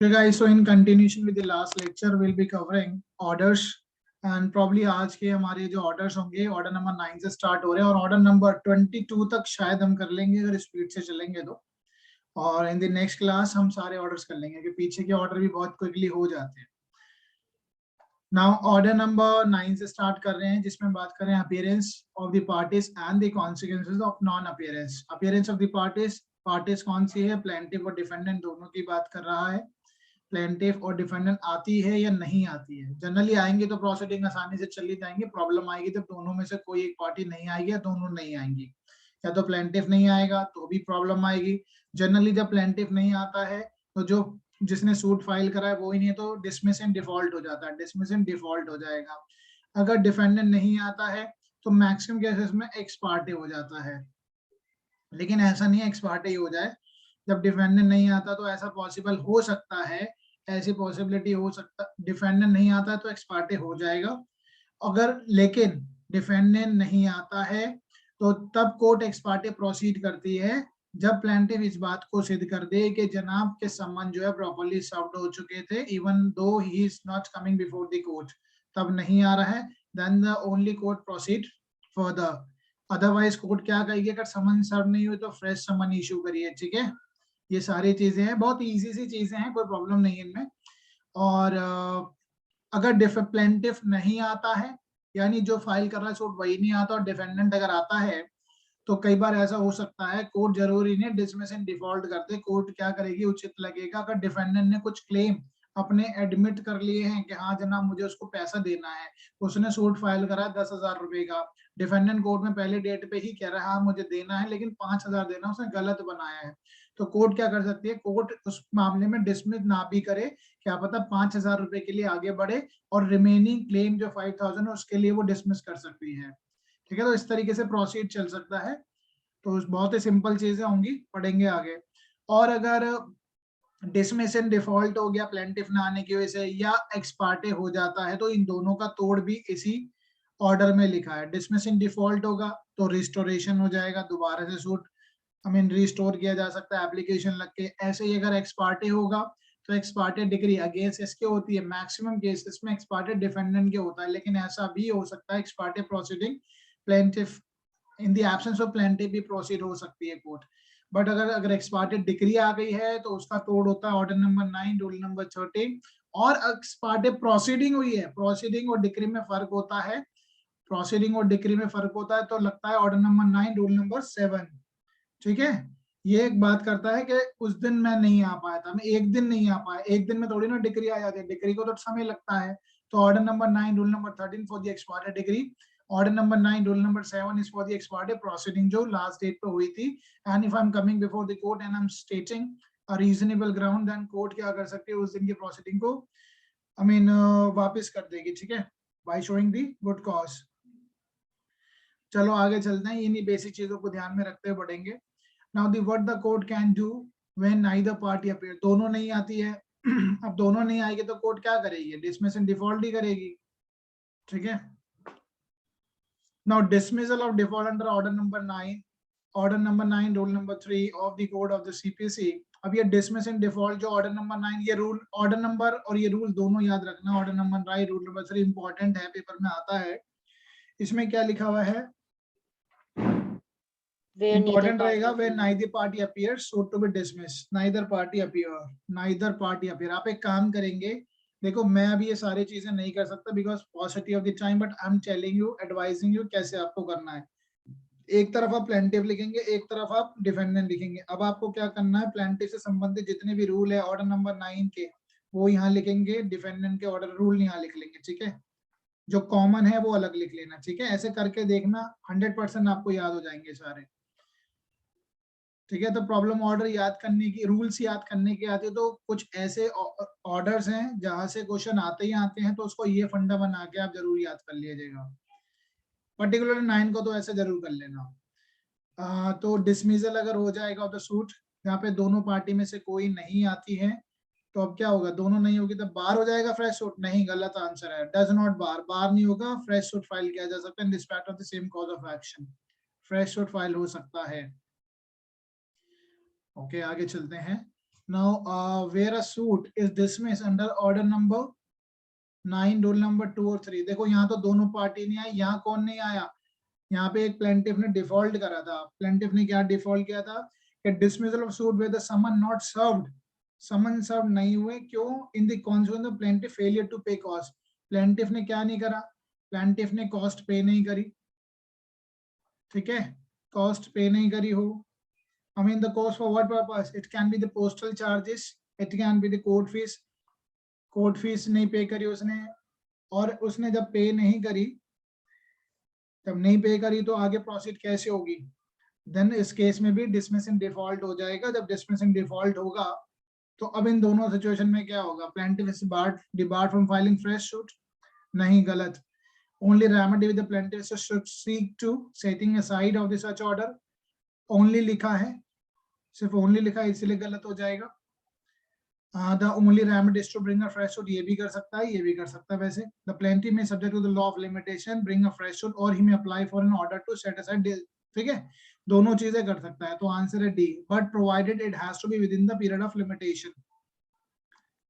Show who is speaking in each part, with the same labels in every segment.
Speaker 1: Okay guys, so in continuation with the last lecture, we'll be covering orders and probably आज के हमारे जो orders होंगे order number 9 से start हो रहे हैं और order number 22 तक शायद हम कर लेंगे अगर स्पीड से चलेंगे तो। और इन द नेक्स्ट क्लास हम सारे ऑर्डर्स कर लेंगे क्योंकि पीछे के ऑर्डर भी बहुत क्विकली हो जाते हैं। नाउ ऑर्डर नंबर 9 से स्टार्ट कर रहे हैं जिसमें बात करें appearance of the parties and the consequences of non appearance. Appearance of the parties कौन सी है? प्लेंटिफ और डिफेंडेंट दोनों की बात कर रहा है। प्लेंटिफ और डिफेंडेंट आती है या नहीं आती है। जनरली आएंगे तो प्रोसीडिंग आसानी से चली जाएंगे। प्रॉब्लम आएगी जब दोनों में से कोई एक पार्टी नहीं आएगी या दोनों नहीं आएंगी। या तो प्लेंटिफ नहीं आएगा तो भी प्रॉब्लम आएगी। जनरली जब प्लेंटिफ नहीं आता है तो जो जिसने सूट फाइल करा है वो ही नहीं है तो डिसमिस इन डिफॉल्ट हो जाता है, डिसमिस इन डिफॉल्ट हो जाएगा। अगर डिफेंडेंट नहीं आता है तो मैक्सिमम केसेस में एक्स पार्टी हो जाता है, लेकिन ऐसा नहीं है एक्स पार्टी हो जाए। जब डिफेंडेंट नहीं आता तो ऐसा पॉसिबल हो सकता है, ऐसी पॉसिबिलिटी हो सकता, डिफेंडेंट नहीं आता है तो एक्स पार्टी हो जाएगा। अगर लेकिन डिफेंडेंट नहीं आता है तो तब कोर्ट एक्स पार्टी प्रोसीड करती है जब प्लेंटिफ इस बात को सिद्ध कर दे कि जनाब के सम्मन जो है प्रॉपर्ली सर्व्ड हो चुके थे, even though he is not coming before the court, तब नहीं आ रहा है, then the only court proceed further. Otherwise court क्या कहेगी, अगर समन सर्व नहीं हुई तो फ्रेश समन इशू करिए। ठीक है, ये सारी चीजें हैं, बहुत इजी सी चीजें हैं, कोई प्रॉब्लम नहीं है इनमें। और अगर प्लेंटिफ नहीं आता है यानी जो फाइल कर रहा है सूट वही नहीं आता और डिफेंडेंट अगर आता है तो कई बार ऐसा हो सकता है कोर्ट जरूरी नहीं डिसमिस इन डिफॉल्ट करते। कोर्ट क्या करेगी, उचित लगेगा अगर डिफेंडेंट ने कुछ क्लेम अपने एडमिट कर लिए हैं कि हाँ जनाब मुझे उसको पैसा देना है, उसने सूट फाइल करा 10,000 रुपए का, डिफेंडेंट कोर्ट में पहले डेट पे ही कह रहा है हाँ मुझे देना है लेकिन 5,000 देना, उसने गलत बनाया है, तो कोर्ट क्या कर सकती है, कोर्ट उस मामले में डिसमिस ना भी करे, क्या पता 5,000 रुपए के लिए आगे बढ़े और रिमेनिंग क्लेम जो 5,000 है उसके लिए वो डिसमिस कर सकती है। ठीक है, तो इस तरीके से प्रोसीड चल सकता है। तो बहुत ही सिंपल चीजें होंगी, पढ़ेंगे आगे। और अगर डिसमिस इन डिफॉल्ट हो गया प्लेंटिफ ना आने की वजह से या एक्स पार्टे हो जाता है तो इन दोनों का तोड़ भी इसी ऑर्डर में लिखा है। डिसमिस इन डिफॉल्ट होगा तो रिस्टोरेशन हो जाएगा, दोबारा से सूट रिस्टोर किया जा सकता है एप्लीकेशन लग के। ऐसे ही अगर एक्स पार्टे होगा तो एक्स पार्टे डिग्री अगेंस्ट इसके होती है, मैक्सिमम केसेस में एक्स पार्टे डिफेंडेंट के होता है, लेकिन ऐसा भी हो सकता है x Partey proceeding plaintiff in the absence of plaintiff भी प्रोसीड हो सकती है कोर्ट। बट अगर अगर एक्सपार्टेड डिग्री आ गई है तो उसका तोड़ होता है ऑर्डर नंबर 9 रूल नंबर 13। और एक्सपार्टेड प्रोसीडिंग हुई है, प्रोसीडिंग और डिग्री में फर्क होता है, प्रोसीडिंग और डिग्री में फर्क होता है तो लगता है ऑर्डर नंबर 9 रूल नंबर 7। ठीक है, ये एक बात करता है कि उस दिन मैं नहीं आ पाया था, मैं एक दिन नहीं आ पाया, एक दिन में थोड़ी ना डिग्री आ जाती है, डिग्री को तो समय लगता है। तो order number 9 rule number 13 for the ex parte decree, order number 9 rule number 7 is for the ex parte proceeding जो लास्ट डेट पे हुई थी। And if I am coming before the court and I am stating a reasonable ground, then court क्या कर सकती है, उस दिन की प्रोसीडिंग को वापस कर देगी। ठीक है, by showing the good cause. चलो आगे चलते हैं, इन्हीं बेसिक चीजों को ध्यान में रखते हुए बढ़ेंगे। Now the what the court can do when neither party appear, दोनों नहीं आती है अब दोनों नहीं आएगी तो कोर्ट क्या करेगी, डिसमिस इन डिफॉल्ट ही करेगी। ठीक है, now dismissal of default under order number 9, order number 9 rule number 3 of the code of the CPC। अब ये डिसमिस इन डिफॉल्ट जो ऑर्डर नंबर 9, ये रूल ऑर्डर नंबर और ये रूल दोनों याद रखना, order number 9 rule number 3 important है, पेपर में आता है। इसमें क्या लिखा हुआ है, इंपॉर्टेंट रहेगा, when neither party appears so to be dismissed, neither party appear, neither party appear। आप एक काम करेंगे, देखो मैं अभी ये सारी चीजें नहीं कर सकता because पॉसिटी of the time, but I am telling you, advising you कैसे आपको करना है। एक तरफ आप प्लेंटिव लिखेंगे, एक तरफ आप डिफेंडेंट लिखेंगे। अब आपको क्या करना है, प्लेंटिव से संबंधित जितने भी रूल है ऑर्डर नंबर 9 के वो यहाँ लिखेंगे, डिफेंडेंट के ऑर्डर रूल यहाँ लिख लेंगे। ठीक है, जो कॉमन है वो अलग लिख लेना। ठीक है, ऐसे करके देखना 100% आपको याद हो जाएंगे सारे। ठीक है, तो प्रॉब्लम ऑर्डर याद करने की, रूल्स याद करने के आते तो कुछ ऐसे ऑर्डर्स हैं जहां से क्वेश्चन आते ही आते हैं, तो उसको ये फंडा बना के आप जरूर याद कर लीजिएगा। पर्टिकुलर 9 को तो ऐसे जरूर कर लेना। तो डिसमिसल अगर हो जाएगा ऑफ द सूट, यहाँ पे दोनों पार्टी में से कोई नहीं आती है तो अब क्या होगा, दोनों नहीं होगी तो बार हो जाएगा फ्रेश सूट, नहीं गलत आंसर है, डज नॉट बार, बार नहीं होगा, फ्रेश सूट फाइल किया जा सकता है इन respect of the same cause of action, fresh suit file हो सकता है। ओके आगे चलते हैं। Now, where a suit is dismissed under order number 9, roll number 2 और 3. देखो यहाँ तो दोनों पार्टी नहीं आई, यहाँ कौन नहीं आया, यहाँ पे एक प्लेंटिफ ने डिफॉल्ट करा था. प्लेंटिफ ने क्या डिफॉल्ट किया था कि dismissal of suit with the summon not served, summon serve नहीं हुए. क्यों? In the consequence of plaintiff failure to pay cost. Plaintiff ने क्या नहीं करा, प्लेंटिफ ने कॉस्ट पे नहीं करी. ठीक है, कॉस्ट पे नहीं करी हो. I mean the cost for what purpose? It can be the postal charges, it can be the court fees. Court fees नहीं पे करी उसने, और उसने जब पे नहीं करी, जब नहीं पे करी तो आगे प्रोसीड कैसे होगी? देन इस केस में भी डिसमिस इन डिफॉल्ट हो जाएगा. जब डिसमिस इन डिफॉल्ट होगा तो अब इन दोनों सिचुएशन में क्या होगा? Plaintiff is debarred from filing fresh suit. नहीं, गलत. Only remedy with the plaintiff should seek to setting aside of the such order. Only लिखा है, सिर्फ ओनली लिखा है, इसलिए गलत हो जाएगा. The only remedy is to bring a fresh suit. ये भी कर सकता है, ये भी कर सकता है. वैसे the plaintiff may subject to the law of limitation bring a fresh suit or he may apply for an order to set aside. ठीक है, दोनों चीजें कर सकता है. तो आंसर है D, but provided it has to be within the period of limitation.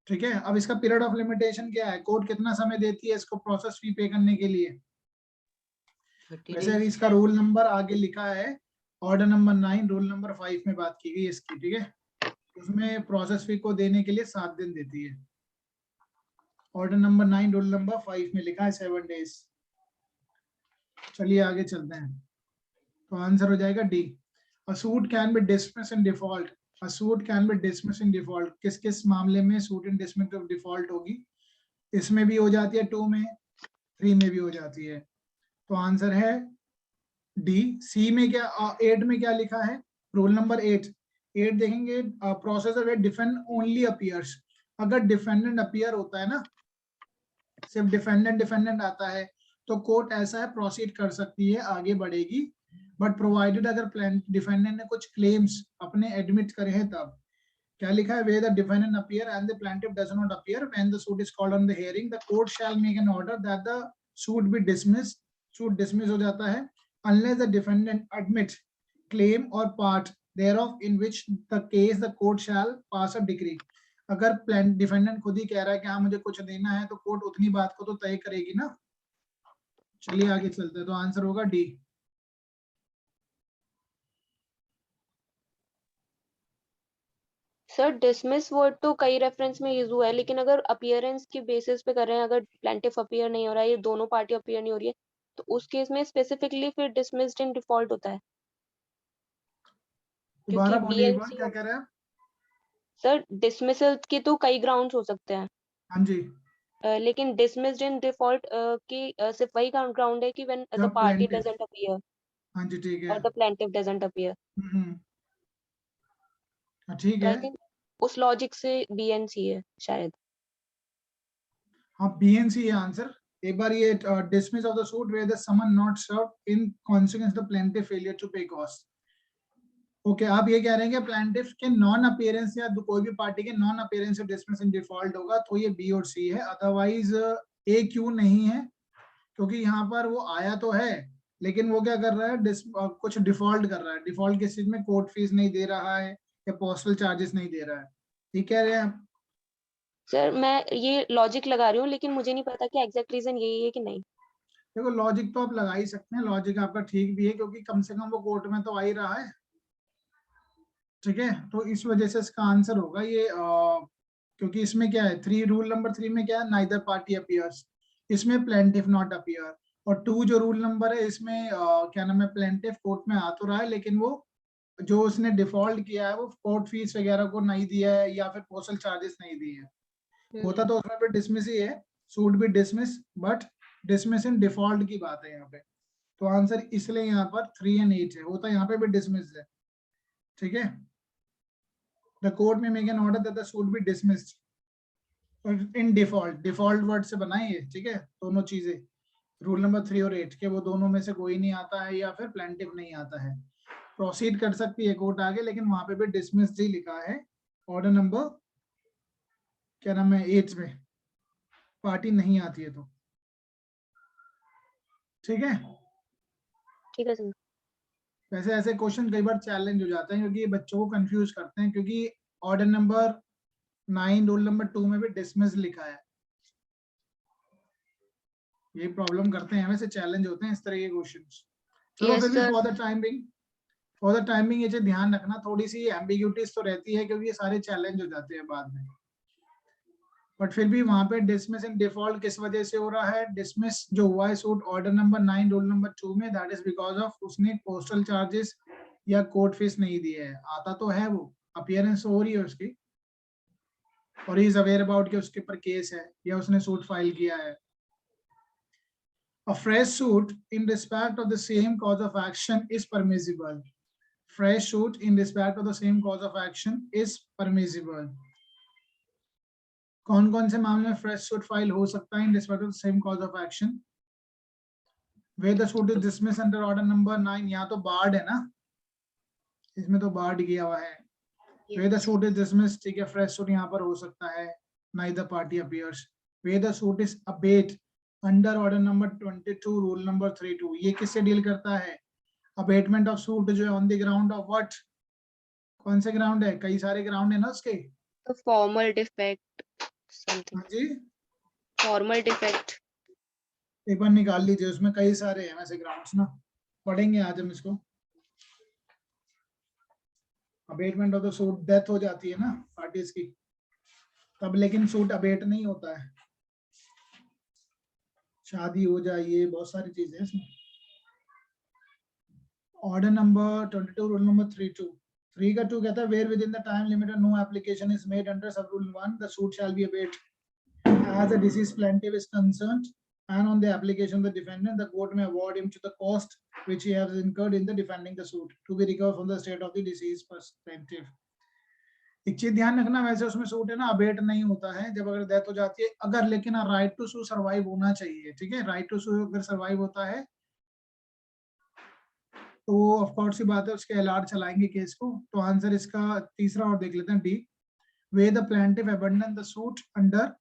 Speaker 1: ठीक है, अब इसका पीरियड ऑफ लिमिटेशन क्या है? कोर्ट कितना समय देती है इसको प्रोसेस फी पे करने के लिए? वैसे इसका रूल नंबर आगे लिखा है, ऑर्डर नंबर 9 रूल नंबर 5 में बात की गई इसकी. ठीक है, उसमें प्रोसेस फी को देने के लिए 7 दिन देती है. ऑर्डर नंबर 9 रूल नंबर 5 में लिखा है 7 डेज. चलिए आगे चलते हैं. तो आंसर हो जाएगा D. A suit can be dismiss in default. A suit can be dismiss in default. किस किस मामले में suit in dismiss of default होगी? इसमें भी हो जाती है, 2 में, 3 में भी हो जाती है. तो आंसर है डी. सी में क्या, 8 में क्या लिखा है? रूल नंबर 8 देखेंगे, process where defend only appears. अगर डिफेंडेंट अपीयर होता है ना, सिर्फ डिफेंडेंट आता है, तो कोर्ट ऐसा है प्रोसीड कर सकती है, आगे बढ़ेगी. बट प्रोवाइडेड अगर डिफेंडेंट ने कुछ क्लेम्स अपने एडमिट करे हैं तब. क्या लिखा है? Where the defendant appear and the plaintiff does not appear when the suit is called on the hearing the court shall make an order that the suit be dismiss. Suit dismiss हो जाता है unless the defendant admit claim or part thereof in which the case the court shall pass a decree. अगर defendant खुद ही कह रहा है कि हाँ मुझे कुछ देना है, तो कोर्ट उतनी बात को तो तय करेगी ना. चलिए आगे चलते हैं. तो आंसर होगा डी.
Speaker 2: सर डिसमिस वर्ड तो कई रेफरेंस में यूज हुआ है, लेकिन अगर अपीयरेंस की बेसिस पे कर रहे हैं, अगर प्लेंटिफ अपीयर नहीं हो रहा है, ये दोनों पार्टी अपीयर नहीं हो रही है, तो उस केस में स्पेसिफिकली फिर डिसमिस्ड इन डिफॉल्ट होता है.
Speaker 1: दोबारा
Speaker 2: क्योंकि
Speaker 1: बोलिए एक बार,
Speaker 2: बीएनसी,
Speaker 1: क्या कह रहे हैं आप?
Speaker 2: सर डिसमिसल के तो कई ग्राउंड्स हो सकते हैं.
Speaker 1: हाँ जी,
Speaker 2: लेकिन डिसमिस्ड इन डिफॉल्ट की सिर्फ वही ग्राउंड है कि व्हेन द
Speaker 1: जब
Speaker 2: पार्टी
Speaker 1: प्लेंटिफ.
Speaker 2: डजंट अपीयर
Speaker 1: हाँ जी, ठीक है.
Speaker 2: और द प्लेंटिफ डजंट अपीयर.
Speaker 1: हाँ, ठीक
Speaker 2: तो
Speaker 1: है.
Speaker 2: आई थिंक उस लॉजिक से बीएनसी है शायद.
Speaker 1: हाँ, बीएनसी है आंसर. एक बार ये dismiss of the suit where the summon not served in consequence the plaintiff failure to pay cost. Okay, आप ये कह रहे हैं कि प्लेंटिफ के नॉन अपीयरेंस या कोई भी पार्टी के नॉन अपीयरेंस से डिसमिस इन डिफॉल्ट होगा, तो ये बी और सी है. अदरवाइज ए क्यों नहीं है? क्योंकि यहाँ पर वो आया तो है, लेकिन वो क्या कर रहा है? कुछ डिफॉल्ट कर रहा है. डिफॉल्ट किस चीज में? कोर्ट फीस नहीं दे रहा है या पोस्टल चार्जेस नहीं दे रहा है. ठीक कह रहे हैं आप?
Speaker 2: सर मैं ये लॉजिक लगा रही हूँ, लेकिन मुझे नहीं पता कि एग्जैक्ट रीजन यही है कि नहीं.
Speaker 1: देखो, लॉजिक तो आप लगा ही सकते हैं, लॉजिक आपका ठीक भी है, क्योंकि कम से कम वो कोर्ट में तो आ ही रहा है. ठीक है, तो इस वजह से इसका आंसर होगा ये. क्योंकि इसमें क्या है, 3 रूल नंबर 3 में क्या है? Neither party appears. इसमें प्लेंटिफ नॉट अपीयर. और 2 जो रूल नंबर है, इसमें क्या नाम है, प्लेंटिफ कोर्ट में आ तो रहा है, लेकिन वो जो उसने डिफॉल्ट किया है वो कोर्ट फीस वगैरह को नहीं दिया है या फिर पोस्टल चार्जेस नहीं दिए है. होता तो उसमें भी डिसमिस ही है, सूट भी dismiss, but dismiss in default की बात है यहाँ पे. तो आंसर इसलिए यहाँ पर 3 और 8 है. होता यहाँ पे भी डिसमिस है. ठीक है, द कोर्ट में make an order that the suit B dismissed in default. Default word से बनाइए. ठीक है, दोनों चीजें, रूल नंबर 3 और 8 के, वो दोनों में से कोई नहीं आता है या फिर प्लेंटिफ नहीं आता है. प्रोसीड कर सकती है कोर्ट आगे, लेकिन वहां पे भी डिसमिस्ड ही लिखा है. ऑर्डर नंबर क्या नाम है 8 में पार्टी नहीं आती है तो. ठीक है,
Speaker 2: ठीक है सर.
Speaker 1: वैसे ऐसे क्वेश्चन कई बार चैलेंज हो जाते हैं, क्योंकि ये बच्चों को कंफ्यूज करते हैं. क्योंकि ऑर्डर नंबर 9 रूल नंबर 2 में भी डिसमिस लिखा है। ये प्रॉब्लम करते हैं, वैसे चैलेंज होते हैं इस तरह के क्वेश्चंस। चलो
Speaker 2: Yes,
Speaker 1: फिर भी
Speaker 2: sir.
Speaker 1: फॉर द टाइमिंग ये ध्यान रखना, थोड़ी सी एम्बिग्यूटीज तो रहती है क्योंकि ये सारे चैलेंज हो जाते हैं बाद में, बट फिर भी वहां पे डिसमिस इन डिफॉल्ट किस वजह से हो रहा है? डिसमिस जो हुआ है suit order number 9 rule number 2 में, दैट इज बिकॉज ऑफ उसने पोस्टल चार्जेस या कोर्ट फीस नहीं दिए है। आता तो है, वो अपीयरेंस हो रही है उसकी, और ही इज अवेयर अबाउट कि उसके ऊपर केस है या उसने सूट फाइल किया है। A fresh suit in respect of the same cause of action is permissible. Fresh suit in respect of the same cause of action is permissible. कौन कौन से मामले में फ्रेश सूट फाइल हो सकता है इन respect of the same cause of action? Where the suit is dismissed under order number 9, यहाँ तो बार्ड है ना, इसमें तो बार्ड किया हुआ है। Where the suit is dismissed, ठीक है, फ्रेश सूट यहाँ पर हो सकता है, neither party appears. Where the suit is abate under order number 22 rule number 32, ये किससे डील करता है? अबेटमेंट ऑफ सूट जो है on the ground of what? कौन से ग्राउंड है? कई सारे ग्राउंड है ना उसके।
Speaker 2: The formal defect, something.
Speaker 1: हाँ जी,
Speaker 2: Formal defect.
Speaker 1: एक बार निकाल लीजिए, उसमें कई सारे हैं वैसे ग्राउंड्स ना, पढ़ेंगे आज हम इसको। Abatement of the suit, death हो जाती है ना पार्टीज की तब, लेकिन सूट अबेट नहीं होता है, शादी हो जाए, ये बहुत सारी चीजें हैं इसमें। ऑर्डर नंबर 22 रूल नंबर 32 3 का 2 कहता है where within the time limited no application is made under sub rule 1 the suit shall be abate as the deceased plaintiff is concerned and on the application of the defendant the court may award him to the cost which he has incurred in the defending the suit to be recovered from the state of the deceased plaintiff. एक चीज ध्यान रखना, वैसे उसमें suit है ना abate नहीं होता है जब अगर डेथ हो जाती है अगर, लेकिन राइट टू सू सर्वाइव होना चाहिए, ठीक है, राइट टू सू अगर सर्वाइव होता है तो ऑफ कोर्स सी बात है उसके एलआर चलाएंगे केस को। तो आंसर इसका तीसरा और देख लेते हैं, D, where the plaintiff abandon the suit under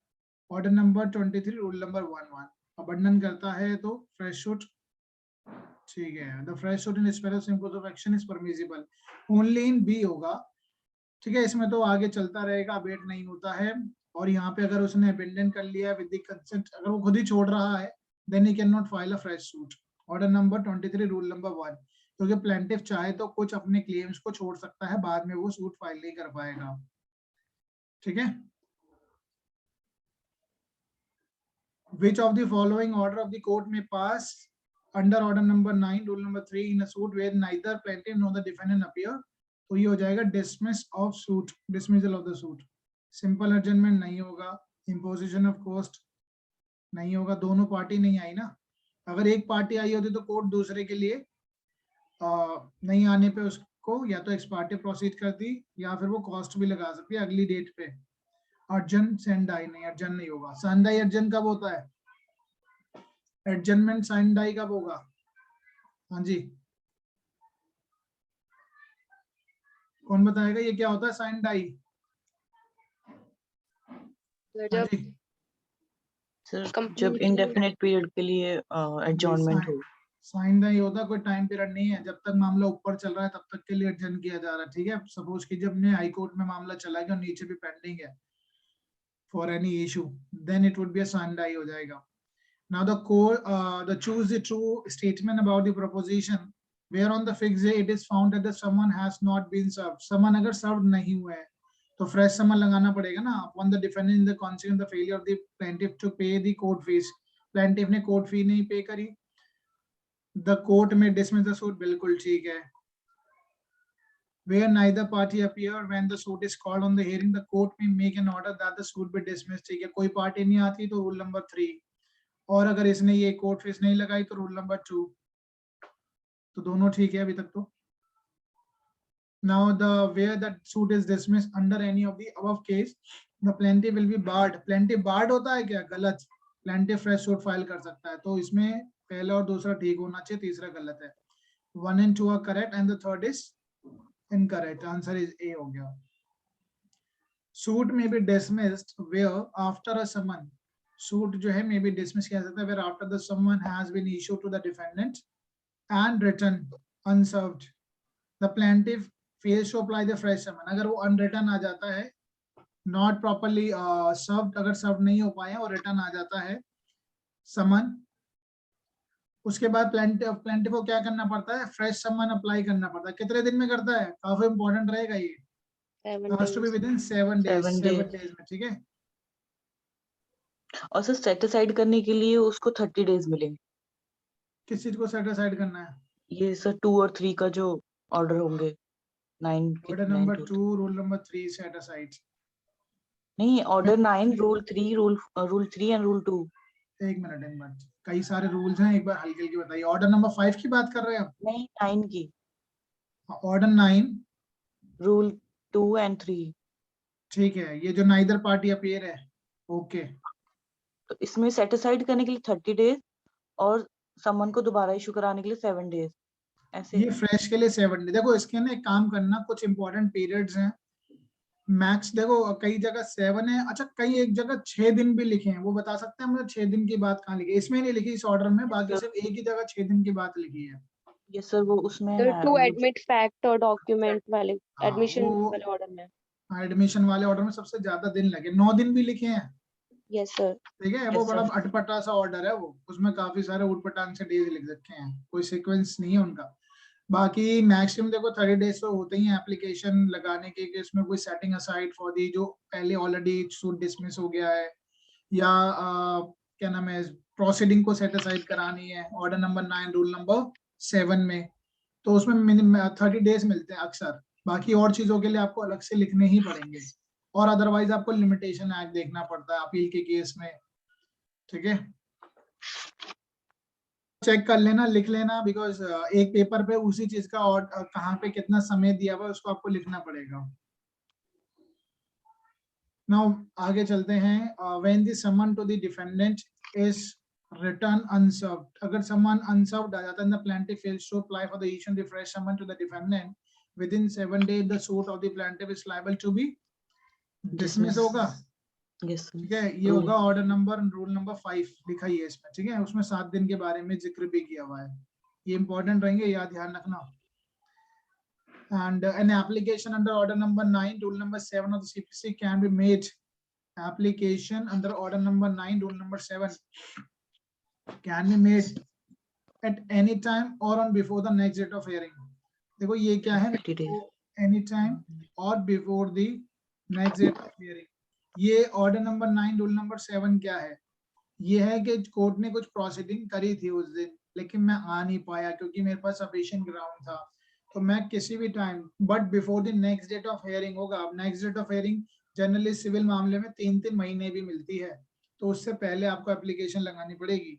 Speaker 1: order number 23 rule number 11, abandon करता है तो फ्रेश सूट, ठीक है, the fresh suit in respect of same cause of action is permissible, only in B होगा, ठीक है, इसमें तो आगे चलता रहेगा, अबेट नहीं होता है। और यहाँ पे अगर उसने अबेंडन कर लिया विद द कंसेंट, अगर वो खुद ही छोड़ रहा है then he can not file a fresh suit, order number 23 rule number 1, क्योंकि प्लेंटिफ चाहे तो कुछ अपने क्लेम्स को छोड़ सकता है, बाद में वो सूट फाइल नहीं कर पाएगा, ठीक है। Which of the following order of the court may pass under order number 9 rule number 3 in a suit where neither plaintiff nor the defendant appear? तो ये हो जाएगा dismiss of suit, dismissal of the suit. Simple adjournment नहीं होगा, imposition of cost नहीं होगा, दोनों party नहीं आई ना, अगर एक पार्टी आई होती तो कोर्ट दूसरे के लिए नहीं आने पे उसको या तो एक्स पार्टी प्रोसीड करती या फिर वो कॉस्ट भी लगा सकती है अगली डेट पे। अर्जन सेंडाई नहीं, अर्जन नहीं होगा। सेंडाई अर्जन कब होता है? एडजमेंट सेंडाई कब होगा? हाँ जी, कौन बताएगा ये क्या होता है सेंडाई? हाँ जी
Speaker 3: सर, जब इंडेफिनिट पीरियड के लिए एडजॉर्नमेंट हो।
Speaker 1: साइन नहीं होता, कोई टाइम पीरियड नहीं है, जब तक मामला ऊपर चल रहा है तब तक के लिए एडजन किया जा रहा है, ठीक है। सपोज कि जब ने हाई कोर्ट में मामला चला गया और नीचे भी पेंडिंग है for any issue, then it would be a sign हो जाएगा। Now the core, the choose the true statement about the proposition where on the fixed day it is found that the someone has not been served. Someone अगर served नहीं हुआ है तो fresh summon लगाना पड़ेगा ना, upon the defendant in the consequence the failure of the plaintiff to pay the court fees. Plaintiff ने court fee नहीं pay करी, the court may dismiss the suit, बिल्कुल ठीक है। Where neither party appear when the suit is called on the hearing, the court may make an order that the suit be dismissed, ठीक है, कोई party नहीं आती तो रूल नंबर 3, और अगर इसने ये कोर्ट फीस नहीं लगाई तो रूल नंबर 2, तो दोनों ठीक है अभी तक तो। Now the where that suit is dismissed under any of the above case, the plaintiff will be barred. Plaintiff barred होता है क्या? गलत, plaintiff fresh suit file कर सकता है, तो इसमें पहला और दूसरा ठीक होना चाहिए, तीसरा गलत है। 1 and 2 are correct and the third is incorrect. Answer is A हो गया। Suit may be dismissed where after a summon, suit जो है मे बी डिसमिस किया जाता है where after the summon has been issued to the defendant and written unserved, the plaintiff fails to apply the fresh summon, अगर वो unwritten आ जाता है, not properly served, अगर सर्व नहीं हो पाए और रिटर्न आ जाता है समन, उसके बाद प्लेंटिफ को क्या करना पड़ता है, फ्रेश समन अप्लाई करना पड़ता है। कितने दिन में करता है, काफी इंपॉर्टेंट रहेगा ये,
Speaker 2: 7
Speaker 1: has to be
Speaker 2: days.
Speaker 1: Within 7 days,
Speaker 3: 7
Speaker 1: 7
Speaker 3: days।
Speaker 1: days में, ठीक है।
Speaker 3: और सर सेट असाइड करने के लिए उसको 30 डेज मिलेंगे।
Speaker 1: किस चीज को सेट असाइड करना है,
Speaker 3: ये सर 2 और 3 का जो ऑर्डर होंगे, 9 के
Speaker 1: order
Speaker 3: 9
Speaker 1: number
Speaker 3: to
Speaker 1: 2 rule number 3 set aside.
Speaker 3: नहीं, order 9 rule 3 rule 3 and rule 2।
Speaker 1: एक मिनट, कई सारे रूल्स हैं, एक बार हल्के हल्के बताइए। ऑर्डर नंबर 5 की बात कर रहे हैं आप?
Speaker 3: नहीं, 9 की,
Speaker 1: ऑर्डर 9,
Speaker 3: रूल 2 एंड 3।
Speaker 1: ठीक है, ये जो नाइदर पार्टी अपीयर है, ओके।
Speaker 3: तो इसमें सेट असाइड करने के लिए 30 डेज और समन को दोबारा इशू कराने के लिए 7 डेज, ऐसे।
Speaker 1: ये फ्रेश के लिए 7 डे। देखो इसके ना एक काम करना, कुछ इंपॉर्टेंट पीरियड्स हैं मैक्स, देखो कई जगह 7 है, अच्छा कई एक जगह 6 दिन भी लिखे हैं, वो बता सकते हैं मुझे 6 दिन की बात कहाँ लिखी है? इसमें नहीं लिखी इस ऑर्डर में, बाकी सिर्फ एक ही जगह 6 दिन की बात लिखी है।
Speaker 3: ये सर वो उसमें
Speaker 2: The
Speaker 3: है,
Speaker 2: to
Speaker 3: वो
Speaker 2: admit fact और document वाले
Speaker 1: हाँ,
Speaker 2: admission
Speaker 1: वो
Speaker 2: वाले ऑर्डर में।
Speaker 1: एडमिशन वाले ऑर्डर में सबसे ज्यादा दिन लगे, 9 दिन भी लिखे हैं,
Speaker 2: Yes sir.
Speaker 1: ठीक है। वो
Speaker 3: Yes,
Speaker 1: बड़ा
Speaker 3: sir.
Speaker 1: अटपटा सा ऑर्डर है, वो उसमें काफी सारे उटपटांग से डेज लिख रखे हैं, कोई सीक्वेंस नहीं है उनका। बाकी मैक्सिमम देखो 30 डेज तो होते ही हैं एप्लीकेशन लगाने के, कि इसमें कोई सेटिंग असाइड फॉर दी जो पहले ऑलरेडी सूट डिसमिस हो गया है, या क्या नाम है, प्रोसीडिंग को सेट असाइड करानी है ऑर्डर नंबर 9 रूल नंबर 7 में, तो उसमें मिनिमम 30 डेज मिलते हैं अक्सर। बाकी और चीजों के लिए आपको अलग से लिखने ही पड़ेंगे, और अदरवाइज आपको लिमिटेशन एक्ट देखना पड़ता है अपील के केस में, ठीक है। चेक कर लेना, लिख लेना, बिकॉज एक पेपर पे उसी चीज का और कहाँ पे कितना समय दिया हुआ है उसको आपको लिखना पड़ेगा। नाउ आगे चलते हैं। When the summon to the defendant is return unserved, अगर समन अनसर्व्ड आ जाता है, the plaintiff fails to apply for the issue of the fresh summon to the defendant within 7 days, the suit of the plaintiff is liable to be dismiss होगा,
Speaker 3: Yes,
Speaker 1: ठीक है। ये
Speaker 3: Rule.
Speaker 1: होगा ऑर्डर नंबर रूल नंबर 5 लिखा ही है इसमें, ठीक है। उसमें 7 दिन के बारे में जिक्र भी किया हुआ है, ये इंपॉर्टेंट रहेंगे, याद ध्यान रखना। And an application under order number 9 rule number 7 of the CPC can be made, application under order number 9 rule number 7 can be made at any time or on before the next date of hearing। देखो ये क्या है,
Speaker 3: 30 days.
Speaker 1: Any time और before the next date of hearing. ये order number 9 rule number 7 क्या है, ये है कि कोर्ट ने कुछ प्रोसीडिंग करी थी उस दिन, लेकिन मैं आ नहीं पाया क्योंकि मेरे पास सफिशिएंट ग्राउंड था, तो मैं किसी भी time, but before the next date of hearing होगा। अब next date of hearing generally civil मामले में 3-3 महीने भी मिलती है, तो उससे पहले आपको एप्लीकेशन लगानी पड़ेगी।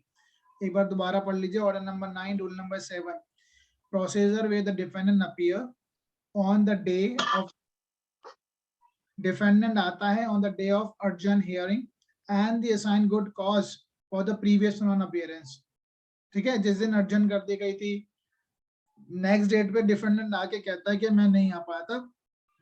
Speaker 1: एक बार दोबारा पढ़ लीजिए, order number 9 rule number 7, procedure way the defendant appear on the day of, defendant आता है on the day of urgent hearing and the assign good cause for the previous non appearance, ठीक है। जिस दिन अर्जेंट कर दी गई थी, next date पे डिफेंडेंट आके कहता है कि मैं नहीं आ पाया था,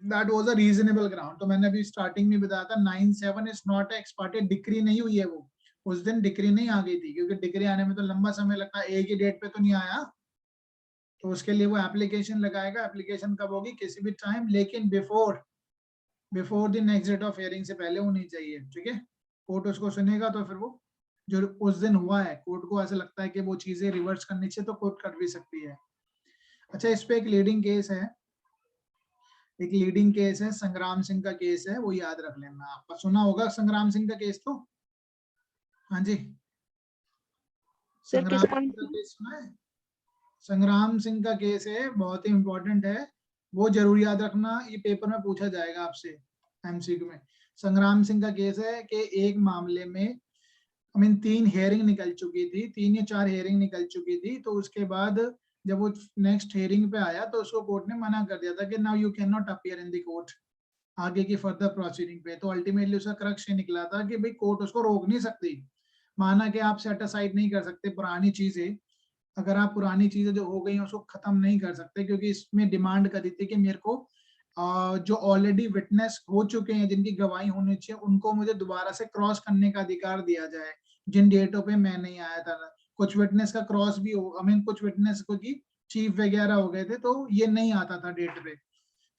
Speaker 1: that was a reasonable ground. तो मैंने अभी स्टार्टिंग में बताया था 9/7 is not x parte, decree नहीं हुई है, वो उस दिन डिक्री नहीं आ गई थी, क्योंकि डिक्री आने में तो लंबा समय लगता है, एक ही डेट पे तो नहीं आया, तो उसके लिए वो एप्लीकेशन लगाएगा। एप्लीकेशन कब होगी, किसी भी टाइम, लेकिन before the next date of hearing से पहले होनी चाहिए, ठीक है। कोर्ट उसको सुनेगा, तो फिर वो जो उस दिन हुआ है, कोर्ट को ऐसा लगता है कि वो चीजें रिवर्स करनी चाहिए, तो कोर्ट कर भी सकती है। अच्छा, इस पे एक लीडिंग केस है, एक लीडिंग केस है, संग्राम सिंह का केस है, वो याद रख लेना। आपका सुना होगा संग्राम सिंह का केस, तो हाँ जी,
Speaker 2: सर
Speaker 1: संग्राम
Speaker 2: किसका?
Speaker 1: सिंह का केस सुना है? संग्राम सिंह का केस है, बहुत ही इंपॉर्टेंट है, वो जरूर याद रखना, ये पेपर में पूछा जाएगा आपसे एमसीक्यू में। संग्राम सिंह का केस है कि एक मामले में 3 हेयरिंग निकल चुकी थी, 3 या 4 हेयरिंग निकल चुकी थी, तो उसके बाद जब वो नेक्स्ट हेयरिंग पे आया, तो उसको कोर्ट ने मना कर दिया था कि now you can not appear in the court, आगे की फर्दर प्रोसीडिंग पे। तो अल्टीमेटली उसका क्रक्स ये निकला था कि भाई कोर्ट उसको रोक नहीं सकती, माना कि आप सेट असाइड नहीं कर सकते पुरानी चीजें, अगर आप पुरानी चीजें जो हो गई हैं उसको खत्म नहीं कर सकते, क्योंकि इसमें डिमांड करी थी कि मेरे को जो ऑलरेडी विटनेस हो चुके हैं, जिनकी गवाही होनी चाहिए, उनको मुझे दोबारा से क्रॉस करने का अधिकार दिया जाए, जिन डेटों पे मैं नहीं आया था। कुछ विटनेस का क्रॉस भी हो, कुछ विटनेस को की चीफ वगैरह हो गए थे, तो ये नहीं आता था डेट पे,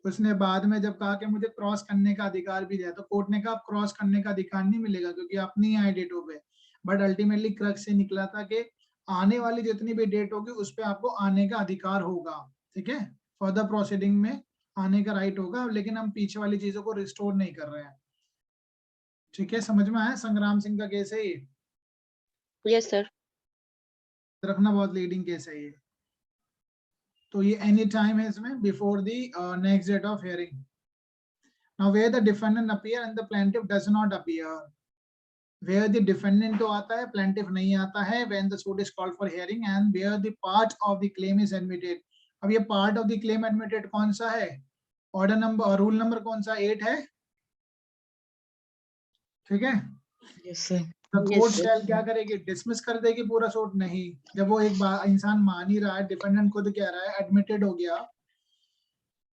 Speaker 1: उसने बाद में जब कहा कि मुझे क्रॉस करने का अधिकार भी है, तो कोर्ट ने कहा आप क्रॉस करने का अधिकार नहीं मिलेगा क्योंकि आप नहीं आए डेटों पे। बट अल्टीमेटली क्रक्स से निकला था कि आने वाली जितनी भी डेट होगी उस पर आपको आने का अधिकार होगा, ठीक है, फर्दर प्रोसीडिंग में आने का राइट होगा, लेकिन हम पीछे वाली चीजों को रिस्टोर नहीं कर रहे हैं। ठीक है, समझ में आया? संग्राम सिंह का केस है ये,
Speaker 2: यस सर।
Speaker 1: रखना, बहुत लीडिंग केस है ये। तो ये एनी टाइम है इसमें before the next date of hearing. Now where the defendant appear and the plaintiff does not appear, where the defendant तो आता है, plaintiff नहीं आता है, when the suit is called for hearing, and where the part of the claim is admitted। अब ये part of the claim admitted कौन सा है? ऑर्डर नंबर, रूल नंबर कौन सा? 8 है, ठीक है।
Speaker 3: Yes sir.
Speaker 1: कोर्ट शैल क्या करेगी? डिसमिस कर देगी पूरा सूट? नहीं, जब वो एक बार इंसान मान ही रहा है, डिफेंडेंट खुद कह रहा है, एडमिटेड हो गया,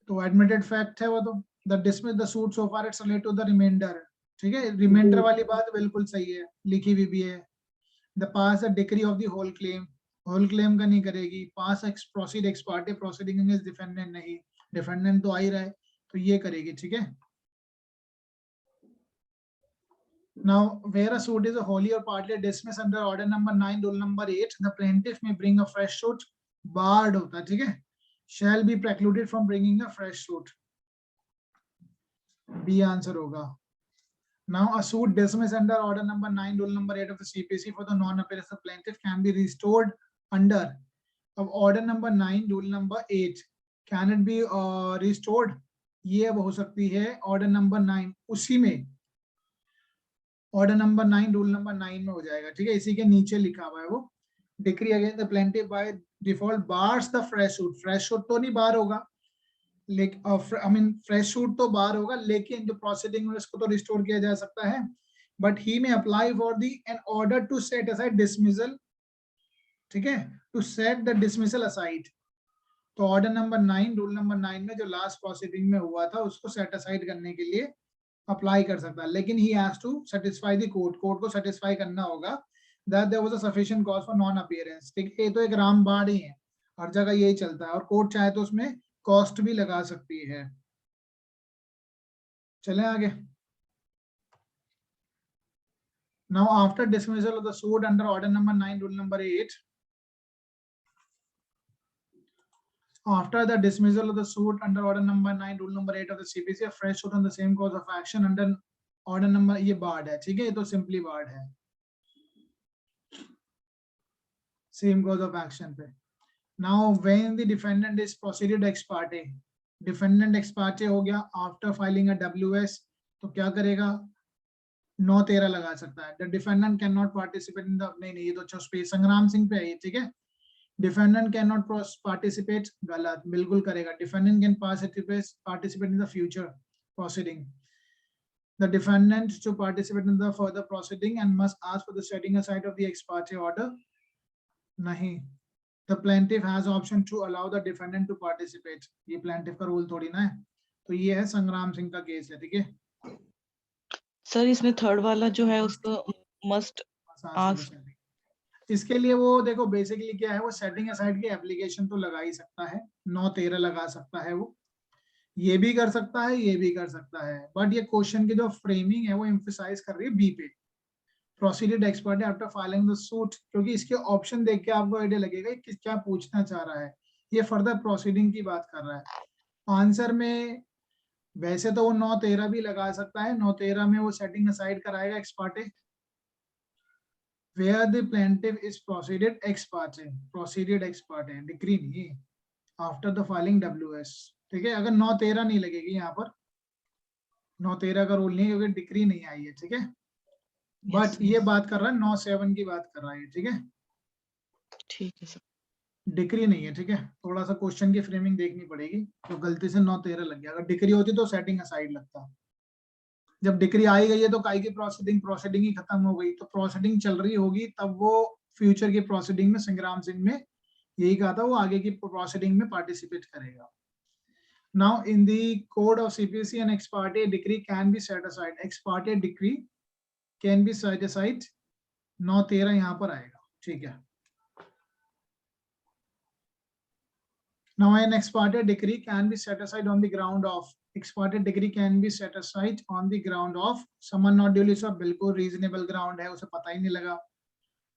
Speaker 1: तो एडमिटेड फैक्ट है वो, तो the dismiss the suit so far it's related to the reminder, ठीक है। रिमाइंडर वाली बात बिल्कुल सही है, लिखी हुई भी है। The pass a decree of the whole claim का नहीं करेगी। Pass proceed ex parte proceeding against defendant, नहीं, डिफेंडेंट तो आ ही रहा है, तो ये करेगी, ठीक है। Now, where a suit is wholly or partly dismissed under order number 9, rule number 8, the plaintiff may bring a fresh suit, barred होता है, ठीक है, shall be precluded from bringing a fresh suit, B answer होगा। Now, a suit dismissed under order number 9, rule number 8 of the CPC for the non-appearance of plaintiff can be restored under of order number 9, rule number 8, can it be restored? ये अब हो सकती है order number 9, उसी में order number 9 rule number 9 में हो जाएगा, ठीक है। इसी के नीचे लिखा हुआ है वो, decree against the plaintiff by default bars the fresh suit. Fresh suit तो नहीं बार होगा, लेकिन आई मीन फ्रेश सूट तो बार होगा, लेकिन जो प्रोसीडिंग में उसको तो रिस्टोर किया जा सकता है। But he may apply for the an order to set aside dismissal, ठीक है, to set the dismissal aside. तो ऑर्डर नंबर 9 रूल नंबर 9 में जो लास्ट प्रोसीडिंग में हुआ था उसको सेट असाइड करने के लिए अप्लाई कर सकता है, लेकिन he has to satisfy the court को सेटिस्फाई करना होगा that there was a sufficient cause for non appearance, ठीक है। ये तो एक रामबाण ही है, हर जगह यही चलता है, और कोर्ट चाहे तो उसमें कॉस्ट भी लगा सकती है। चलें आगे। Now after dismissal of the suit under order number 9 rule number 8, after the dismissal of the suit under order number 9 rule number 8 of the CPC, a fresh suit on the same cause of action under order number, ये barred है, ठीक है, ये तो simply barred है same cause of action पे। Now when the defendant is proceeded ex parte, defendant ex parte हो गया after filing a WS, तो क्या करेगा? 9-13 लगा सकता है। The defendant cannot participate in the, नहीं, ये तो अच्छा स्पेस संग्राम सिंह पे है ये, ठीक है। Defendant cannot participate, गलत, बिल्कुल करेगा। Defendant can participate in the future proceeding. The defendant to participate in the further proceeding and must ask for the setting aside of the ex parte order, नहीं। The plaintiff has option to allow the defendant to participate, ये plaintiff का rule थोड़ी ना है। तो ये है संग्राम सिंह का केस है, ठीक है।
Speaker 3: सर इसमें थर्ड वाला जो है उसको मस्ट आस्क,
Speaker 1: इसके लिए वो देखो बेसिकली क्या है, वो सेटिंग असाइड की एप्लीकेशन तो लगा ही सकता है, 9-13 लगा सकता है, वो ये भी कर सकता है, ये भी कर सकता है। बट ये क्वेश्चन की जो फ्रेमिंग है वो एम्फसाइज कर रही है बी पे, proceeded ex parte after filing the suit, क्योंकि इसके ऑप्शन देख के आपको आइडिया लगेगा कि क्या पूछना चाह रहा है। ये फर्दर प्रोसीडिंग की बात कर रहा है। आंसर में वैसे तो वो 9-13 भी लगा सकता है, 9-13 में वो सेटिंग असाइड कराएगा x party, where the plaintiff is proceeded ex parte, decree नहीं, after the filing WS, ठीक है। अगर 9-13 नहीं लगेगी यहाँ पर, 9-13 का रूल नहीं, क्योंकि डिक्री नहीं आई है, ठीक है। बट ये बात कर रहा है 9-7 की बात कर रहा है, ठीक है,
Speaker 3: ठीक है सर,
Speaker 1: डिक्री नहीं है, ठीक है। थोड़ा सा क्वेश्चन की फ्रेमिंग देखनी पड़ेगी, तो गलती से 9-13 लग गया। अगर डिक्री होती तो सेटिंग असाइड लगता। जब डिक्री आई गई है तो काई की प्रोसीडिंग ही खत्म हो गई, तो प्रोसीडिंग चल रही होगी तब वो फ्यूचर की प्रोसीडिंग में संग्राम सिंह में यही कहा था, वो आगे की प्रोसीडिंग में पार्टिसिपेट करेगा। Now in the code of CPC an ex parte decree can be set aside, ex parte decree can be set aside, 9-13 यहाँ पर आएगा, ठीक है। Now an ex parte decree can be set aside on the ground of, ex parte decree can be set aside on the ground of summon not duly served, बिल्कुल reasonable ground है, उसे पता ही नहीं लगा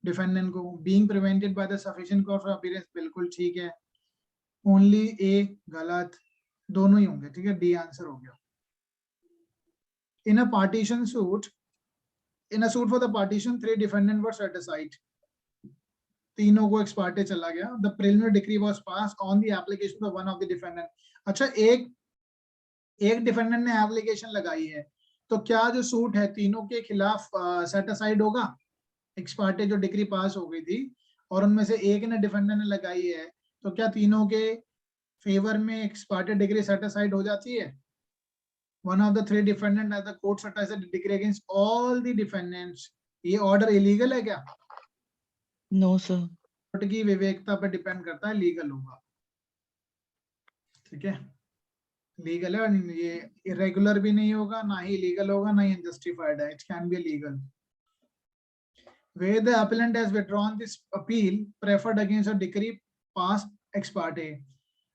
Speaker 1: डिफेंडेंट को, being prevented by the sufficient cause for appearance, बिल्कुल ठीक है, only A गलत, दोनों ही होंगे, ठीक है, डी आंसर हो गया. In a partition suit, in a suit for the partition, 3 defendants were set aside. तीनों को ex parte चला गया. The preliminary decree was passed on the application of one of the defendant. अच्छा, एक defendant ने application लगाई है, तो क्या जो सूट है तीनों के खिलाफ सेट असाइड होगा? एक्स पार्टे जो डिक्री पास हो गई थी और उनमें से एक ने डिफेंडेंट ने लगाई है, तो क्या तीनों के फेवर में x Partey decree set aside हो जाती है? One of the 3 defendant at the court set aside decree against all the defendants. ये ऑर्डर इलीगल है क्या?
Speaker 3: No sir.
Speaker 1: कोर्ट की विवेकता पर डिपेंड करता है, लीगल होगा, ठीक है, लीगल है. ये इरेगुलर भी नहीं होगा, ना ही लीगल होगा, ना ही अनजस्टिफाइड है. It can be legal. Where the appellant has withdrawn this appeal preferred against a decree passed ex parte.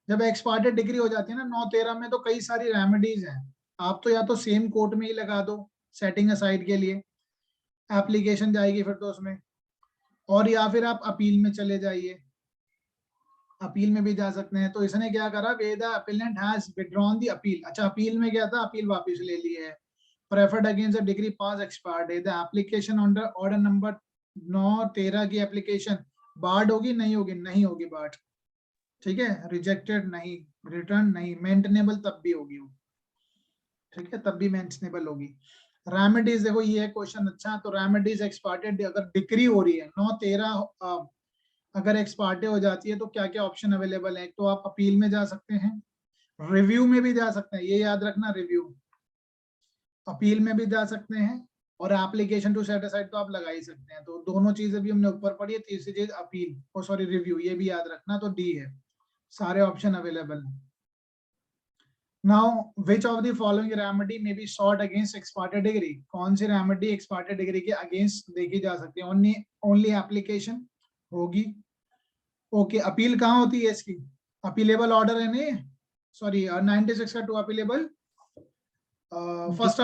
Speaker 1: जब ex parte डिग्री हो जाती है ना 9-13 में, तो कई सारी रेमेडीज हैं. आप तो या तो सेम कोर्ट में ही लगा दो सेटिंग असाइड के लिए, एप्लीकेशन जाएगी फिर तो उसमें, और या फिर आप अपील में चले जाइए, अपील में भी जा सकते हैं. तो इसने क्या करा, way the appellate has withdrawn the appeal. अच्छा, अपील में क्या था, अपील वापस ले ली है. Preferred against the degree pass ex Partey. The application under order number 9-13 की एप्लीकेशन बार्ड होगी, नहीं होगी? नहीं होगी बार्ड, ठीक है. रिजेक्टेड नहीं, रिटर्न नहीं, मेंटेनेबल तब भी होगी, ठीक है, तब भी मेंटेनेबल होगी. रेमेडीज देखो, ये क्वेश्चन अच्छा, तो रेमेडीज एक्स पार्टे अगर डिक्री हो रही है 9-13 अगर एक्स पार्टे हो जाती है, तो क्या क्या ऑप्शन अवेलेबल है? तो आप अपील में जा सकते हैं, रिव्यू में भी जा सकते हैं, ये याद रखना, रिव्यू, अपील में भी जा सकते हैं, और एप्लीकेशन टू सेट असाइड तो आप लगा ही सकते हैं. तो दोनों चीजें भी हमने ऊपर पढ़ी है. तीसरी चीज अपील, और सॉरी रिव्यू, ये भी याद रखना. तो डी है, सारे ऑप्शन अवेलेबल हैं. Now which of the following remedy may be sought against x Partey degree. कौन सी रेमेडी एक्स पार्टे डिग्री के अगेंस्ट देखी जा सकती है? ओनली एप्लीकेशन होगी. ओके, अपील कहाँ होती है इसकी? अपीलेबल ऑर्डर है नहीं, सॉरी 96 का 2 अपीलेबल फर्स्ट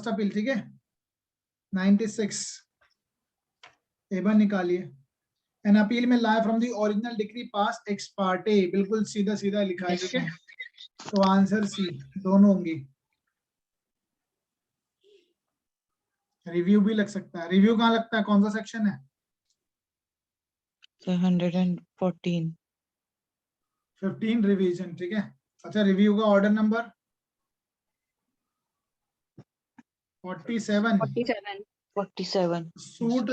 Speaker 1: अपील, ठीक है. 96 टेबल निकालिए. एन अपील में lie from the original decree pass ex parte, बिल्कुल सीधा सीधा लिखा है, ठीक है. तो आंसर सी, दोनों होंगी. रिव्यू भी लग सकता है. रिव्यू कहाँ लगता है, कौन सा सेक्शन है?
Speaker 3: 114.
Speaker 1: 15 रिवीजन, ठीक है. अच्छा, रिव्यू का order number
Speaker 3: 47.
Speaker 1: Suit,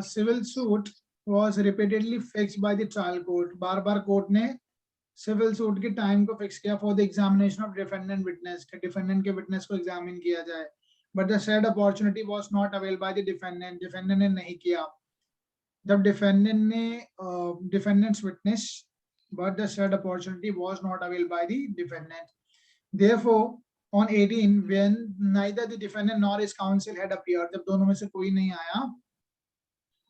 Speaker 1: civil suit was repeatedly fixed by the trial court. Bar bar court ने सिविल सूट के टाइम को फिक्स किया for the examination of defendant witness, defendant के विटनेस को एग्जामिन किया जाए. But the said opportunity was not avail by the defendant, defendant ने नहीं किया. जब डिफेंडेंट ने defendants witness, but the said opportunity was not availed by the defendant. Therefore, on 18, when neither the defendant nor his counsel had appeared, जब दोनों में से कोई नहीं आया,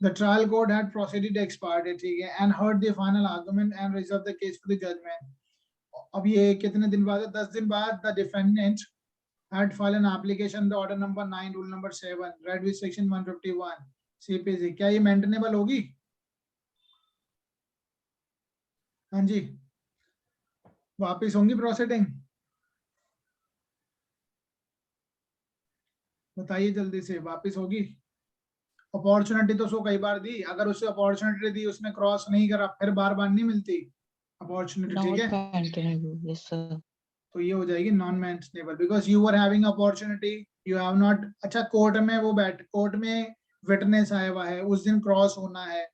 Speaker 1: the trial court had proceeded ex parte, ठीक है, and heard the final argument and reserved the case for the judgment. अब ये कितने दिन बाद? 10 दिन बाद. The defendant had filed an application, the order number 9, rule number 7, read with section 151 CPC. क्या ये मेंटेनेबल होगी? हाँ जी, वापिस होंगी प्रोसीडिंग? बताइए जल्दी से, वापिस होगी? अपॉर्चुनिटी तो सो कई बार दी, अगर उसे अपॉर्चुनिटी दी, उसने क्रॉस नहीं करा, फिर बार बार नहीं मिलती अपॉर्चुनिटी, ठीक है.
Speaker 3: Yes, sir.
Speaker 1: तो ये हो जाएगी non maintainable, because you are having opportunity, you have not. अच्छा, कोर्ट में वो कोर्ट में विटनेस आया हुआ है, उस दिन क्रॉस होना है,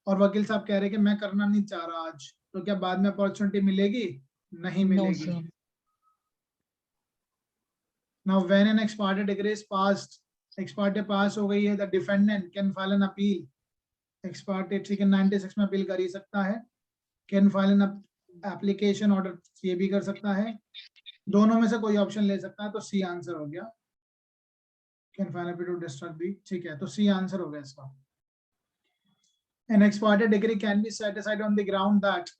Speaker 1: और वकील साहब कह रहे कि मैं करना नहीं चाह रहा आज, तो क्या बाद में अपॉर्चुनिटी मिलेगी? नहीं मिलेगी.
Speaker 3: No,
Speaker 1: Now when an ex parte decree is passed, ex parte पास हो गई है, the defendant can file an appeal. ex parte, ठीक है, 96 में अपील कर ही सकता है. can file an application order, ये भी कर सकता है. दोनों में से कोई ऑप्शन ले सकता है, तो सी आंसर हो गया. can file appeal to discharge भी, ठीक है, तो सी आंसर हो गया इसका. An ex parte decree can be set aside on the ground that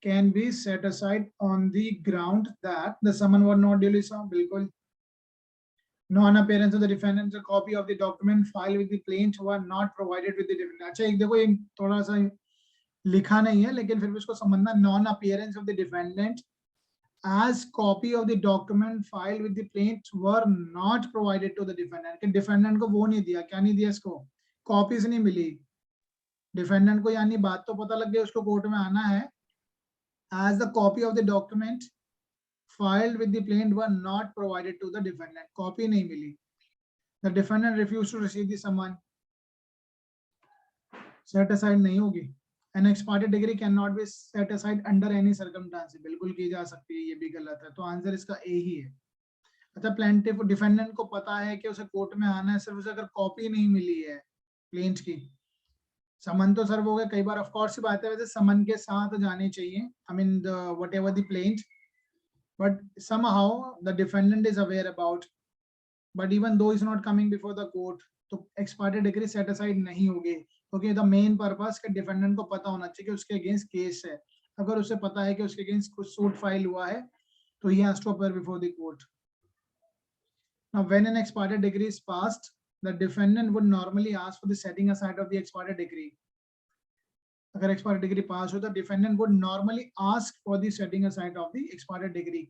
Speaker 1: can be set aside on the ground that the summon was not duly served. बिल्कुल. Non-appearance of the defendant, a copy of the document filed with the plaintiff were not provided with the defendant. अच्छा एक देखो, ये थोड़ा सा लिखा नहीं है लेकिन फिर भी इसको समझना. Non-appearance of the defendant as copy of the document filed with the plaintiff were not provided to the defendant. कि defendant को वो नहीं दिया, क्या नहीं दिया इसको, copies नहीं मिली defendant को. यानी बात तो पता लग गई, उसको कोर्ट में आना है. As the copy of the document filed with the plaintiff were not provided to the defendant. Copy नहीं मिली. The defendant refused to receive the summon. Set aside नहीं होगी. An ex parte degree cannot be set aside under any circumstance. बिल्कुल की जा सकती है, ये भी गलत है. तो आंसर इसका ए ही है. अच्छा, प्लेंटिफ डिफेंडेंट को पता है कि उसे कोर्ट में आना है, सिर्फ उसे अगर कॉपी नहीं मिली है प्लेंट की. समन तो सर्व हो गया कई बार, ऑफ कोर्स बात है, वैसे समन के साथ जानी चाहिए. I mean whatever the plaint, but somehow the defendant is aware about, but even though is not coming before the court, तो ex parte degree set aside नहीं होगी, क्योंकि the main purpose के defendant को पता होना चाहिए कि उसके against case है. अगर उसे पता है कि उसके against कुछ suit file हुआ है, तो he has to appear before the court. Now when an ex parte degree is passed, the defendant would normally ask for the setting aside of the ex parte degree. अगर ex parte degree pass हो तो defendant would normally ask for the setting aside of the ex parte degree.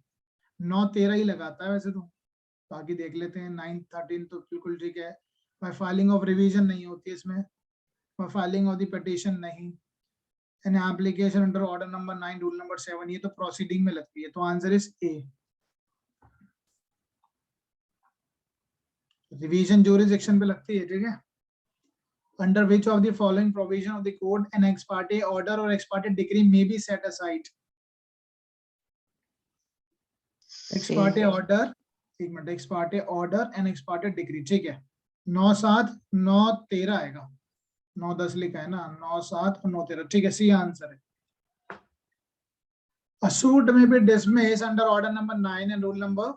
Speaker 1: 9-13 ही लगाता है वैसे तो, बाकी देख लेते हैं. 9-13 तो बिल्कुल ठीक है. by filing of revision नहीं होती इसमें, by filing of the petition नहीं. an application under order number 9 rule number 7, ये तो proceeding में लगती है. तो answer is A. Revision jurisdiction पे लगती है, ठीक है. Under which of the following provision of the code an ex parte order or ex parte decree may be set aside? Ex parte order, एक minute, ex parte order and ex parte decree, ठीक है. 9-7 9-13 आएगा, 9-10 लिखा है ना, 9-7 और 9-13, ठीक है. सी आंसर है. A suit may be dismissed under order number 9 and rule number,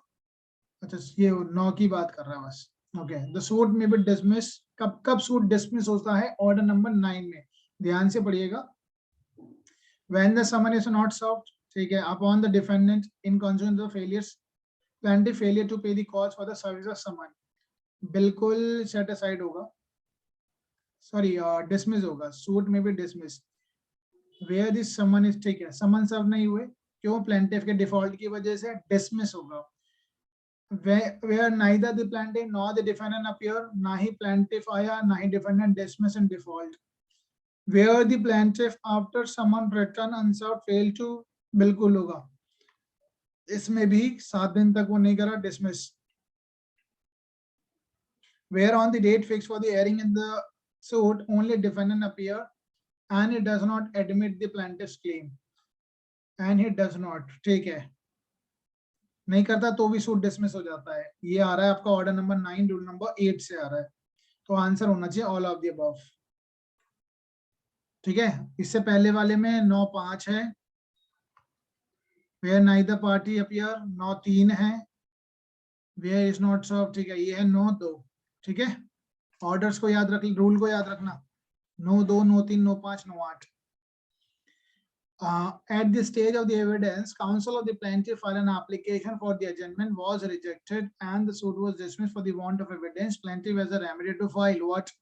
Speaker 1: अच्छा ये 9 की बात कर रहा है बस. Okay, the suit may be dismissed. कब सूट डिसमिस होता है? ऑर्डर नंबर 9 में. ध्यान से पढ़िएगा. When the summon is not served, ठीक है, upon the defendant in consequence of plaintiff failure to pay the cost for the service of summon, बिल्कुल set aside होगा, sorry dismiss होगा. Suit may be dismissed where the summon is, ठीक है, summon serve नहीं हुए, क्यों? plaintiff के default की वजह से dismiss होगा. Where neither the plaintiff nor the defendant appear, ना ही plaintiff आया ना ही defendant dismiss in default. Where the plaintiff after summon return unserved fail to, बिल्कुल होगा. इसमें भी 7 दिन तक वो नहीं करा, dismiss. Where on the date fixed for the hearing in the suit only defendant appear and he does not admit the plaintiff's claim, and he does not, ठीक है, नहीं करता तो भी सूट डिसमिस हो जाता है. ये आ रहा है आपका ऑर्डर नंबर 9 रूल नंबर 8 से आ रहा है. तो आंसर होना चाहिए ऑल ऑफ द अबव, ठीक है. इससे पहले वाले में 9-5 है, वेयर नाइदर पार्टी अपीयर 9-3 है, वेयर इज नॉट सर्व, ठीक है, ये है 9-2, ठीक है. ऑर्डर्स को याद रख, रूल को याद रखना. 9-2, 9-3, 9-5, 9-8. At the stage of the evidence, counsel of the plaintiff filed an application for the adjournment, was rejected, and the suit was dismissed for the want of evidence. Plaintiff has a remedy to file what?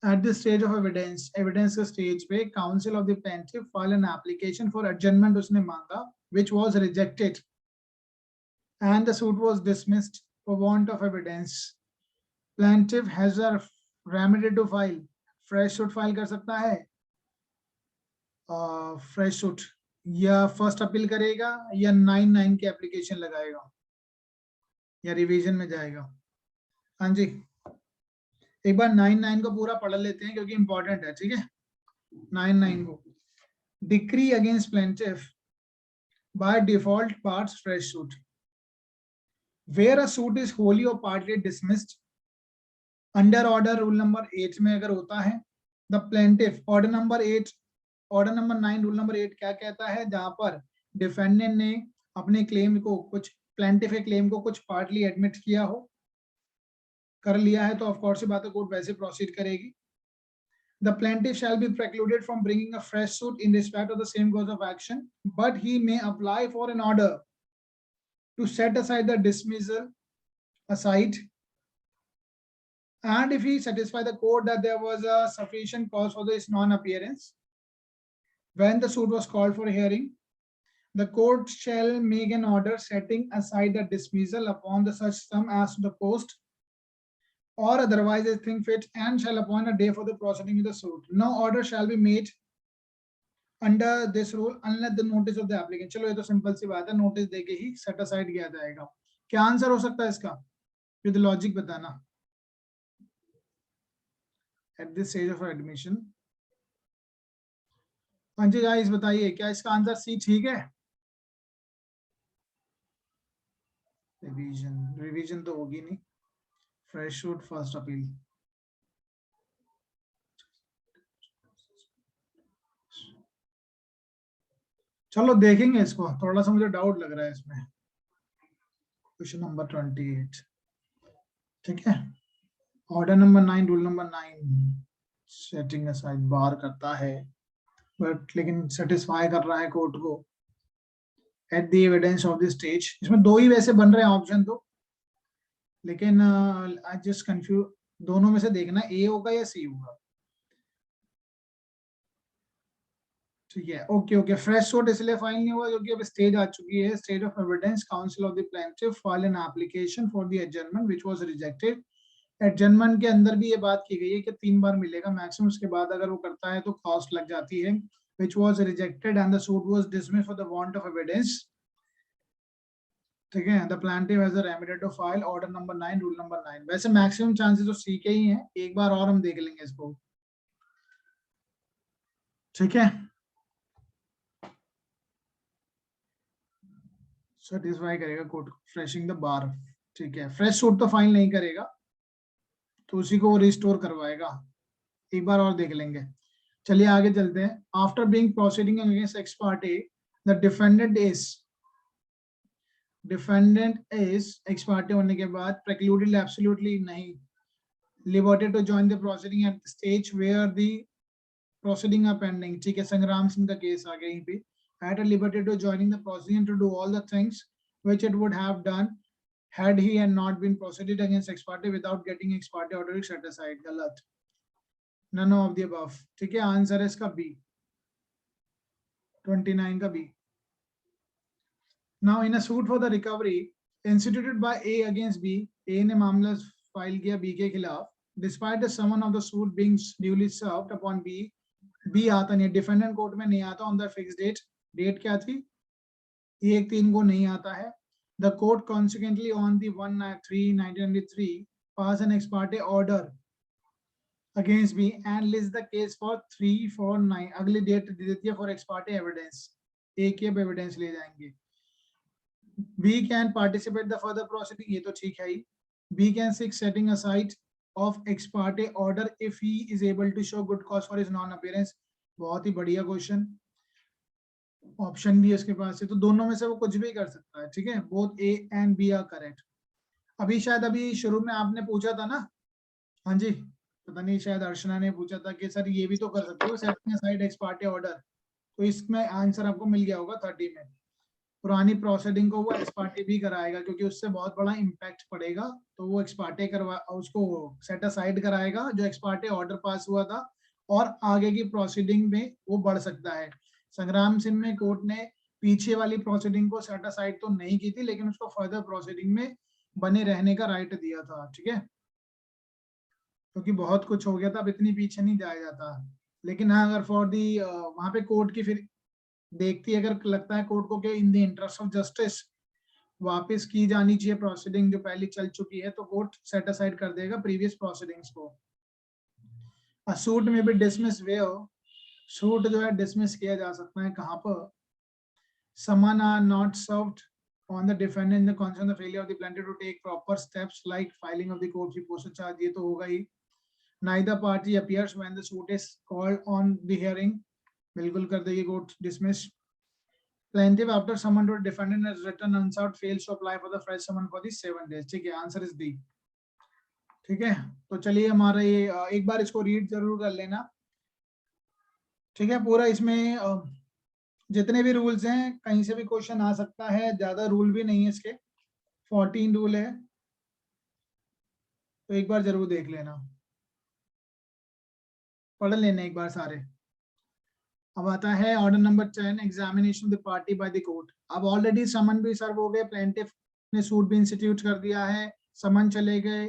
Speaker 1: At the stage of evidence के stage पे counsel of the plaintiff filed an application for adjournment, उसने मांगा, which was rejected, and the suit was dismissed for want of evidence. Plaintiff has a remedy to file. Fresh suit file कर सकता है, fresh suit, या first appeal करेगा, या 9-9 की application लगाएगा, या रिवीजन में जाएगा. हाँ जी, एक बार 9-9 को पूरा पढ़ लेते हैं क्योंकि इंपॉर्टेंट है, ठीक है. 9-9 को, decree against plaintiff by default parts fresh suit. Where a suit is wholly or partly dismissed under order rule number 8 में अगर होता है, the plaintiff, order number 8, order number 9 rule number 8 क्या कहता है? जहां पर डिफेंडेंट ने अपने क्लेम को, कुछ प्लेंटिफ के क्लेम को कुछ पार्टली एडमिट किया हो, कर लिया है, तो ऑफ कोर्स बात है कोर्ट वैसे प्रोसीड करेगी. The plaintiff shall be precluded from bringing a fresh suit in respect of the same cause of action, but he may apply for an order to set aside the dismissal aside, and if he satisfy the court that there was a sufficient cause for this non-appearance when the suit was called for hearing, the court shall make an order setting aside the dismissal upon the such sum as to the cost or otherwise as think fit, and shall appoint a day for the proceeding of the suit. No order shall be made under this rule unless the notice of the applicant. चलो ये तो simple सी बात है, notice देके ही set aside किया जाएगा. क्या answer हो सकता है इसका? विद लॉजिक बताना. At this stage of admission, हाँ जी गाइस बताइए, क्या इसका आंसर सी ठीक है? रिवीजन तो होगी नहीं. Fresh shoot, first appeal. चलो देखेंगे इसको, थोड़ा सा मुझे डाउट लग रहा है इसमें. Question number 28. ठीक है. Order number 9, rule number 9 setting aside bar करता है, बट लेकिन सेटिस्फाई कर रहा है कोर्ट को at the evidence of the stage. इसमें दो ही वैसे बन रहे हैं ऑप्शन तो, लेकिन आई जस्ट कंफ्यूज. दोनों में से देखना ए होगा या सी होगा. ठीक है. Okay okay. फ्रेश सूट इसलिए फाइल नहीं हुआ क्योंकि अब स्टेज आ चुकी है, stage of evidence. Council of the plaintiff file an application for the adjournment which was rejected. Adjournment के अंदर भी ये बात की गई है कि 3 बार मिलेगा मैक्सिमम, उसके बाद अगर वो करता है तो कॉस्ट लग जाती है. Which was rejected and the suit was dismissed for the want of evidence. ठीक है. The plaintiff has a remedy to file order number 9, rule number 9. वैसे मैक्सिमम चांसेस तो सी के ही हैं. एक बार और हम देख लेंगे इसको. ठीक है. सेटिस्फाई करेगा कोर्ट को, फ्रेशिंग द बार. ठीक है. फ्रेश सूट तो फाइल नहीं करेगा, तो उसी को वो रिस्टोर करवाएगा. एक बार और देख लेंगे. चलिए आगे चलते हैं. After being proceeding against ex parte, the defendant is ex parte होने के बाद प्रेक्लूडेड एब्सोल्युटली नहीं, liberated to join the proceeding at stage where the proceeding are pending. ठीक है. संग्राम सिंह का केस आ गया यहीं पे. At a liberty to joining the proceeding to do all the things which it would have done had he and not been proceeded against ex parte without getting ex parte order set aside. गलत. None of the above. ठीक है. Answer है इसका B, 29 का B. Now in a suit for the recovery instituted by A against B, A ने मामला file किया B के खिलाफ. Despite the summons of the suit being duly served upon B, B आता नहीं, डिफेंडेंट कोर्ट में नहीं आता on the fix date. Date क्या थी? 1/3 को नहीं आता है. The court consequently on the 1/3/1993 pass an ex parte order against B and lists the case for 3/4/9. अगली डेट दे देती है for ex parte evidence. एक ही अब एविडेंस ले जाएंगे. B can participate the further proceeding. ये तो ठीक है ही. B can seek setting aside of ex parte order if he is able to show good cause for his non-appearance. बहुत ही बढ़िया क्वेश्चन. ऑप्शन भी इसके पास है, तो दोनों में से वो कुछ भी कर सकता है. ठीक है. Both A and B are correct. अभी शायद अभी शुरू में आपने पूछा था ना, हाँ जी, पता नहीं शायद अर्चना ने पूछा था कि सर ये भी तो कर सकते हो setting aside ex party order. तो इसमें आंसर आपको मिल गया होगा 30 में. पुरानी प्रोसीडिंग को वो एक्स पार्टी भी कराएगा क्योंकि उससे बहुत बड़ा इम्पैक्ट पड़ेगा, तो वो एक्स पार्टी करवा उसको सेट असाइड कराएगा जो एक्स पार्टी ऑर्डर पास हुआ था, और आगे की प्रोसीडिंग में वो बढ़ सकता है. संग्राम सिंह में कोर्ट ने पीछे वाली प्रोसीडिंग को सेट असाइड तो नहीं की थी, लेकिन उसको फर्दर प्रोसीडिंग में बने रहने का राइट दिया था. ठीक है. क्योंकि बहुत कुछ हो गया था, अब इतनी पीछे नहीं जाया जाता. लेकिन हाँ, अगर फॉर दी वहां पे कोर्ट की फिर देखती है, अगर लगता है कोर्ट को कि इन द इंटरेस्ट ऑफ जस्टिस वापस की जानी चाहिए प्रोसीडिंग जो पहले चल चुकी है, तो कोर्ट सेट असाइड कर देगा प्रीवियस प्रोसीडिंग्स को. अ सूट में भी डिसमिस वेयर, सूट जो है डिसमिस किया जा सकता है कहाँ पर? Summon are not served on the defendant in the concern the failure of the plaintiff to take proper steps like filing of the court reported charge. ये तो होगा ही. Neither party appears when the suit is called on the hearing. बिल्कुल कर देगी court dismiss. Plaintiff after summon to defendant has written unserved fails to apply for the fresh summon for the 7 days. ठीक है. Answer is D. ठीक है. तो चलिए हमारा ये एक बार इसको रीड जरूर कर लेना. ठीक है, पूरा इसमें जितने भी रूल्स हैं कहीं से भी क्वेश्चन आ सकता है, ज्यादा रूल भी नहीं है इसके, 14 रूल है, तो एक बार जरूर देख लेना, पढ़ लेना एक बार सारे। अब आता है order number 10, examination the party bye the court. अब ऑलरेडी समन भी सर्व हो गए, प्लेंटिफ ने सूट भी इंस्टीट्यूट कर दिया है, समन चले गए,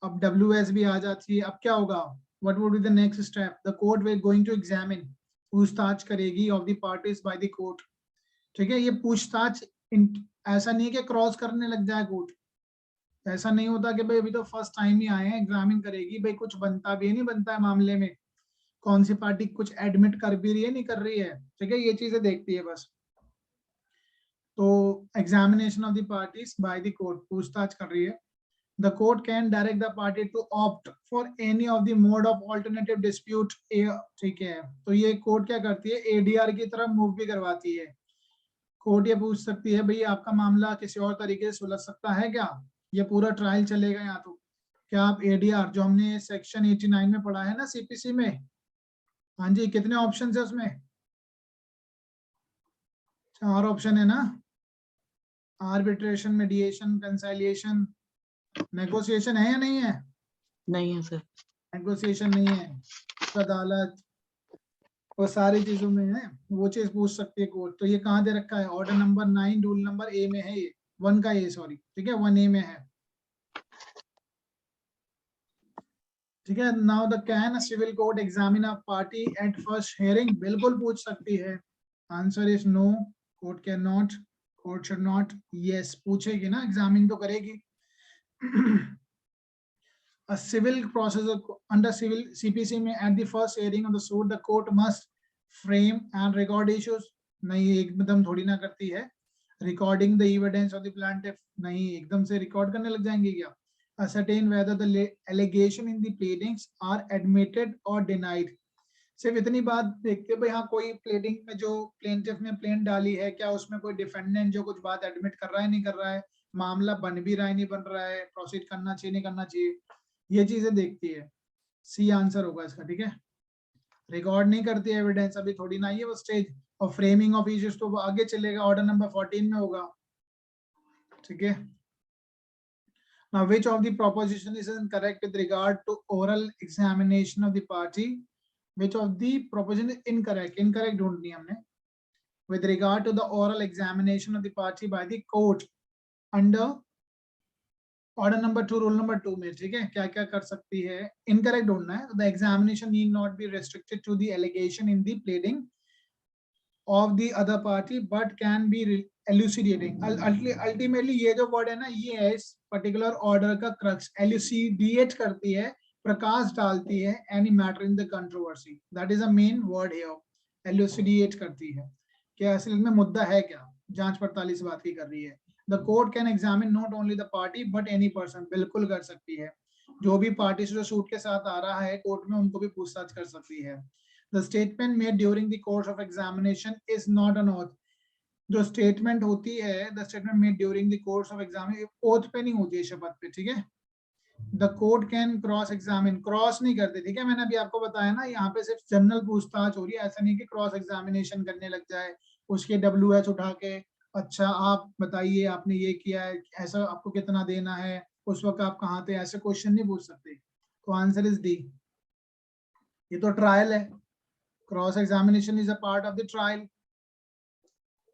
Speaker 1: अब WS भी आ जाती है। अब क्या होगा, what would be the next step, the court were going to examine, पूछताछ करेगी of the parties by the court. ठीक है, ये पूछताछ ऐसा नहीं है कि क्रॉस करने लग जाए कोर्ट, ऐसा नहीं होता कि भाई अभी तो फर्स्ट टाइम ही आए हैं, एग्जामिन करेगी, भाई कुछ बनता भी नहीं बनता है मामले में, कौन सी पार्टी कुछ एडमिट कर भी रही है नहीं कर रही है। ठीक है, ये चीजें देखती है बस। तो examination of the parties by the court, पूछताछ कर रही है। The court can direct the party to opt for any of the mode of alternative dispute. ठीक है, तो ये कोर्ट क्या करती है, ADR की तरफ मूव भी करवाती है। कोर्ट ये पूछ सकती है, भाई आपका मामला किसी और तरीके से सुलझ सकता है क्या, ये पूरा ट्रायल चलेगा यहाँ, तो क्या आप ADR जो हमने सेक्शन 89 में पढ़ा है ना CPC में, हाँ जी, कितने ऑप्शन है उसमें, 4 ऑप्शन है ना, आर्बिट्रेशन, मीडिएशन, कंसाइलिएशन, नेगोशिएशन है या नहीं है,
Speaker 3: नहीं है सर।
Speaker 1: नेगोशिएशन नहीं है, अदालत, वो सारी चीजों में है, वो चीज पूछ सकती है कोर्ट। तो ये कहाँ दे रखा है, order number 9 rule number A में है, ये 1 का ये, सॉरी, ठीक है, 1A में है। ठीक है, now the can civil court examine a party at first hearing, बिल्कुल पूछ सकती है। Answer is no, court can not, court should not. Yes, पूछेगी ना, एग्जामिन तो करेगी। A civil process under civil CPC में at the first hearing of the suit the court must frame and record issues, नहीं एकदम थोड़ी ना करती है। Recording the evidence of the plaintiff, नहीं एकदम से रिकॉर्ड करने लग जाएंगे क्या। Ascertain whether the allegation in the pleadings are admitted or denied, सिर्फ इतनी बात देखते भाई, हाँ कोई प्लेडिंग में जो प्लेंटिफ ने प्लेन डाली है, क्या उसमें कोई डिफेंडेंट जो कुछ बात एडमिट कर रहा है नहीं कर रहा है, मामला बन भी रहा है नहीं बन रहा है, प्रोसीड करना चाहिए नहीं करना चाहिए, ये चीजें देखती है। C आंसर होगा इसका। ठीक है, रिकॉर्ड नहीं करती एविडेंस, अभी थोड़ी ना ये वो स्टेज, और फ्रेमिंग ऑफ इश्यूज तो आगे चलेगा, ऑर्डर नंबर 14 में होगा। ठीक है, now which of the proposition is incorrect with regard to oral examination of the party, which of the proposition is incorrect ढूंढनी हमने, with regard to the oral examination of the party by the court under order number 2 rule number 2 में। ठीक है, क्या क्या कर सकती है, इनकरेक्ट ढूंढना है। The examination need not be restricted to the allegation in the pleading of the other party but can be elucidating. Ultimately ये जो वर्ड है ना, ये है इस पर्टिकुलर ऑर्डर का क्रक्स, एल्यूसिडेट करती है, प्रकाश डालती है any matter in the controversy, that is a main word here, elucidate करती है, क्या असल में मुद्दा है क्या, जांच पड़ताल इस बात की कर रही है। The court can examine not only the party but any person, बिल्कुल कर सकती है, जो भी पार्टी जो सूट के साथ आ रहा है कोर्ट में उनको भी पूछताछ कर सकती है। The statement made during the course of examination is not an oath, जो स्टेटमेंट होती है, the statement made during the course of examination, oath पे नहीं होती है, शपथ पे। ठीक है, The court can cross examine, cross नहीं करते। ठीक है, मैंने अभी आपको बताया ना, यहाँ पे सिर्फ जनरल पूछताछ हो रही है, ऐसा नहीं कि क्रॉस एग्जामिनेशन करने लग जाए, उसके WH उठा के, अच्छा आप बताइए आपने ये किया है, ऐसा आपको कितना देना है, उस वक्त आप कहाँ थे, ऐसे क्वेश्चन नहीं पूछ सकते। तो आंसर इज डी, ये तो ट्रायल है, cross examination is a part of the trial.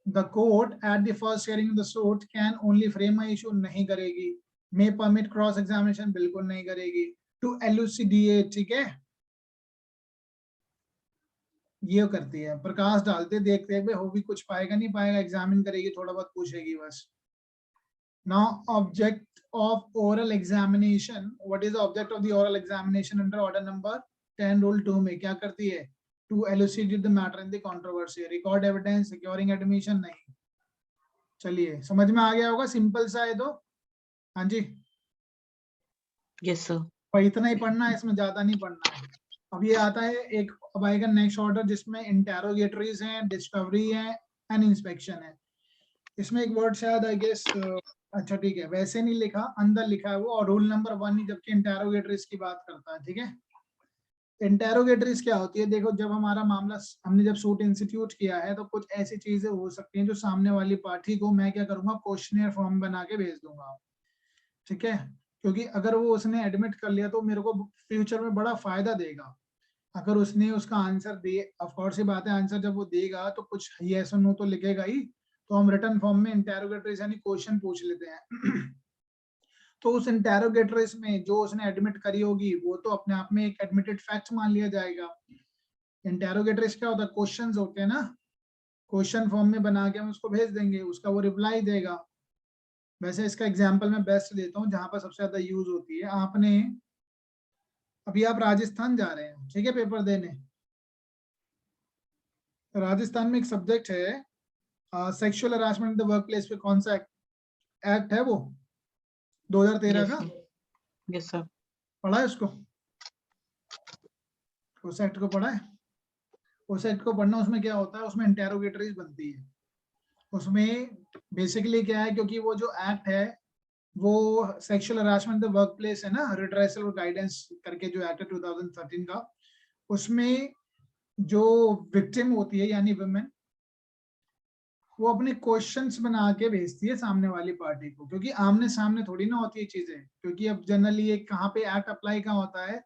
Speaker 1: The court at the first hearing the suit can only frame a issue, नहीं करेगी। मे परमिट क्रॉस एग्जामिनेशन, बिल्कुल नहीं करेगी। टू एलुसिडिएट, ठीक है, ये करती है, प्रकाश डालते देखते हैं हो भी कुछ पाएगा नहीं पाएगा, एग्जामिन करेगी, थोड़ा बहुत पूछेगी बस। Now object of oral examination, what is the object of the oral examination under order number 10 rule 2 में क्या करती है, to elucidate the matter in the controversy, record evidence, securing admission, नहीं। चलिए, समझ में आ गया होगा, सिंपल सा है तो। हाँ जी,
Speaker 3: यस सर।
Speaker 1: पर इतना ही पढ़ना है, इसमें ज्यादा नहीं पढ़ना है। अब ये आता है एक, अब आएगा नेक्स्ट ऑर्डर जिसमें इंटेरोगेटरीज हैं, डिस्कवरी है एंड इंस्पेक्शन है। इसमें एक वर्ड शायद आई गेस, अच्छा ठीक है, वैसे नहीं लिखा, अंदर लिखा है वो, और रूल नंबर 1 ही, जबकि इंटेरोगेटरीज की बात करता है। ठीक है, इंटेरोगेटरीज क्या होती है, देखो जब हमारा मामला हमने जब सूट इंस्टीट्यूट किया है तो कुछ ऐसी चीजें हो सकती हैं जो सामने वाली पार्टी को मैं क्या करूंगा, क्वेश्चनियर फॉर्म बना के भेज दूंगा, ठीक है, क्योंकि अगर वो उसने एडमिट कर लिया तो मेरे को फ्यूचर में बड़ा फायदा देगा। अगर उसने उसका आंसर दिए, ऑफ कोर्स ही बात है, आंसर जब वो देगा तो कुछ यस और नो तो लिखेगा ही, तो हम रिटर्न फॉर्म में इंटेरोगेटरीज यानी क्वेश्चन पूछ लेते हैं तो उस इंटेरोगेटरीज में जो उसने एडमिट करी होगी वो तो अपने आप में एक एडमिटेड फैक्ट मान लिया जाएगा। इंटेरोगेटरीज क्या होता है, क्वेश्चंस होते हैं ना, क्वेश्चन फॉर्म में बना के हम उसको भेज देंगे, उसका वो रिप्लाई देगा। वैसे इसका एग्जांपल मैं बेस्ट देता हूँ जहां पर सबसे ज्यादा यूज होती है। आपने अभी आप राजस्थान जा रहे हैं, ठीक है, पेपर देने। राजस्थान में एक सब्जेक्ट है sexual harassment in the work place पे, कौन सा एक्ट है वो, 2013 का,
Speaker 3: यस सर।
Speaker 1: पढ़ा है उसको, उस एक्ट को पढ़ा है? उस एक्ट को पढ़ना, उसमें क्या होता है, उसमें इंटेरोगेटरीज बनती है। उसमें बेसिकली क्या है, क्योंकि वो जो एक्ट है वो sexual harassment the work place है ना, रिड्रेसल और गाइडेंस करके जो एक्ट है 2013 का, उसमें जो विक्टिम होती है यानी वुमेन, वो अपने क्वेश्चंस बना के भेजती है सामने वाली पार्टी को, क्योंकि आमने सामने थोड़ी ना होती है चीजें, क्योंकि अब जनरली ये कहाँ पे एक्ट अप्लाई कहाँ होता है,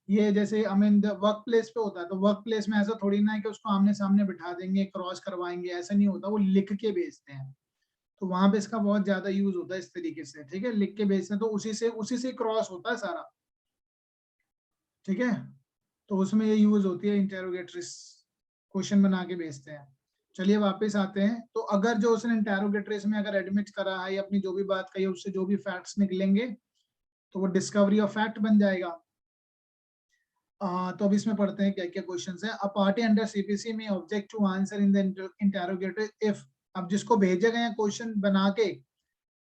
Speaker 1: ये जैसे आई मीन वर्क प्लेस पे होता है, तो वर्क प्लेस में ऐसा थोड़ी ना है कि उसको आमने सामने बिठा देंगे, क्रॉस करवाएंगे, ऐसा नहीं होता, वो लिख के भेजते हैं। तो वहां पे इसका बहुत ज्यादा यूज होता है इस तरीके से, ठीक है, लिख के भेजते हैं, तो उसी से क्रॉस होता है सारा, ठीक है। तो उसमें ये यूज होती है इंटेरोगेटरीज, क्वेश्चन बना के भेजते हैं। चलिए वापस आते हैं, तो अगर जो उसने इंटेरोगेटरीज में अगर एडमिट करा है या अपनी जो भी बात कही है उससे जो भी फैक्ट्स निकलेंगे तो वो डिस्कवरी ऑफ फैक्ट बन जाएगा। तो अब इसमें पढ़ते हैं क्या क्या क्वेश्चन है। अ पार्टी अंडर सीपीसी में object to answer in the interrogatory if, अब जिसको भेजे गए हैं क्वेश्चन बना के,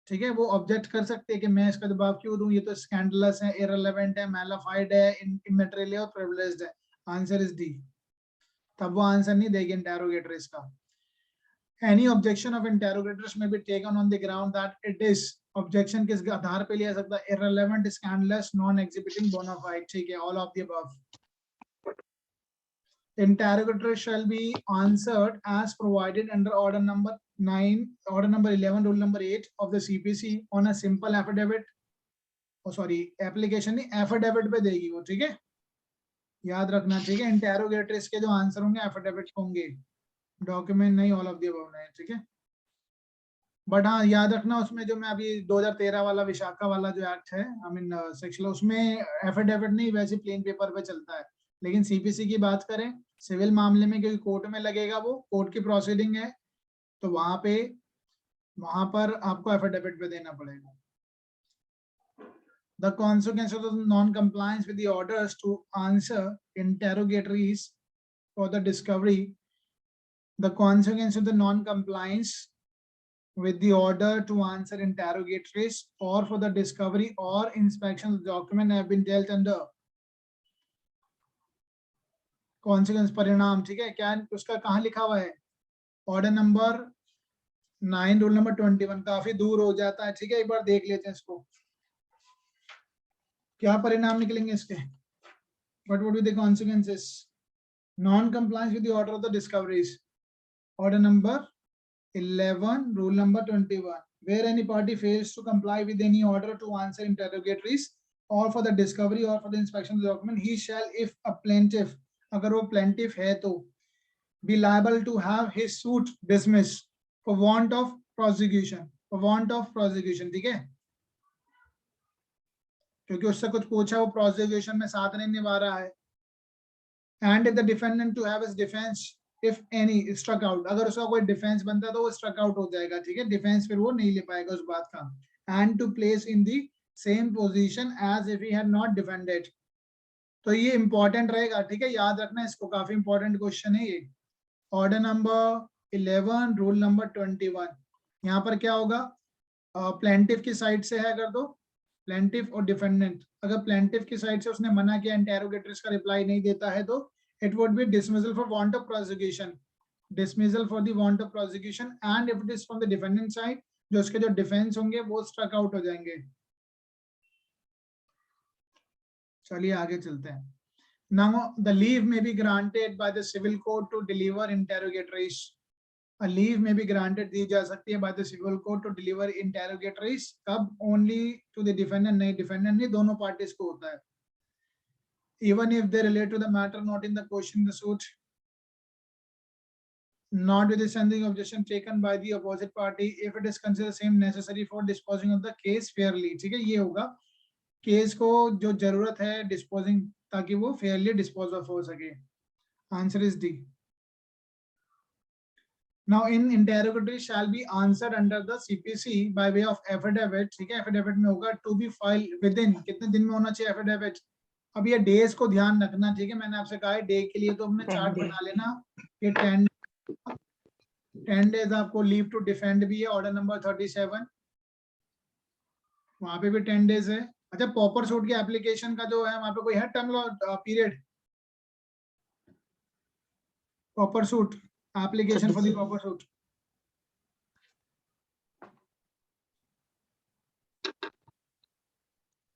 Speaker 1: ठीक है, वो ऑब्जेक्ट कर सकते हैं कि मैं इसका जवाब क्यों दूं, ये तो स्कैंडलस है, इररिलेवेंट है, मैलाफाइड है, इमेटेरियल है और प्रिविलेज्ड है, आंसर इज डी। तब वो आंसर नहीं देगी इंटेरोगेटरीज का। एनी ऑब्जेक्शन ऑफ इंटेरोगेटर्स में be taken on the ground that it is, objection किस आधार पे लिया सकता है, irrelevant, scandalous, non exhibiting, bona fide, ठीक है, all of the above. Interrogator shall be answered as provided under order number 9, order number 11, rule number 8 of the CPC on a simple affidavit, sorry application नहीं, affidavit पे देगी वो, ठीक है, याद रखना, ठीक है। इंटेरोगेटर्स के जो आंसर होंगे एफिडेविट होंगे, डॉक्यूमेंट नहीं, ऑल ऑफ द अबव नहीं, ठीक है। बट हाँ याद रखना, उसमें जो मैं अभी 2013 वाला विशाखा वाला जो एक्ट है, आई मीन सेक्शन, उसमें एफिडेविट नहीं, वैसे प्लेन पेपर पे चलता है। लेकिन सीपीसी की बात करें, सिविल मामले में, क्योंकि कोर्ट में लगेगा, वो कोर्ट की प्रोसीडिंग है, तो वहां पर आपको एफिडेविट पे देना पड़ेगा। The consequence of the non-compliance with the orders to answer interrogatories for the discovery, the consequence of the non-compliance with the order to answer interrogatories or for the discovery or inspection of the document have been dealt under consequence, परिणाम, ठीक है, क्या उसका कहाँ लिखा हुआ है, order number 9 rule number 21, काफी दूर हो जाता है, ठीक है, एक बार देख लेते हैं इसको, क्या परिणाम निकलेंगे इसके, what would be the consequences, non-compliance with the order of the discoveries, order number 11 rule number 21, where any party fails to comply with any order to answer interrogatories or for the discovery or for the inspection of the document, he shall, if a plaintiff, अगर वो plaintiff है तो, be liable to have his suit dismissed for want of prosecution, for want of prosecution, ठीक है, क्योंकि उससे कुछ पूछा, वो प्रोसिक्यूशन में साथ नहीं निभा रहा है। And if the defendant to have his defence if any struck out, अगर उसका कोई डिफेंस बनता है तो वो स्ट्रक आउट हो जाएगा, ठीक है, डिफेंस फिर वो नहीं ले पाएगा उस बात का। And to place in the same position as if he had not defended, तो ये इंपॉर्टेंट रहेगा, ठीक है, याद रखना इसको, काफी इंपॉर्टेंट क्वेश्चन है ये। ऑर्डर नंबर 11 रूल नंबर 21, यहाँ पर क्या होगा, प्लेंटिफ की साइड से है, अगर तो प्लेंटिफ और डिफेंडेंट, अगर प्लेंटिफ की साइड से उसने मना किया, इंटेरोगेटर्स का रिप्लाई नहीं देता है, तो it would B dismissal for want of prosecution, dismissal for the want of prosecution, and if it is from the defendant side, जो उसके जो डिफेंस होंगे वो स्ट्रक आउट हो जाएंगे। चलिए आगे चलते हैं। Now the leave may be granted by the civil court to deliver interrogatories. A leave may be granted, दी जा सकती है by the civil court to deliver interrogatories. कब? Only to the defendant, नहीं defendant नहीं, दोनों parties को होता है. Even if they relate to the matter not in the question the suit, notwithstanding objection taken by the opposite party, if it is considered same necessary for disposing of the case fairly. ठीक है, ये होगा case को जो जरूरत है disposing, ताकि वो फेयरली डिस्पोज ऑफ हो सके. Answer is D. Now in interrogatory shall be answered under the CPC by way of affidavit. ठीक है, affidavit में होगा to be filed within, कितने दिन में होना चाहिए affidavit. अब ये डेज को ध्यान रखना. ठीक है, मैंने आपसे कहा है डे के लिए तो हमने चार्ट बना लेना. ये 10 डेज आपको लीव टू डिफेंड भी है. ऑर्डर नंबर 37 वहां पे भी 10 डेज है. अच्छा, पॉपर सूट की एप्लीकेशन का जो है वहां पे कोई है term period? Pauper suit application for the proper suit.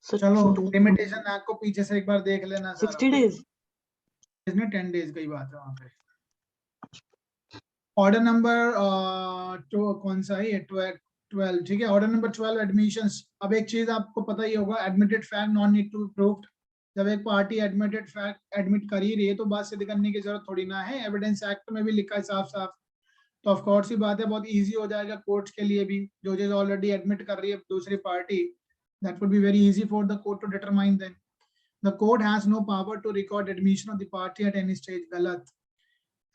Speaker 1: चलो लिमिटेशन एक्ट को पीछे से एक बार देख लेना.
Speaker 3: 60 days.
Speaker 1: इसमें 10 डेज की बात है वहां पे. ऑर्डर नंबर कौन सा है? 12. ठीक है, ऑर्डर नंबर 12 एडमिशंस. अब एक चीज आपको पता ही होगा, admitted fact not need to proved. जब एक पार्टी एडमिटेड फैक्ट एडमिट कर ही रही है तो बात सिद्ध करने की जरूरत थोड़ी ना है. एविडेंस एक्ट में भी लिखा है साफ साफ. तो ऑफ कोर्स ही बात है, बहुत इजी हो जाएगा कोर्ट्स के लिए भी. जो चीज ऑलरेडी एडमिट कर रही है दूसरी party, that would be very easy for the court to determine. Then the court has no power to record admission of the party at any stage. गलत.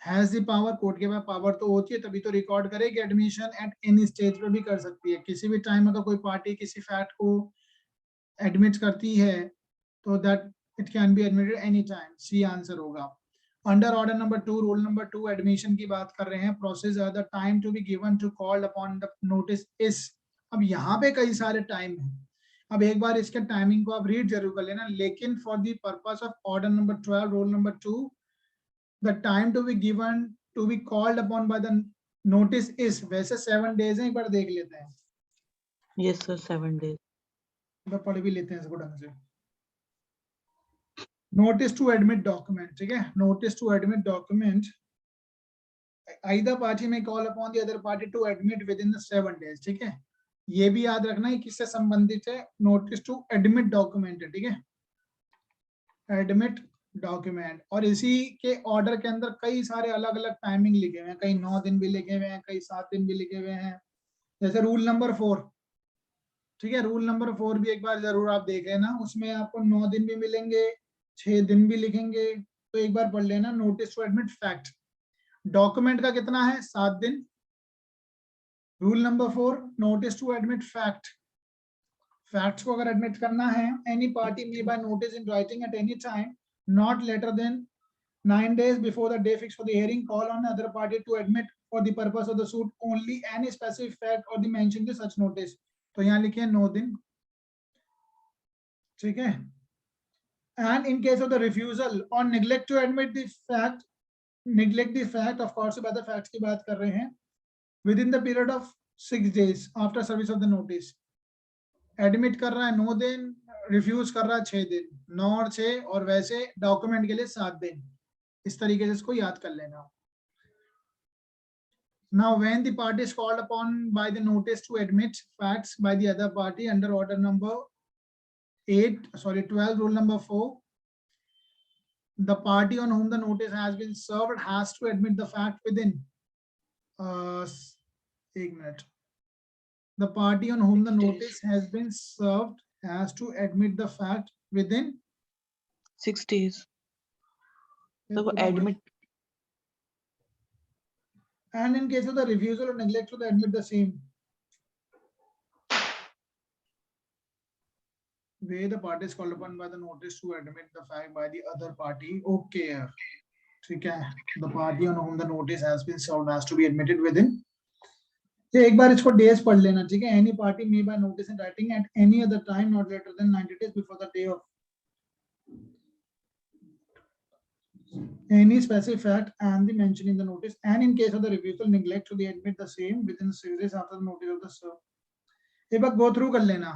Speaker 1: हैज द पावर, कोर्ट के पास power तो होती है तभी तो record करेगी. Admission eight any stage पे भी कर सकती है. किसी भी टाइम अगर कोई पार्टी किसी फैक्ट को एडमिट करती है तो that it can be admitted any time. See answer होगा. Under order number 2, rule number 2 admission की बात कर रहे हैं. Process the time to be given to called upon the notice is. अब यहाँ पे कई सारे टाइम हैं. अब एक बार इसके टाइमिंग को आप रीड जरूर कर लेना. लेकिन for the purpose of order number 12 rule number 2, the time to be given to be called upon by the notice is. वैसे 7 डेज है, एक बार देख लेते हैं.
Speaker 3: Yes sir, 7 days.
Speaker 1: तो पढ़ भी लेते हैं इसको ढंग से. Notice to admit document. ठीक है, notice to admit document. Either party may call upon the other party to admit within the 7 days. ठीक है, ये भी याद रखना है किससे संबंधित है. notice to admit document है. ठीक है, admit document. और इसी के ऑर्डर के अंदर कई सारे अलग अलग टाइमिंग लिखे हुए हैं. कई 9 दिन भी लिखे हुए हैं, कई 7 दिन भी लिखे हुए हैं. जैसे रूल नंबर 4. ठीक है, रूल नंबर 4 भी एक बार जरूर आप देख लेना. उसमें आपको 9 दिन भी मिलेंगे, 6 दिन भी लिखेंगे. तो एक बार पढ़ लेना. Notice to admit fact. Document का कितना है? 7 दिन. Rule number 4, notice to admit fact. Facts को अगर एडमिट करना है, any party may by notice in writing at any time not later than 9 days before the day fixed for the hearing, call on the other party to admit for the purpose of the suit only any specific fact or the mention of such notice. तो यहाँ लिखिए 9 दिन. ठीक है. And in case of the refusal or neglect to admit the fact, of course by the facts की बात कर रहे हैं, within the period of 6 days after service of the notice. Admit कर रहा है 9 दिन, रिफ्यूज कर रहा है 6 दिन. 9 और 6, और वैसे डॉक्यूमेंट के लिए 7 दिन. इस तरीके से इसको याद कर लेना. Now when the party is called upon by the notice to admit facts by the other party under order number 12 rule number 4, the party on whom the notice has been served has to admit the fact within 1 minute. The party on whom the notice has been served has to admit the fact within
Speaker 3: 6 days. So admit.
Speaker 1: And in case of the refusal or neglect to admit the same, where the party is called upon by the notice to admit the fact by the other party. Okay, ठीक है. The party on whom the notice has been served has to be admitted within. एक बार इसको days पढ़ लेना. ठीक है, any party may by notice in writing at any other time not later than 90 days before the day of any specific fact and the mention in the notice, and in case of the refusal neglect to admit the same within 6 days after the notice of the serve. एक बार go through कर लेना.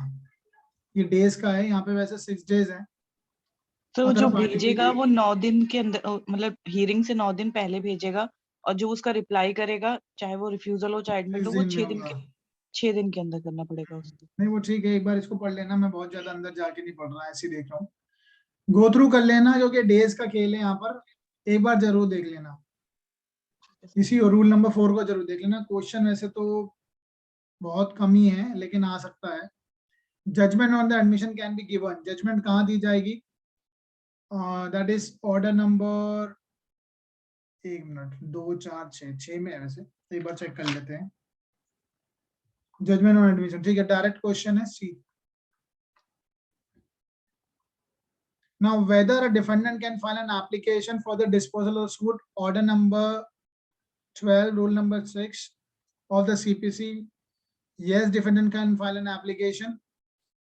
Speaker 1: ये days का है, यहाँ पे वैसे 6 days है.
Speaker 3: तो
Speaker 1: अगर
Speaker 3: जो
Speaker 1: party
Speaker 3: भेजेगा
Speaker 1: की-
Speaker 3: वो 9 दिन के अंदर मतलब हियरिंग से 9 दिन पहले भेजेगा, और जो उसका रिप्लाई करेगा चाहे वो रिफ्यूजल हो चाहे एडमिट
Speaker 1: 30
Speaker 3: हो, वो
Speaker 1: दिन में होगा।
Speaker 3: 6 दिन के अंदर करना पड़ेगा उसको।
Speaker 1: नहीं वो ठीक है, एक बार इसको पढ़ लेना, मैं बहुत ज्यादा अंदर जाके नहीं पढ़ रहा, ऐसे ही देख रहा हूँ। गो थ्रू कर लेना, जो कि डेज का खेल है यहाँ पर, एक बार जरूर देख लेना। इसी रूल नंबर 4 को जरूर देख लेना। क्वेश्चन वैसे तो बहुत कम ही है, लेकिन आ सकता है। Judgment on the admission can be given, judgment कहाँ दी जाएगी? That is order number, 1 minute, 2 4 6 6 में है वैसे, एक बार चेक कर लेते हैं। जजमेंट ऑन एडमिशन, ठीक है, डायरेक्ट क्वेश्चन है सी। Now, whether a defendant can file an application for the disposal of suit, order number 12, rule number 6 of the CPC. Yes, defendant can file an application.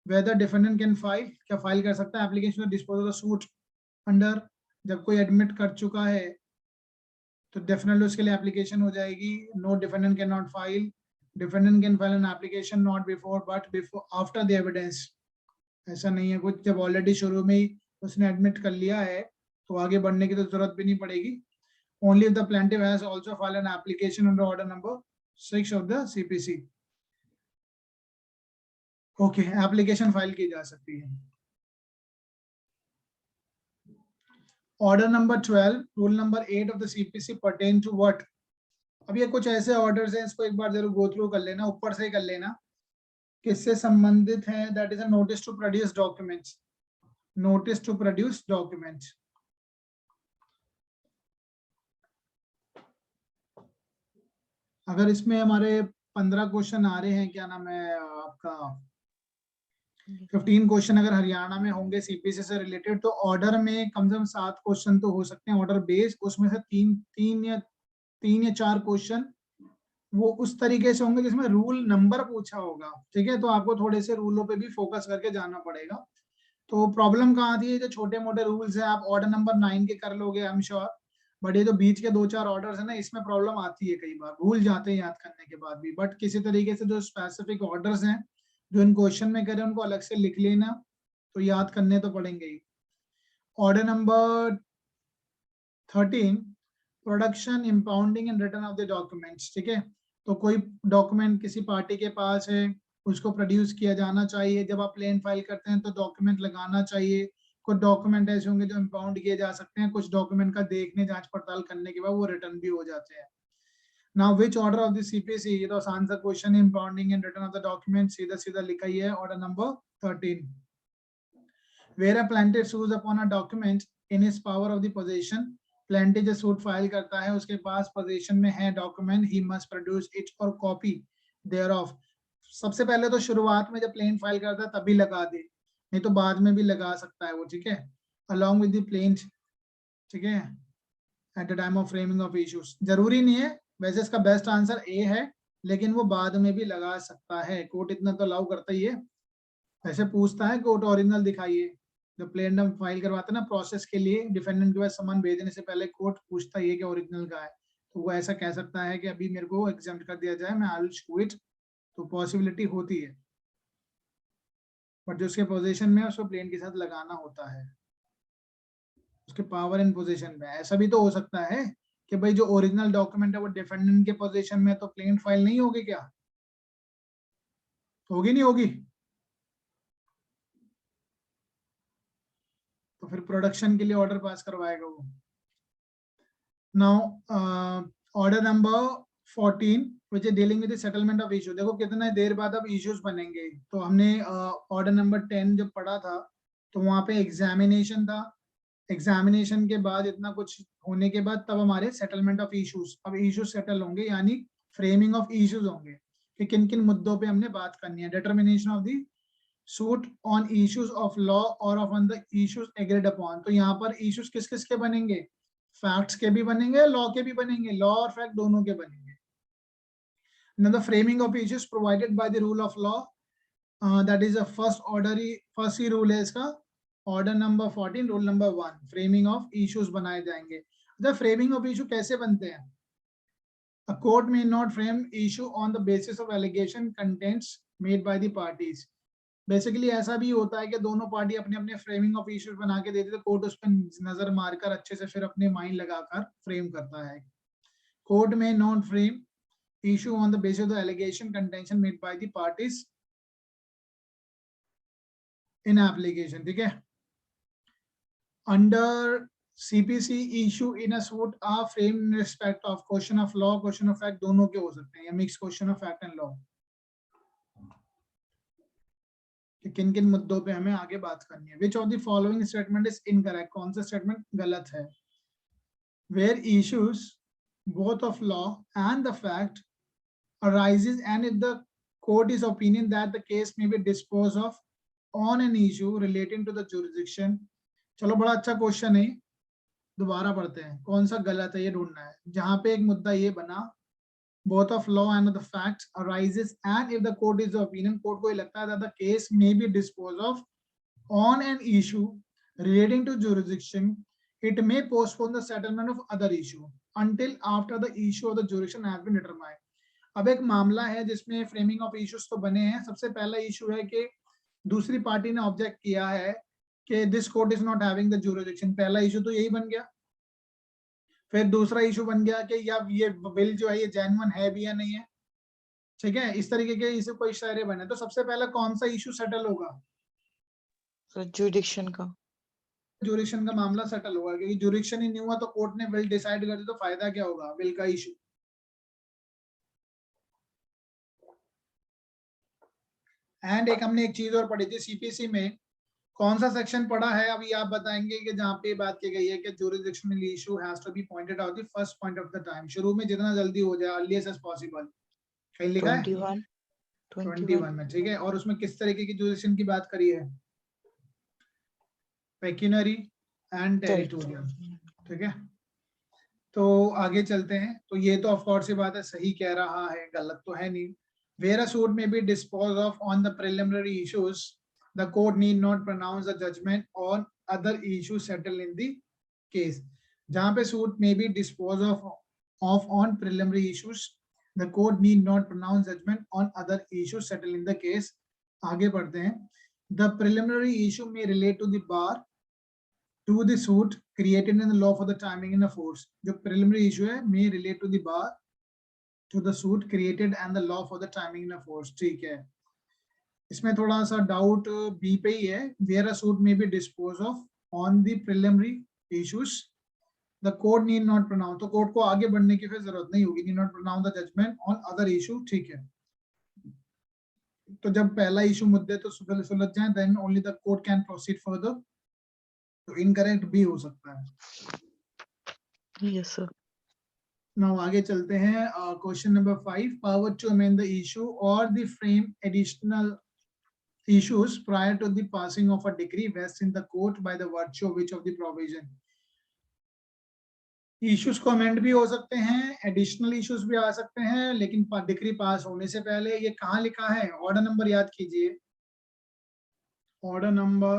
Speaker 1: Whether defendant can file, क्या file कर सकता है application for disposal of suit under, जब कोई admit कर चुका है तो definitely उसके लिए application हो जाएगी. No, defendant cannot file. Defendant can file an application not before but before after the evidence. ऐसा नहीं है कुछ, जब ऑलरेडी शुरू में ही उसने एडमिट कर लिया है तो आगे बढ़ने की तो जरूरत भी नहीं पड़ेगी. Only if the plaintiff has also filed an application under order number 6 of the CPC. Okay, application file की जा सकती है. Order number 12, rule number 8 of the CPC pertain to what? अब ये कुछ ऐसे ऑर्डर्स हैं, इसको एक बार जरूर गो थ्रू कर लेना, ऊपर से ही कर लेना. किससे संबंधित है? That is a notice to produce documents. Notice to produce documents. अगर इसमें हमारे 15 क्वेश्चन आ रहे हैं, क्या नाम है आपका, 15 क्वेश्चन अगर हरियाणा में होंगे सीपीसी से रिलेटेड, तो ऑर्डर में कम से कम 7 क्वेश्चन तो हो सकते हैं ऑर्डर बेस्ड. उसमें से तीन या 4 क्वेश्चन वो उस तरीके से होंगे जिसमें रूल नंबर पूछा होगा. ठीक है, तो आपको थोड़े से रूलों पे भी फोकस करके जाना पड़ेगा. तो प्रॉब्लम कहाँ आती है? जो छोटे मोटे रूल्स है आप ऑर्डर नंबर 9 के कर लोगे आई एम श्योर, बट ये जो बीच के 2-4 ऑर्डर्स है ना, इसमें प्रॉब्लम आती है, कई बार भूल जाते हैं याद करने के बाद भी. बट किसी तरीके से जो स्पेसिफिक ऑर्डर्स हैं जो इन क्वेश्चन में करें उनको अलग से लिख लेना, तो याद करने तो पड़ेंगे ही. Order number 13, production, impounding and return of the documents. ठीक है, तो कोई डॉक्यूमेंट किसी पार्टी के पास है, उसको प्रोड्यूस किया जाना चाहिए. जब आप प्लेन फाइल करते हैं तो डॉक्यूमेंट लगाना चाहिए. कुछ डॉक्यूमेंट ऐसे होंगे जो इंपाउंड किए जा सकते हैं, कुछ डॉक्यूमेंट का देखने जांच पड़ताल करने के बाद वो रिटर्न भी हो जाते हैं. Now which order of the CPC? ये तो आसान सा क्वेश्चन है, impounding and return of the document, सीधा सीधा लिखा ही है. Order number 13, where a plaintiff sues upon a document in his power of the possession. Plaintiff जो सूट फाइल करता है उसके पास पोजीशन में है document, he must produce it और कॉपी देयर ऑफ. सबसे पहले तो शुरुआत में जब प्लेन फाइल करता है तभी लगा दे, नहीं तो बाद में भी लगा सकता है वो. ठीक है, अलॉन्ग विद द प्लेंट. ठीक है, at the time of framing of issues. जरूरी नहीं है, वैसे इसका बेस्ट आंसर ए है, लेकिन वो बाद में भी लगा सकता है. कोर्ट इतना तो अलाउ करता ही है. ऐसे पूछता है कोर्ट ओरिजिनल दिखाइए, जब प्लेन फाइल करवाते हैं ना प्रोसेस के लिए, डिफेंडेंट के पास सामान भेजने से पहले कोर्ट पूछता है कि ओरिजिनल का है, तो वो ऐसा कह सकता है कि अभी मेरे को एग्जाम्प्ट कर दिया जाए, मैं आई विल शो इट. तो पॉसिबिलिटी होती है, बट जो उसके पोजीशन में है उसको प्लेन के साथ लगाना होता है, उसके पावर एंड पोजीशन में. ऐसा भी तो हो सकता है कि भाई जो ओरिजिनल डॉक्यूमेंट है वो डिफेंडेंट के पोजीशन में, तो प्लेन फाइल नहीं होगी क्या? होगी नहीं होगी? तो फिर प्रोडक्शन के लिए ऑर्डर पास करवाएगा वो. Now order number 14 which is dealing with the settlement of issue. देखो कितना देर बाद अब इश्यूज बनेंगे. तो हमने ऑर्डर नंबर 10 जब पढ़ा था तो वहां पे एग्जामिनेशन था. एग्जामिनेशन के बाद इतना कुछ होने के बाद तब हमारे सेटलमेंट ऑफ इश्यूज, अब इश्यूज सेटल होंगे, यानी फ्रेमिंग ऑफ इश्यूज होंगे कि किन किन मुद्दों पे हमने बात करनी है. Determination of the suit on issues of law और on the issues agreed upon. तो यहाँ पर इश्यूज किस किस के बनेंगे? फैक्ट्स के भी बनेंगे, लॉ के भी बनेंगे, लॉ और फैक्ट दोनों के बनेंगे. Now the framing of issues provided by the rule of law, that is a first he rule है इसका. Order number 14, rule number 1, framing of issues बनाए जाएंगे. The framing of issue कैसे बनते हैं? A court may not frame issue on the basis of allegation contents made by the parties. Basically ऐसा भी होता है कि दोनों पार्टी अपने अपने फ्रेमिंग ऑफ इश्यूज बना के देते, तो कोर्ट उस पर नजर मारकर अच्छे से फिर अपने माइंड लगाकर फ्रेम करता है. कोर्ट में not frame issue on the basis of the allegation contention made by the parties in application. ठीक है. Under CPC issue in a suit are framed in respect of question of law, question of fact, दोनों के हो सकते हैं, या mixed question of fact and law. कि किन किन मुद्दों पे हमें आगे बात करनी है. Which of the following statement is incorrect? कौन सा statement गलत है? Where issues both of law and the fact arises and if the court is opinion that the case may be disposed of on an issue relating to the jurisdiction. चलो बड़ा अच्छा question है, दोबारा पढ़ते हैं. कौन सा गलत है ये ढूंढना है. जहां पे एक मुद्दा ये बना both of law and the facts arises and if the court is of opinion, court को ये लगता है that the case may be disposed of on an issue relating to jurisdiction, it may postpone the settlement of other issue until after the issue of the jurisdiction has been determined. अब एक मामला है जिसमें framing of issues तो बने हैं. सबसे पहला इशू है कि दूसरी पार्टी ने ऑब्जेक्ट किया है कि this court is not having the jurisdiction. पहला इशू तो यही बन गया. फिर दूसरा इशू बन गया कि या ये बिल जो है ये जेन्युइन है भी या नहीं है. ठीक है, इस तरीके के इसे कोई इशारे बने. तो सबसे पहला कौन सा इशू सेटल होगा?
Speaker 3: जुरिडिक्शन का.
Speaker 1: जुरिडिक्शन का मामला सेटल होगा, क्योंकि जुरिडिक्शन ही नहीं हुआ तो कोर्ट ने बिल डिसाइड कर दी तो फायदा क्या होगा बिल का इशू. एंड एक हमने एक चीज और पढ़ी थी सीपीसी में, कौन सा सेक्शन पढ़ा है अभी आप बताएंगे, कि जहाँ पे बात की गई है कि jurisdictional issue has to be pointed out the first point of the time. शुरू में जितना जल्दी हो जाए, अर्लीस्ट एज पॉसिबल. कहीं लिखा है 21 में. ठीक है, और उसमें किस तरीके की जुरिडिक्शन की बात करी है? Pecuniary and territorial. ठीक है, तो आगे चलते हैं. तो ये तो ऑफ कोर्स ये बात है, सही कह रहा है, गलत तो है नहीं. Where a suit may be disposed of on the preliminary issues, the court need not pronounce a judgment on other issues settled in the case. जहाँ पे suit may be disposed of on preliminary issues, the court need not pronounce judgment on other issues settled in the case. आगे बढ़ते हैं. The preliminary issue may relate to the bar to the suit created in the law for the timing in a force. जो preliminary issue है may relate to the bar to the suit created and the law for the timing in a force. ठीक है, इसमें थोड़ा सा doubt B पे ही है. where a suit may be disposed of on the preliminary issues, the court need not pronounce. तो court को आगे बढ़ने की फिर जरूरत नहीं होगी. need not pronounce the judgment on other issue. ठीक है, तो जब पहला इशू मुद्दे तो सुलझ जाए, then only the court can proceed further. तो इनकरेक्ट भी हो सकता है.
Speaker 3: Yes sir.
Speaker 1: Now आगे चलते हैं. Question number 5, power to amend the issue or the frame additional issues prior to the passing of a decree vests in the court by the virtue of which of the provision. Issues को amend भी हो सकते हैं, additional issues भी आ सकते हैं, लेकिन decree pass होने से पहले. ये कहाँ लिखा है? ऑर्डर नंबर याद कीजिए. ऑर्डर नंबर,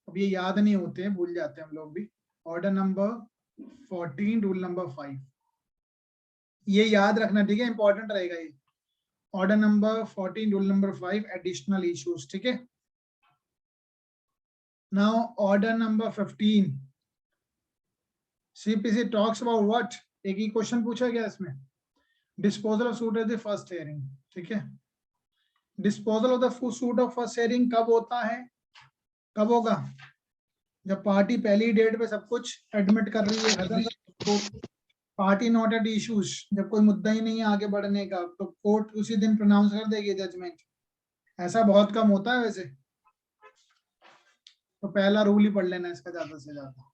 Speaker 1: अब ये याद नहीं होते हैं, भूल जाते हैं हम लोग भी. ऑर्डर नंबर 14 रूल नंबर 5, ये याद रखना. ठीक है, इंपॉर्टेंट रहेगा ये. Order number 14 rule number 5 additional issues. ठीक है, now order number 15 CPC talks about what. एक ही क्वेश्चन पूछा गया इसमें. Disposal of suit at the first hearing. ठीक है, disposal of the suit of first hearing कब होता है? कब होगा? जब पार्टी पहली डेट पे सब कुछ एडमिट कर रही है, खत्म. पार्टी नॉट एट इश्यूज, जब कोई मुद्दा ही नहीं है आगे बढ़ने का, तो कोर्ट उसी दिन प्रोनाउंस कर देगी जजमेंट. ऐसा बहुत कम होता है वैसे, तो पहला रूल ही पढ़ लेना इसका ज्यादा से ज्यादा.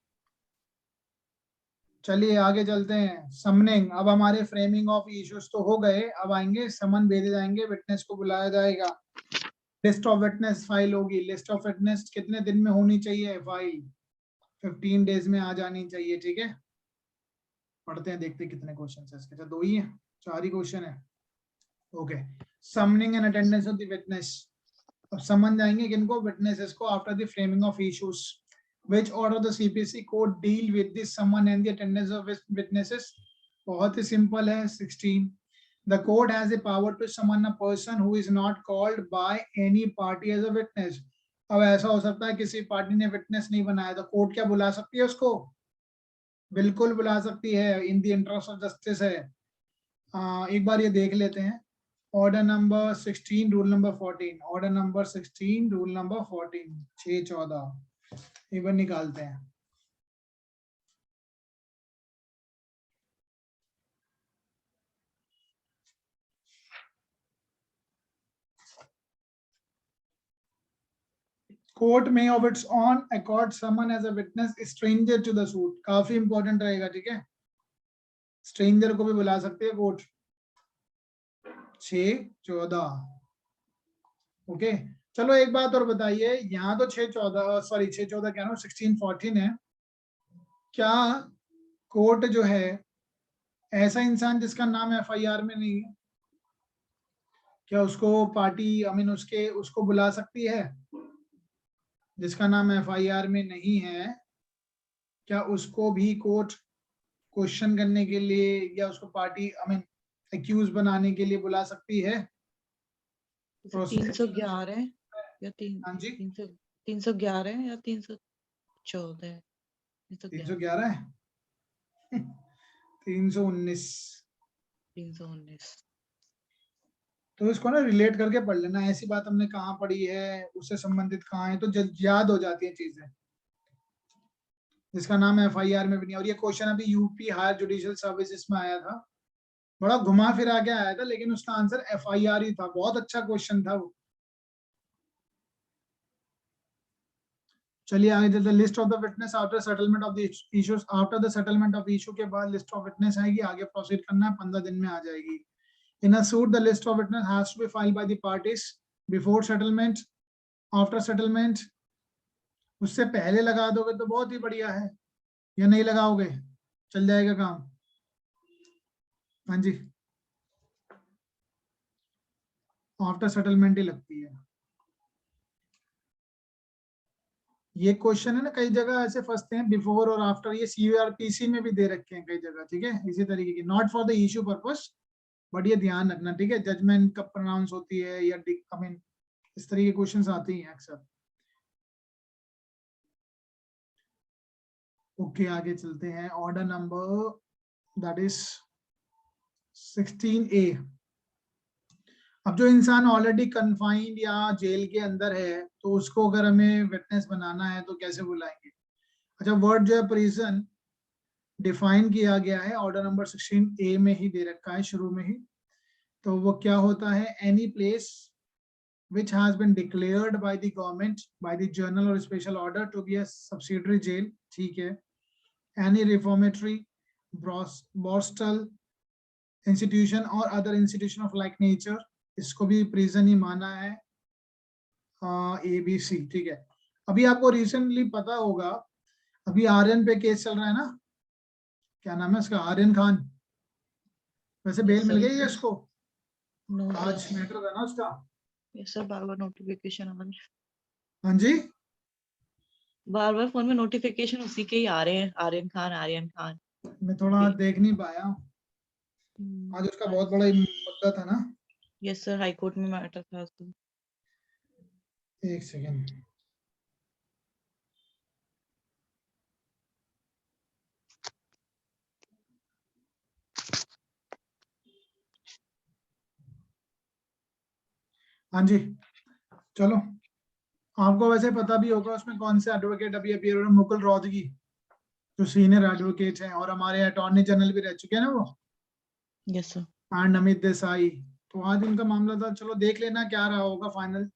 Speaker 1: चलिए आगे चलते हैं. समनिंग. अब हमारे फ्रेमिंग ऑफ इश्यूज तो हो गए, अब आएंगे समन भेजे जाएंगे, विटनेस को बुलाया जाएगा, लिस्ट ऑफ विटनेस फाइल होगी. लिस्ट ऑफ विटनेस कितने दिन में होनी चाहिए? फाइल 15 डेज में आ जानी चाहिए. ठीक है, पढ़ते हैं, देखते हैं कितने क्वेश्चन है इसके. 2 ही है, 4 ही क्वेश्चन है. Okay, summoning and attendance of the witness. अब समन जाएंगे किनको? विटनेसेस को. After the framing of issues, which order the CPC court deal with the summon and the attendance of witnesses? बहुत ही सिंपल है. 16. The court has the power to summon a person who is not called by any party as a witness. अब ऐसा हो सकता है किसी party ने witness नहीं बनाया तो कोर्ट क्या बुला सकती है उसको? बिल्कुल बुला सकती है, in the interest of justice है। एक बार ये देख लेते हैं। Order number 16 rule number 14, order number 16 rule number 14, 6/14 एक बार निकालते हैं। Court may of its own accord summon as a witness stranger to the suit, काफी इंपॉर्टेंट रहेगा, ठीक है। स्ट्रेंजर को भी बुला सकते हैं कोर्ट। 6/14 ओके। चलो एक बात और बताइए, यहाँ तो 6/14 सॉरी 6/14 क्या ना 16/14 है। क्या कोर्ट जो है ऐसा इंसान जिसका नाम FIR में नहीं है, क्या उसको पार्टी उसको बुला सकती है? जिसका नाम FIR में नहीं है, क्या उसको भी कोर्ट क्वेश्चन करने के लिए या उसको पार्टी एक्यूज बनाने के लिए बुला सकती है?
Speaker 3: 311 या
Speaker 1: हाँ जी
Speaker 3: 311 या 314
Speaker 1: 311 है 319 तो इसको ना रिलेट करके पढ़ लेना, ऐसी बात हमने कहाँ पढ़ी है, उससे संबंधित कहाँ है, तो याद हो जाती है चीजें। जिसका नाम FIR में भी नहीं, और ये क्वेश्चन अभी यूपी हायर जुडिशियल सर्विसेज में आया था, बड़ा घुमा फिरा के आया था, लेकिन उसका आंसर FIR ही था। बहुत अच्छा क्वेश्चन था वो। चलिए आगे चलते। List of the witness after settlement of the issues, after the settlement of issue के बाद लिस्ट ऑफ विटनेस आएगी, आगे प्रोसीड करना है, 15 दिन में आ जाएगी। In a suit, the list of witness has to be filed by the parties before settlement, after settlement. उससे पहले लगा दोगे तो बहुत ही बढ़िया है, या नहीं लगाओगे चल जाएगा काम? हाँ जी आफ्टर सेटलमेंट ही लगती है। ये क्वेश्चन है ना, कई जगह ऐसे फंसते हैं, बिफोर और आफ्टर, ये CRPC में भी दे रखे हैं कई जगह, ठीक है, इसी तरीके की। Not for the issue purpose, but ये ध्यान रखना, ठीक है, जजमेंट कब प्रोनाउंस होती है या इस तरह के क्वेश्चंस आते हैं अक्सर। ओके आगे चलते हैं। Order number that is 16A। अब जो इंसान ऑलरेडी कन्फाइंड या जेल के अंदर है, तो उसको अगर हमें विटनेस बनाना है तो कैसे बुलाएंगे? अच्छा, वर्ड जो है प्रिजन डिफाइन किया गया है, ऑर्डर नंबर 16A में ही दे रखा है शुरू में ही। तो वो क्या होता है? Any place which has been declared by the government by the journal or special order to be a subsidiary jail, ठीक है। any reformatory, borstal institution or other institution of like nature, इसको भी prison ही माना है। ABC, ठीक है। अभी आपको रिसेंटली पता होगा, अभी आर्यन पे केस चल रहा है ना, क्या नाम है उसका, आर्यन खान। वैसे बेल मिल गई है इसको? आज मैटर है ना उसका।
Speaker 3: यस सर, बार बार नोटिफिकेशन आ रहे हैं।
Speaker 1: हाँ जी
Speaker 3: बार बार फोन में नोटिफिकेशन उसी के ही आ रहे हैं, आर्यन खान।
Speaker 1: मैं थोड़ा देख नहीं पाया, आज उसका बहुत बड़ा मुद्दा था ना।
Speaker 3: यस सर, हाई कोर्ट में मैटर था उसका।
Speaker 1: एक सेकेंड। हाँ जी चलो, आपको वैसे पता भी होगा उसमें कौन से एडवोकेट अभी अपीयर हो रहे हैं। मुकुल रोहतगी जो सीनियर एडवोकेट हैं और हमारे अटॉर्नी जनरल भी रह चुके हैं ना वो।
Speaker 3: Yes sir.
Speaker 1: And Amit Desai, तो आज उनका मामला था। चलो देख लेना क्या रहा होगा फाइनल।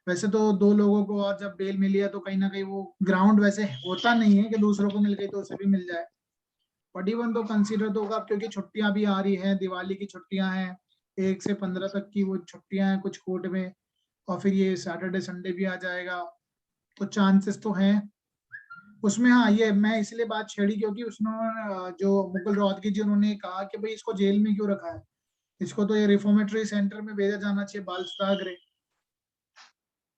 Speaker 1: वैसे तो 2 लोगों को और जब बेल मिली है तो कहीं ना कहीं वो ग्राउंड वैसे होता नहीं है कि दूसरों को मिल गई तो उसे भी मिल जाए, बट इवन तो कंसीडर तो होगा, क्योंकि छुट्टियां भी आ रही हैं, दिवाली की छुट्टियां हैं, 1 से 15 तक की वो छुट्टियां हैं कुछ कोर्ट में, और फिर ये सैटरडे संडे भी आ जाएगा, तो चांसेस तो हैं उसमें। हाँ ये मैं इसलिए बात छेड़ी क्योंकि उसने जो मुकुल रोहतगी जी, उन्होंने कहा कि भाई इसको जेल में क्यों रखा है, इसको तो ये रिफॉर्मेटरी सेंटर में भेजा जाना चाहिए, बाल सुधार गृह,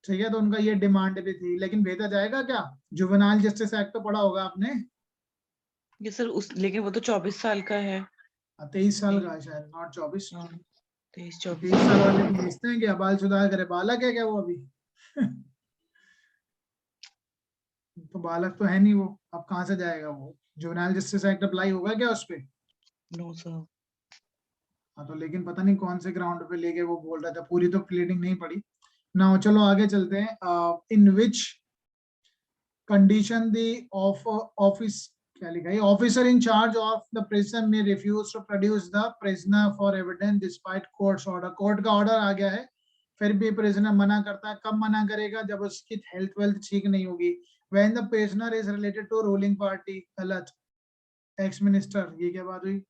Speaker 1: ठीक है। तो उनका ये डिमांड भी थी, लेकिन भेजा जाएगा क्या? जुवेनाइल जस्टिस एक्ट तो पढ़ा होगा आपने।
Speaker 3: ये सर लेकिन वो तो 24 साल का है।
Speaker 1: 23 साल का है शायद, नॉट 24।
Speaker 3: 23
Speaker 1: 23
Speaker 3: 24
Speaker 1: साल वाले को भेजते हैं क्या? बाल शुदा करे, बालक है क्या वो अभी? तो बालक तो है नहीं वो, अब कहाँ से जाएगा वो? जुवेनाइल जस्टिस एक्ट अप्लाई होगा क्या उस पे?
Speaker 3: No sir.
Speaker 1: हाँ तो लेकिन पता नहीं कौन से ग्राउंड पे लेके वो बोल रहा था, पूरी तो प्लेडिंग नहीं पड़ी ना। चलो आगे चलते हैं। In which condition the office, क्या लिखा है, officer in charge of the prison में refuse to produce the prisoner for evidence despite court's order. Court का ऑर्डर आ गया है, फिर भी प्रिजनर मना करता है। कब मना करेगा? जब उसकी हेल्थ वेल्थ ठीक नहीं होगी। When the prisoner is related to ruling party, गलत, एक्स मिनिस्टर, ये क्या बात हुई?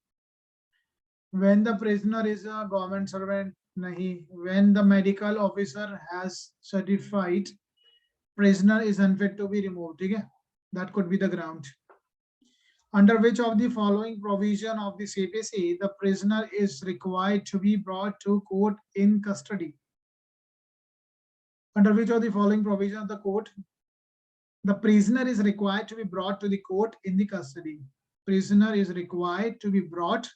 Speaker 1: When the prisoner is a government servant, nahi. When the medical officer has certified prisoner is unfit to be removed, ठीक है? That could be the ground. Under which of the following provision of the CPC the prisoner is required to be brought to court in custody? Under which of the following provision of the court the prisoner is required to be brought to the court in the custody? Prisoner is required to be brought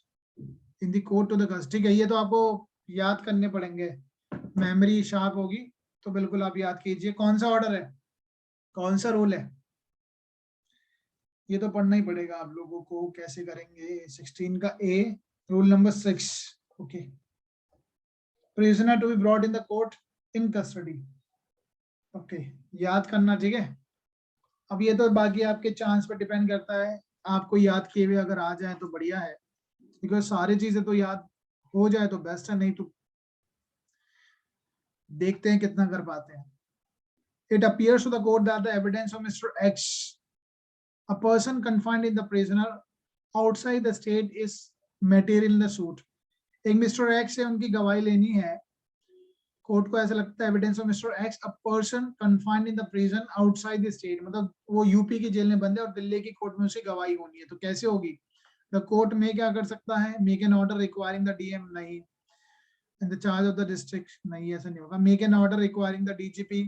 Speaker 1: in the court to the custody. ठीक है, ये तो आपको याद करने पड़ेंगे, memory sharp होगी तो बिल्कुल आप याद कीजिए। कौन सा ऑर्डर है, कौन सा रूल है, ये तो पढ़ना ही पड़ेगा आप लोगों को। कैसे करेंगे? 16 का A, rule number 6। Okay, prisoner to be brought in the court in custody. Okay, याद करना, ठीक है। अब ये तो बाकी आपके चांस पर डिपेंड करता है, आपको याद किए हुए अगर आ जाए तो बढ़िया है, बिकॉज सारी चीजें तो याद हो जाए तो बेस्ट है, नहीं तो देखते हैं कितना कर पाते हैं। It appears to the court that the evidence of Mr. X, a person confined in the prisoner outside the state, is material in the suit. एक मिस्टर एक्स से उनकी गवाही लेनी है, कोर्ट को ऐसा लगता है evidence of mister x, a person confined in the prison outside the state, मतलब वो यूपी की जेल में बंद है और दिल्ली की कोर्ट में उसकी गवाही होनी है, तो कैसे होगी? द कोर्ट में क्या कर सकता है? Make an order requiring the DM, नहीं। In the charge of the district, नहीं, ऐसा नहीं होगा। Make an order requiring the DGP,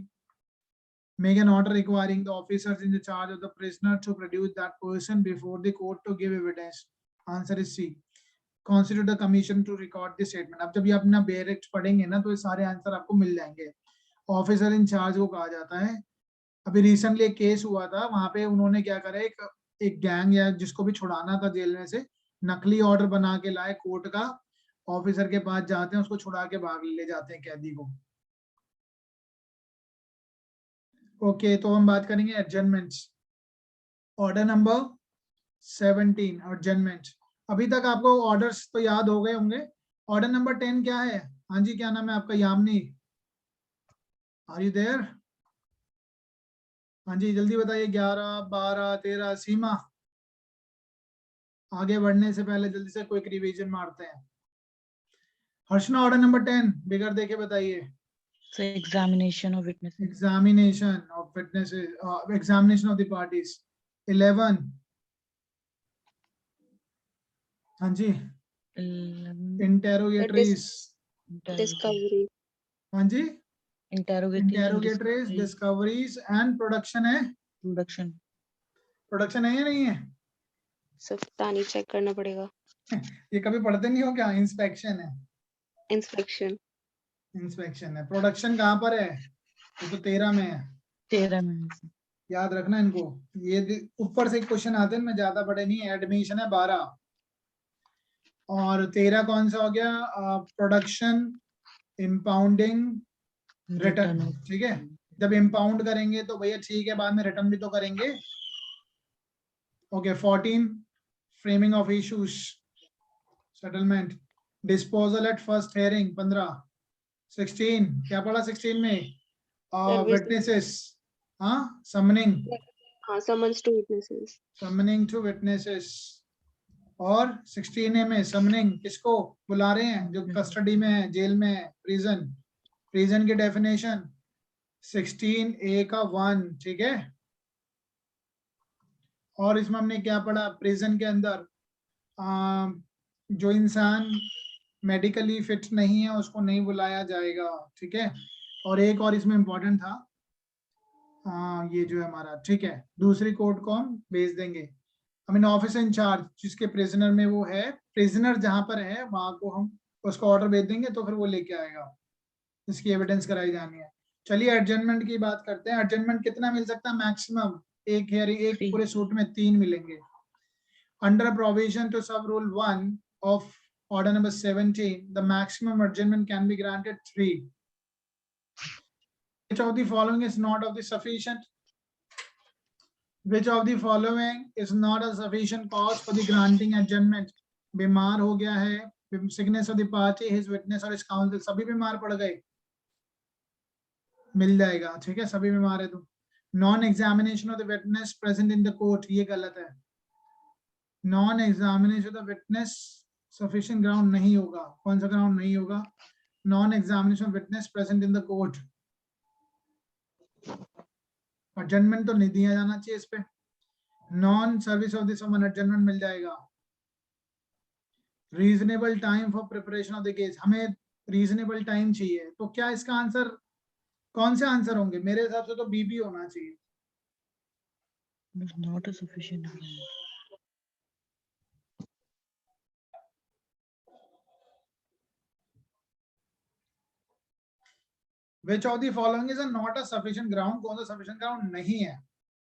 Speaker 1: make an order requiring the officers in the charge of the prisoner to produce that person before the court to give evidence. Answer is C. Constitute the commission to record the statement. अब जब ये अपना direct पढ़ेंगे ना तो ये सारे answer आपको मिल जाएंगे। ऑफिसर इन चार्ज को कहा जाता है। अभी रिसेंटली एक केस हुआ था, वहां पे उन्होंने क्या करा, एक गैंग या जिसको भी छुड़ाना था जेल में से, नकली ऑर्डर बना के लाए कोर्ट का, ऑफिसर के पास जाते हैं, उसको छुड़ा के भाग ले जाते हैं कैदी को। ओके, तो हम बात करेंगे एडजर्नमेंट्स। Order number 17, adjournment. अभी तक आपको ऑर्डर्स तो याद हो गए होंगे। ऑर्डर नंबर 10 क्या है? हाँ जी, क्या नाम है आपका? Yamini, are you there? हाँ जी, जल्दी बताइए। 11, 12, 13, सीमा। आगे बढ़ने से पहले जल्दी से क्विक रिवीजन मारते हैं। हर्षना, ऑर्डर नंबर 10 बिगड़ देके बताइए।
Speaker 3: So examination of witnesses.
Speaker 1: Examination of witnesses, examination of the parties. 11, हाँ जी,
Speaker 3: 11
Speaker 1: interrogatories,
Speaker 2: डिस्कवरी,
Speaker 1: हाँ जी,
Speaker 3: interrogatories and
Speaker 1: interrogatories, discoveries and production है।
Speaker 3: production.
Speaker 1: प्रोडक्शन है या नहीं है?
Speaker 2: सिर्फ तानी चेक करना पड़ेगा।
Speaker 1: ये कभी पढ़ते नहीं हो क्या? इंस्पेक्शन है,
Speaker 2: इंस्पेक्शन,
Speaker 1: इंस्पेक्शन है। प्रोडक्शन कहाँ पर है? ये तो 13 में है,
Speaker 3: 13 minutes.
Speaker 1: याद रखना इनको। ये ऊपर से क्वेश्चन आते हैं, मैं ज्यादा बड़े नहीं। एडमिशन है 12 और 13 कौन सा हो गया? प्रोडक्शन, इम्पाउंडिंग, रिटर्न, ठीक है। जब इम्पाउंड करेंगे तो भैया ठीक है, बाद में रिटर्न भी तो करेंगे। Okay, 14, framing of issues, settlement, disposal at first hearing, 15, 16 क्या पढ़ा 16 में? विटनेसेस, हाँ, समनिंग,
Speaker 2: हाँ, summons to witnesses,
Speaker 1: summoning to witnesses. और 16A में समनिंग किसको बुला रहे हैं? जो कस्टडी में है, जेल में है, प्रिजन। प्रिजन की डेफिनेशन 16A का 1, ठीक है। और इसमें हमने क्या पढ़ा? प्रिजन के अंदर जो इंसान मेडिकली फिट नहीं है उसको नहीं बुलाया जाएगा, ठीक है। और एक और इसमें इम्पोर्टेंट था, ये जो है हमारा, ठीक है, दूसरी कोर्ट को हम भेज देंगे। आई मीन ऑफिसर इंचार्ज जिसके प्रिजनर में वो है, प्रिजनर जहां पर है वहां को हम उसको ऑर्डर भेज देंगे तो फिर वो लेके आएगा, इसकी एविडेंस कराई जानी है। चलिए एडजमेंट की बात करते हैं। एडजमेंट कितना मिल सकता है मैक्सिमम? एक हियरिंग, एक पूरे सूट में 3 मिलेंगे। अंडर प्रोविजन टू सब rule 1 of order number 17, the maximum adjournment can be granted 3. Which of the following is not of the sufficient? Which of the following is not a sufficient cause for the granting adjournment? बीमार हो गया है, sickness of the party, his witness or his counsel, सभी बीमार पड़ गए, मिल जाएगा। ठीक है, सभी बीमार है तो। Non examination of the witness present in the court, ये गलत है। Non examination of the witness sufficient ground नहीं होगा। कौन सा ग्राउंड नहीं होगा? Non examination of witness present in the court. Adjournment तो नहीं दिया जाना चाहिए इस पे। Non service of the summon, adjournment मिल जाएगा। Reasonable time for preparation of the case, हमें रीजनेबल टाइम चाहिए, तो क्या इसका आंसर, कौन से आंसर होंगे? मेरे हिसाब से तो बीबी होना चाहिए।
Speaker 3: Not a sufficient.
Speaker 1: Which of the following is not a sufficient ground? कौन सा sufficient ground नहीं है?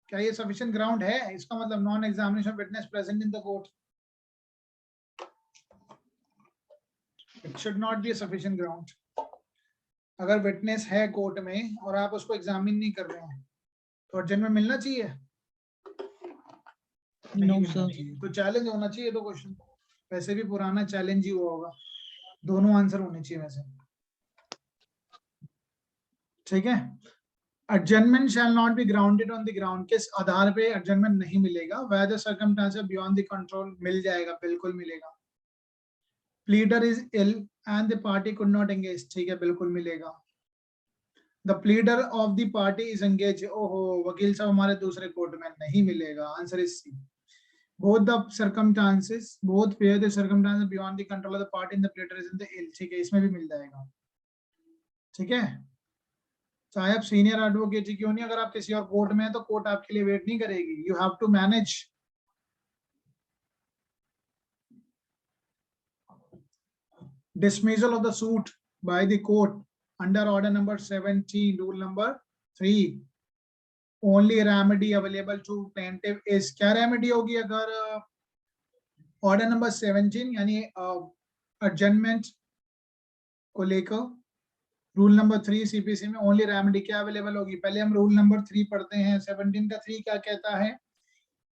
Speaker 1: क्या ये sufficient ground है? इसका मतलब non examination witness present in the court. It should not be a sufficient ground. अगर witness है कोर्ट में और आप उसको एग्जामिन नहीं कर रहे हैं तो एडजमेंट मिलना चाहिए?
Speaker 3: No, sir.
Speaker 1: तो चैलेंज होना चाहिए तो क्वेश्चन, वैसे भी पुराना चैलेंज ही हुआ होगा। दोनों आंसर होने चाहिए वैसे। ठीक है, adjournment shall not be grounded on the ground, किस आधार पे adjournment नहीं मिलेगा? where the circumstances beyond the control, मिल जाएगा, बिल्कुल मिलेगा। pleader is ill and the party could not engage, ठीक है, बिल्कुल मिलेगा। the pleader of the party is engaged, ओहो वकील साहब हमारे दूसरे कोर्ट में, नहीं मिलेगा। Answer is C. both the circumstances, both where the circumstances beyond the control of the party and the pleader is in the ill, ठीक है, इसमें भी मिल जाएगा। ठीक है, चाहे आप सीनियर एडवोकेट ही क्यों नहीं, अगर आप किसी और कोर्ट में हैं तो कोर्ट आपके लिए वेट नहीं करेगी। You have to manage. Dismissal of the suit by the court under order number 17 rule number 3, only remedy available to plaintiff is, क्या रेमेडी होगी अगर ऑर्डर नंबर 17 यानी एडजमेंट को लेकर रूल नंबर 3 सीपीसी में ओनली रेमेडी क्या available होगी? पहले हम रूल नंबर 3 पढ़ते हैं। 17 का 3 क्या कहता है?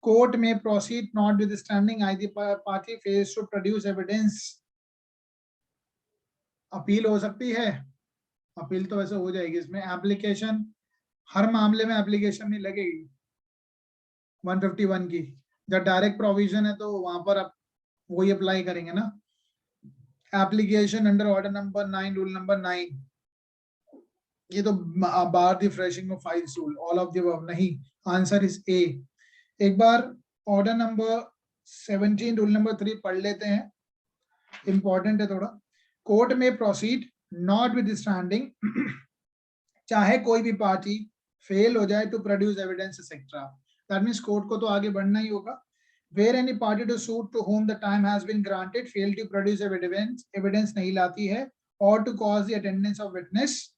Speaker 1: कोर्ट में प्रोसीड नॉट विद स्टैंडिंग आई the party fails to produce evidence. Appeal हो सकती है, अपील तो वैसे हो जाएगी इसमें। एप्लीकेशन, हर मामले में एप्लीकेशन नहीं लगेगी 151 की। जब डायरेक्ट प्रोविजन है तो वहां पर आप वही अप्लाई करेंगे ना। Application under order number 9 rule number 9, ये तो bar the freshing of files rule, all of the above नहीं। Answer is A. एक बार ऑर्डर नंबर 17 रूल नंबर 3 पढ़ लेते हैं, इंपॉर्टेंट है थोड़ा। कोर्ट में प्रोसीड नॉट विद स्टैंडिंग, चाहे कोई भी पार्टी फेल हो जाए to produce evidence etcetera, that means court को तो आगे बढ़ना ही होगा। Where any party to suit to whom the time has been granted fail to produce evidence, evidence नहीं लाती है, और to cause the attendance of witness,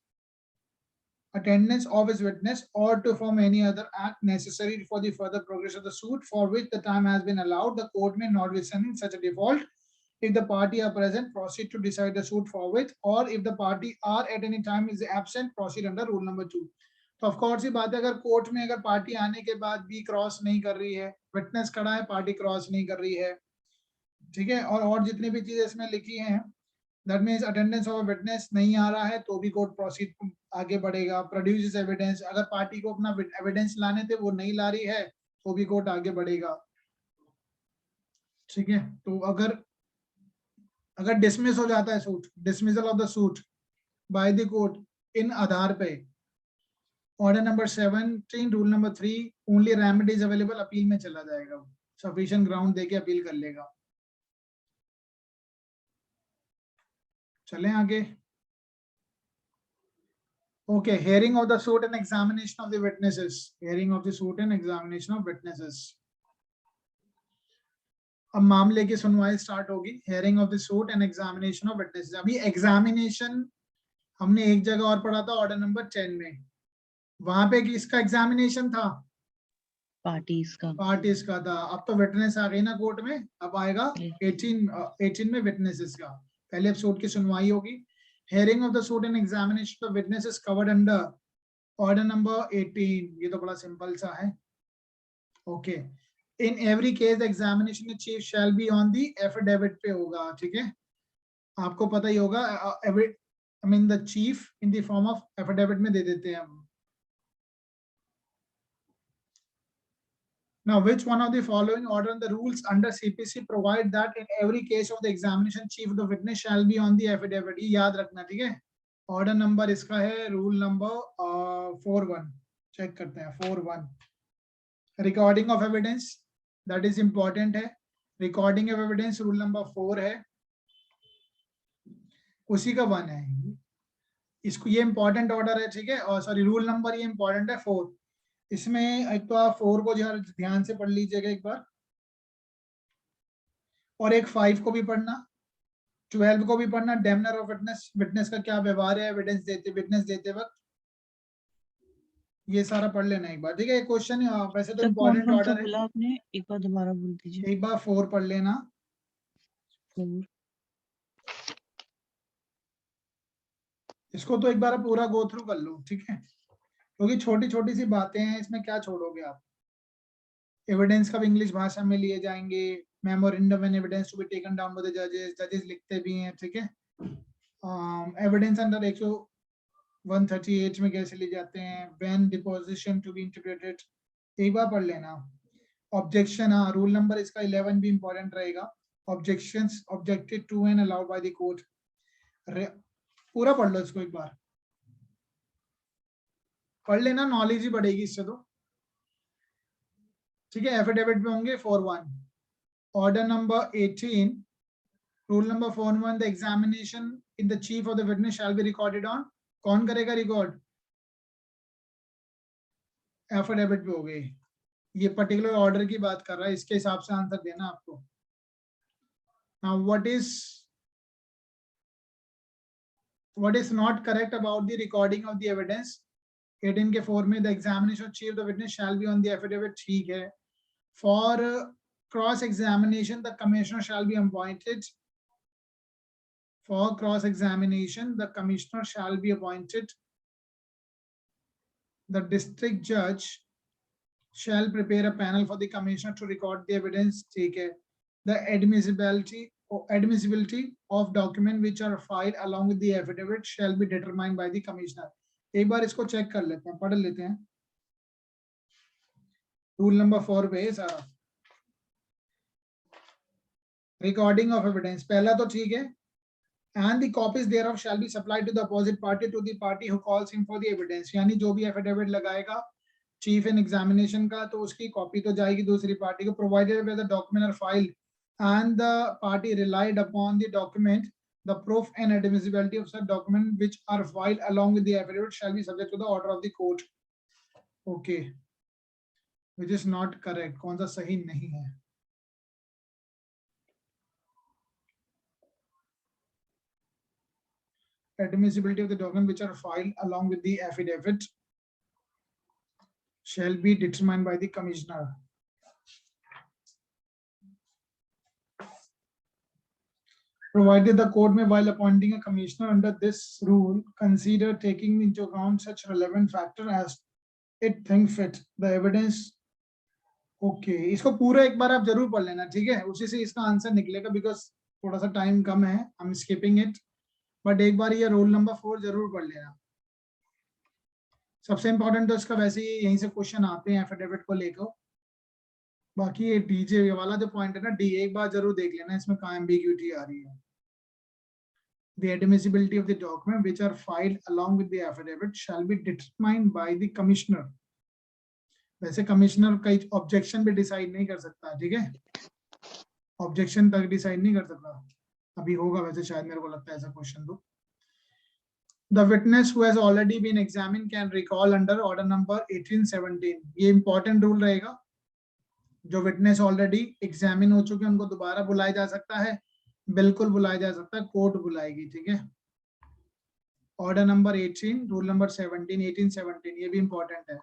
Speaker 1: attendance of his witness, or to perform any other act necessary for the further progress of the suit for which the time has been allowed, the court may, notwithstanding such a default, if the party are present, proceed to decide the suit forthwith, or if the party are at any time is absent, proceed under rule number 2. तो of course ही बात है, अगर court में अगर party आने के बाद भी क्रॉस नहीं कर रही है, विटनेस खड़ा है, पार्टी क्रॉस नहीं कर रही है, ठीक है, और जितनी भी चीजें इसमें लिखी हैं, that means attendance of witness नहीं आ रहा है तो भी कोर्ट प्रोसीड आगे बढ़ेगा। प्रोड्यूस एविडेंस, अगर पार्टी को अपना एविडेंस लाने थे वो नहीं ला रही है तो भी कोर्ट आगे बढ़ेगा। ठीक है, तो अगर डिसमिस हो जाता है suit, dismissal of the suit by the court in आधार पे, order number 17 rule number 3, only remedies available, appeal में चला जाएगा, सफिशिएंट ग्राउंड देके अपील कर लेगा। चलें आगे। Okay, hearing of the suit and examination of the witnesses. Hearing of the suit and examination of witnesses. अब मामले की सुनवाई स्टार्ट होगी, hearing of the suit and examination of witnesses. अभी एग्जामिनेशन हमने एक जगह और पढ़ा था ऑर्डर नंबर 10 में, वहां पे किसका एग्जामिनेशन था?
Speaker 3: पार्टीज का।
Speaker 1: पार्टीज का था। अब तो विटनेस आ गई ना कोर्ट में, अब आएगा 18 में विटनेसेस का। पहले अब सूट की सुनवाई होगी, hearing of the suit and examination of witnesses covered under order number 18। ये तो बड़ा सिंपल सा है। Okay, in every case examination chief shall be on the affidavit पे होगा, ठीक है, आपको पता ही होगा। I mean the chief in the form of affidavit में दे देते हैं हम। Now, which one of the following order and the rules under CPC provide that in every case of the examination, chief of the witness shall be on the affidavit? ये याद रखना, ठीक है। Order number इसका है rule number 41। Check करते हैं 41। Recording of evidence, that is important है। Recording of evidence rule number 4 है, उसी का 1 है। इसको ये इंपॉर्टेंट ऑर्डर है, ठीक है, और सॉरी रूल नंबर ये इंपॉर्टेंट है 4। इसमें एक तो आप 4 को ध्यान से पढ़ लीजिएगा एक बार, और एक 5 को भी पढ़ना, 12 को भी पढ़ना। डेमनर ऑफ विटनेस, विटनेस का क्या व्यवहार है विटनेस देते वक्त, ये सारा पढ़ लेना एक बार, ठीक है। एक क्वेश्चन वैसे तो इम्पोर्टेंट ऑर्डर है।
Speaker 3: बोला आपने, एक बार दोबारा बोल दीजिए।
Speaker 1: एक बार 4 पढ़ लेना।
Speaker 3: 4
Speaker 1: इसको तो एक बार पूरा गो थ्रू कर लो, ठीक है, क्योंकि छोटी छोटी सी बातें हैं, इसमें क्या छोड़ोगे आप। एविडेंस कब इंग्लिश भाषा में लिए जाएंगे, memorandum and evidence to be taken down by the जजेस, जजेस लिखते भी हैं, ठीक है। एविडेंस अंडर 138 में कैसे लिए जाते हैं, when deposition to be interpreted, एक बार पढ़ लेना। ऑब्जेक्शन, हाँ, रूल नंबर इसका 11 भी इंपॉर्टेंट रहेगा। Objections objected to and allowed by the court, पूरा पढ़ लो इसको एक बार, पढ़ लेना, नॉलेज ही बढ़ेगी इससे तो, ठीक है। एफिडेविट में होंगे 41। Order number 18 rule number 41, the examination in the chief of the witness shall be recorded on, कौन करेगा रिकॉर्ड? एफिडेविट पे हो गई। ये पर्टिकुलर ऑर्डर की बात कर रहा है, इसके हिसाब से आंसर देना आपको। Now what is not correct about the recording of the evidence? 18 के 4 में the examination of chief the witness shall be on the affidavit, ठीक है। For cross examination the commissioner shall be appointed. For cross examination the commissioner shall be appointed. The district judge shall prepare a panel for the commissioner to record the evidence, ठीक है। The admissibility of document which are filed along with the affidavit shall be determined by the commissioner। एक बार इसको check कर लेते हैं, पढ़ लेते हैं। रूल नंबर 4 पे सारा रिकॉर्डिंग ऑफ एविडेंस, पहला तो ठीक है। and the copies thereof shall be supplied to the opposite party to the party who calls him for the evidence। यानी जो भी एफिडेविट लगाएगा चीफ इन एग्जामिनेशन का, तो उसकी कॉपी तो जाएगी दूसरी पार्टी को, provided the document are filed and the party relied upon the document, the proof and admissibility of such document which are filed along with the affidavit shall be subject to the order of the court। Okay, which is not correct, कौन सा सही नहीं है? Admissibility of the document which are filed along with the affidavit shall be determined by the commissioner। Provided the court may, while appointing a commissioner under this rule, consider taking into account such relevant factor as it think fit the evidence। Okay, इसको पूरा एक बार आप जरूर पढ़ लेना, ठीक है, उसी से इसका आंसर निकलेगा, बिकॉज थोड़ा सा टाइम कम है, I am skipping it, but एक बार ये रूल नंबर 4 जरूर पढ़ लेना। सबसे इंपॉर्टेंट तो इसका वैसे ही यहीं से क्वेश्चन आते हैं एफिडेविट को लेकर। बाकी ये डीजे वाला जो पॉइंट है ना, डी, एक बार जरूर देख लेना, इसमें कहाँ एम्बिग्यूटी आ रही है। The admissibility of the document which are filed along with the affidavit shall be determined by the commissioner। वैसे कमिश्नर कई ऑब्जेक्शन भी डिसाइड नहीं कर सकता, ठीक है, ऑब्जेक्शन तक डिसाइड नहीं कर सकता, अभी होगा वैसे शायद, मेरे को लगता है ऐसा क्वेश्चन। तो The witness who has already been examined can recall under order number 1817। ये important rule रहेगा। जो विटनेस ऑलरेडी एग्जामिन हो चुके हैं उनको दोबारा बुलाया जा सकता है, बिल्कुल बुलाया जा सकता है, कोर्ट बुलाएगी, ठीक है। ऑर्डर नंबर 18, रूल नंबर 17, 1817, ये भी इंपॉर्टेंट है।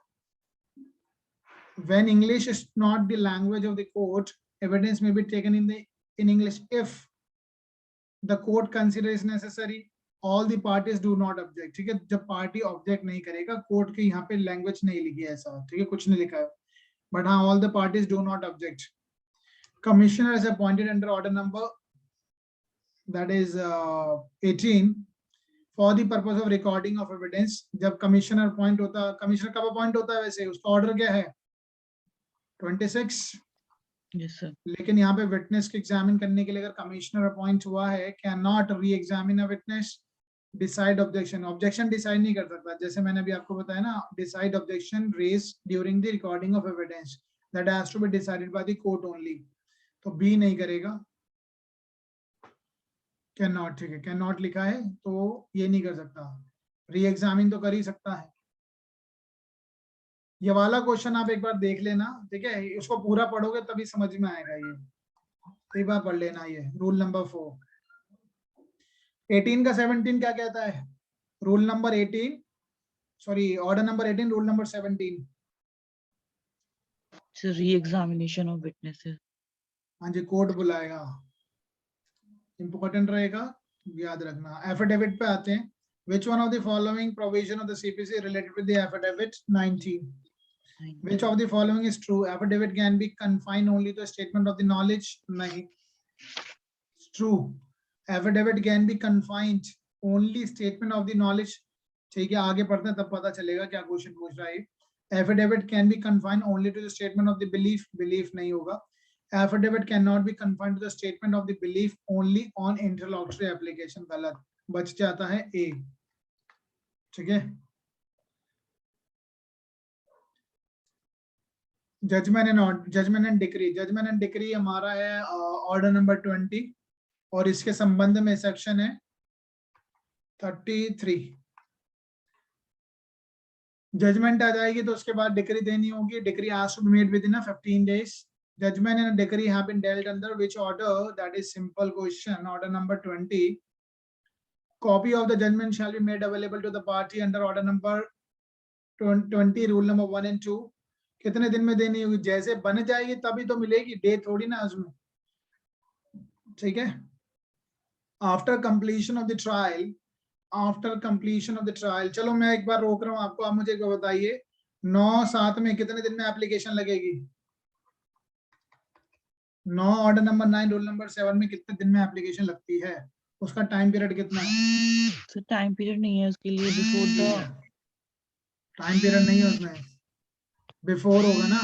Speaker 1: When English is not the language of the court, evidence may be taken in English if the court considers necessary, all the parties do not object, ठीक है। जब party object नहीं करेगा, court के यहाँ पे लैंग्वेज नहीं लिखी है ऐसा, ठीक है, कुछ नहीं लिखा है, बट हाँ all the parties do not object. Commissioner is appointed under order number that is 18 for the purpose of recording of evidence. जब कमिश्नर अपॉइंट होता, कमिश्नर कब अपॉइंट होता है वैसे, उसका ऑर्डर क्या है 26।
Speaker 3: Yes sir.
Speaker 1: लेकिन यहाँ पे विटनेस को एग्जामिन करने के लिए अगर कमिश्नर अपॉइंट हुआ है, can not re examine a witness, decide objection, objection decide नहीं कर सकता, जैसे मैंने अभी आपको बताया ना, decide objection raise during the recording of evidence that has to be decided by the court only, तो बी नहीं करेगा, कैन नॉट, ठीक है, कैन नॉट लिखा है तो ये नहीं कर सकता, री एग्जामिन तो कर ही सकता है। ये वाला क्वेश्चन आप एक बार देख लेना, ठीक है, इसको पूरा पढ़ोगे तभी समझ में आएगा, ये एक बार पढ़ लेना। ये रूल नंबर 4, 18 का 17 क्या कहता है, rule number 18, sorry order number 18, rule number 17।
Speaker 3: Re examination of witnesses.
Speaker 1: हाँ जी, कोर्ट बुलाएगा, इंपॉर्टेंट रहेगा, याद रखना। एफिडेविट पे आते हैं, which one of the following provision of the CPC related with the affidavit? 19. Which of the following is true? Affidavit can be confined only to a statement of the knowledge? नहीं, it's true. Affidavit can be confined only statement of the knowledge. ठीक है, आगे पढ़ते हैं तब पता चलेगा क्या क्वेश्चन पूछ रहा है। Affidavit can be confined only to the statement of the belief, belief नहीं होगा। Affidavit cannot be confined to the statement of the belief only on interlocutory application, गलत, बच जाता है A, ठीक है। Judgment and decree, judgment and decree हमारा है ऑर्डर नंबर 20 और इसके संबंध में सेक्शन है 33। जजमेंट आ जाएगी तो उसके बाद डिक्री देनी होगी, decree has to be made within 15 days. Judgment and decree have been dealt under which order? That is simple question. Order number 20. Copy of the judgment shall be made available to the party under order number 20, rule number 1 and 2. कितने दिन में देनी होगी, जैसे बन जाएगी तभी तो मिलेगी, डे थोड़ी ना उसमें, ठीक है। After completion of the trial, after completion of the trial, चलो मैं एक बार रोक रहा हूँ आपको, आप मुझे बताइए 9/7 में कितने दिन में एप्लीकेशन लगेगी? 9 ऑर्डर नंबर 9 रूल नंबर 7 में कितने दिन में एप्लीकेशन लगती है? उसका टाइम पीरियड कितना है?
Speaker 3: सर टाइम पीरियड नहीं है उसके लिए, बिफोर द
Speaker 1: टाइम पीरियड नहीं है उसमें, बिफोर होगा ना,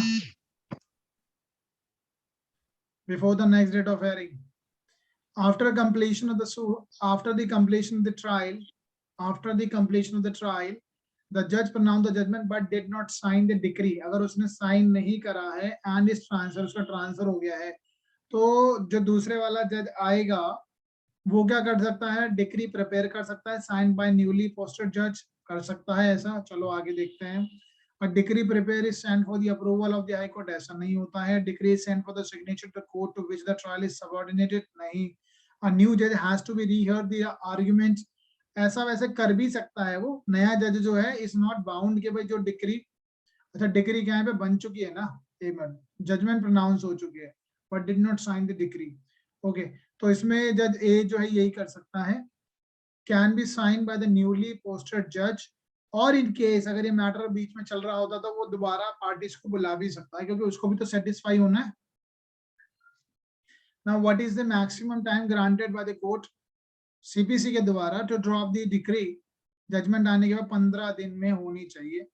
Speaker 1: before the next date of hearing. After completion of the after the completion of the trial, after the completion of the trial, the judge pronounced the judgment but did not sign the decree. अगर उसने sign नहीं करा है and is transfer, उसका transfer हो गया है, तो जो दूसरे वाला जज आएगा वो क्या कर सकता है, डिक्री प्रिपेयर कर सकता है, साइन बाय न्यूली पोस्टेड जज कर सकता है ऐसा। चलो आगे देखते हैं। A decree prepared is sent for the approval of the High Court, ऐसा नहीं होता है। Decree is sent for the signature to the court to which the trial is subordinated, नहीं। A new judge has to be reheard the argument, ऐसा वैसे कर भी सकता है वो, नया जज जो है is not bound कि भाई जो डिक्री, अच्छा डिक्री क्या है पे बन चुकी है ना, एक मिनट, जजमेंट प्रोनाउंस हो चुकी है but did not sign the decree, okay, तो इसमें जज ए जो है यही कर सकता है, can be sign by the newly posted जज, और इन केस अगर ये मैटर बीच में चल रहा होता तो वो दोबारा पार्टीज को बुला भी सकता है, क्योंकि उसको भी तो सेटिस्फाई होना है। Now what is the maximum time granted by the court? CPC के द्वारा to drop the decree, judgment आने के बाद 15 दिन में होनी चाहिए।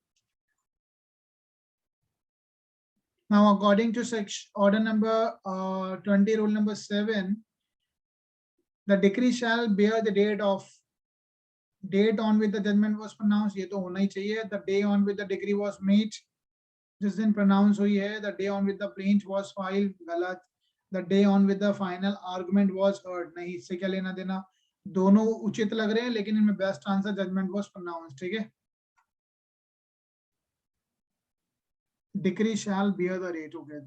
Speaker 1: Now according to section order number 20 rule number 7, the decree shall bear the date on which the judgment was pronounced, ये तो होना ही चाहिए। The day on which the decree was made, जिस दिन pronounce हुई है। The day on which the plaint was filed, गलत। The day on which the final argument was heard, नहीं, इससे क्या लेना देना, दोनों उचित लग रहे हैं लेकिन इनमें best answer judgment was pronounced, ठीक है। Decree shall bear the date, okay,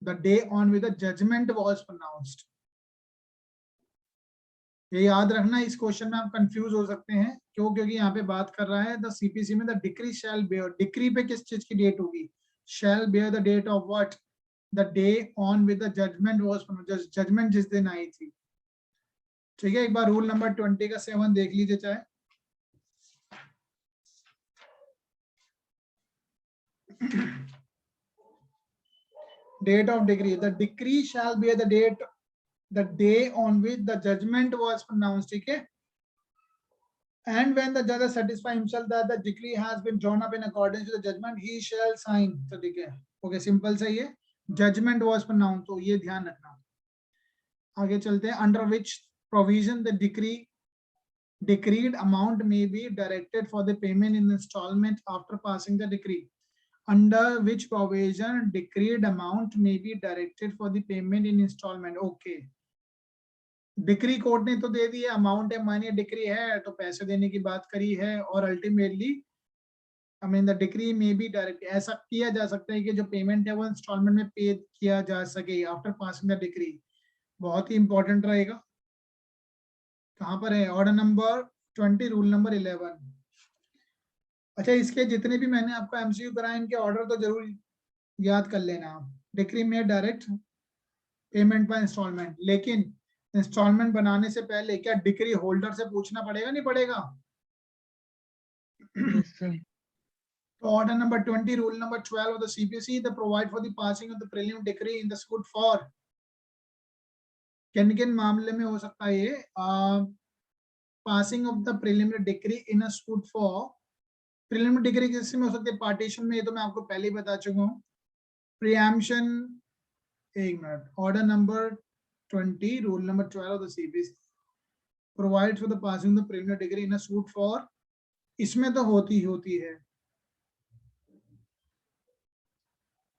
Speaker 1: the day on which the judgment was pronounced. ये याद रखना, इस क्वेश्चन में आप कंफ्यूज हो सकते हैं, क्यों? क्योंकि यहाँ पे बात कर रहा है द सीपीसी में the decree shall bear, decree पे किस चीज की डेट होगी? Shall bear the date of what? The day on with the judgment was pronounced, judgment जिस दिन आई थी। ठीक है, एक बार रूल नंबर 20 का 7 देख लीजिए चाहे। Date of decree, the decree shall bear the date, the day on which the judgment was pronounced. ठीक है, and when the judge has satisfied himself that the decree has been drawn up in accordance with the judgment, he shall sign. तो ठीक है, okay, simple सा ये judgment was pronounced, तो ये ध्यान रखना। आगे चलते हैं। under which provision the decreed amount may be directed for the payment in installment after passing the decree. Under which provision decreed amount may be directed for the payment in installment. Okay, decree court ने तो दे दी है, amount है, मानिए decree है तो पैसे देने की बात करी है, और ultimately I mean the decree में भी डायरेक्ट ऐसा किया जा सकता है कि जो पेमेंट है वो इंस्टॉलमेंट में पे किया जा सके आफ्टर पासिंग द डिक्री। बहुत ही इंपॉर्टेंट रहेगा। कहाँ पर है? Order number 20 rule number 11। अच्छा, इसके जितने भी मैंने आपको एमसीक्यू कराए इनके ऑर्डर तो जरूर याद कर लेना। डिक्री में डायरेक्ट पेमेंट बाय इंस्टॉलमेंट, लेकिन इंस्टॉलमेंट बनाने से पहले क्या डिक्री होल्डर से पूछना पड़ेगा, नहीं पड़ेगा? तो order number 20 rule number 12 of the CPC the provide for the passing of the preliminary decree in the suit for, किन किन मामले में हो सकता है ये? Passing of the preliminary decree in a suit for, preliminary decree किस में हो सकती है? पार्टीशन में, ये तो मैं आपको पहले ही बता चुका हूँ। प्रीएम्पशन, एक minute, order number 20 rule number 12 of the CPC provides for the passing the preliminary degree in a suit for, इसमें तो होती है।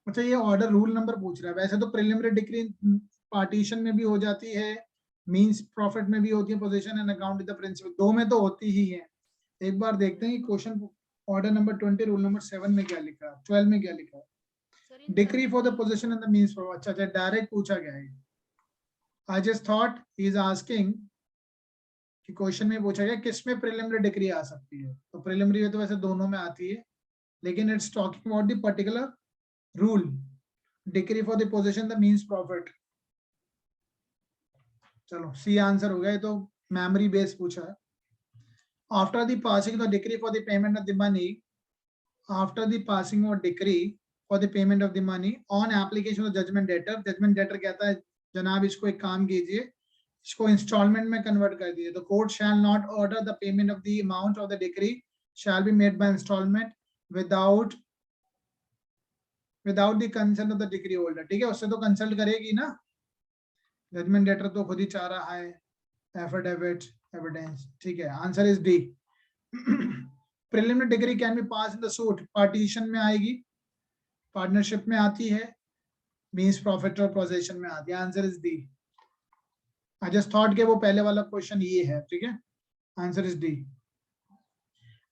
Speaker 1: अच्छा, ये ऑर्डर रूल नंबर पूछ रहा है। वैसे तो प्रिलिमिनरी डिग्री पार्टीशन में भी हो जाती है, मींस प्रॉफिट में भी होती है, position and account with the principal, दो में तो होती ही है। एक बार देखते हैं question order number 20 rule number 7 में क्या लिखा है, 12 में क्या लिखा है? Degree for the position and the means. अच्छा, डायरेक्ट पूछा गया है। I just thought he is asking कि क्वेश्चन में पूछा गया किस में प्रिलिमिनरी डिग्री आ सकती है, तो प्रिलिमिनरी में तो वैसे दोनों में आती है, लेकिन it's talking about the particular rule, degree for the position the means profit. चलो सी आंसर हो गया, तो मेमोरी बेस पूछा है। After the passing the decree for the payment of the money, after the passing of decree for the payment of the money on application of judgment debtor, judgment debtor कहता है जनाब इसको एक काम कीजिए, इसको इंस्टॉलमेंट में कन्वर्ट कर दीजिए। तो court shall not order the payment of the amount of the decree shall be made by installment without the consent of the decree holder. ठीक है, उससे तो कंसल्ट करेगी ना, जजमेंट डेटर तो खुद ही चाह रहा है एफिडेविट एविडेंस। ठीक है, answer is D. Preliminary degree can be pass in the suit, partition में आएगी, पार्टनरशिप में आती है, मींस प्रॉफिट और पोजीशन में आती है। Answer is D. I just thought कि वो पहले वाला क्वेश्चन ये है। ठीक है, answer is D.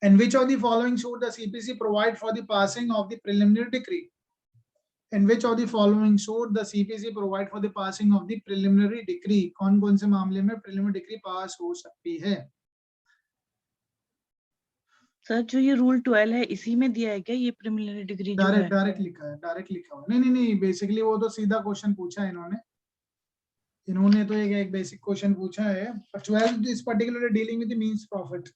Speaker 1: In which of the following suit the CPC provide for the passing of the preliminary decree? In which of the following suit the CPC provide for the passing of the preliminary decree? कौन कौन से मामले में preliminary decree पास हो सकती है?
Speaker 3: Sir जो ये रूल 12 है इसी में दिया है क्या ये प्रीलिमिनरी डिग्री जो है?
Speaker 1: डायरेक्ट लिखा है, डायरेक्ट लिखा हुआ। नहीं, बेसिकली वो तो सीधा क्वेश्चन पूछा है इन्होंने तो एक बेसिक क्वेश्चन पूछा है। 12 is particularly dealing with the means profit.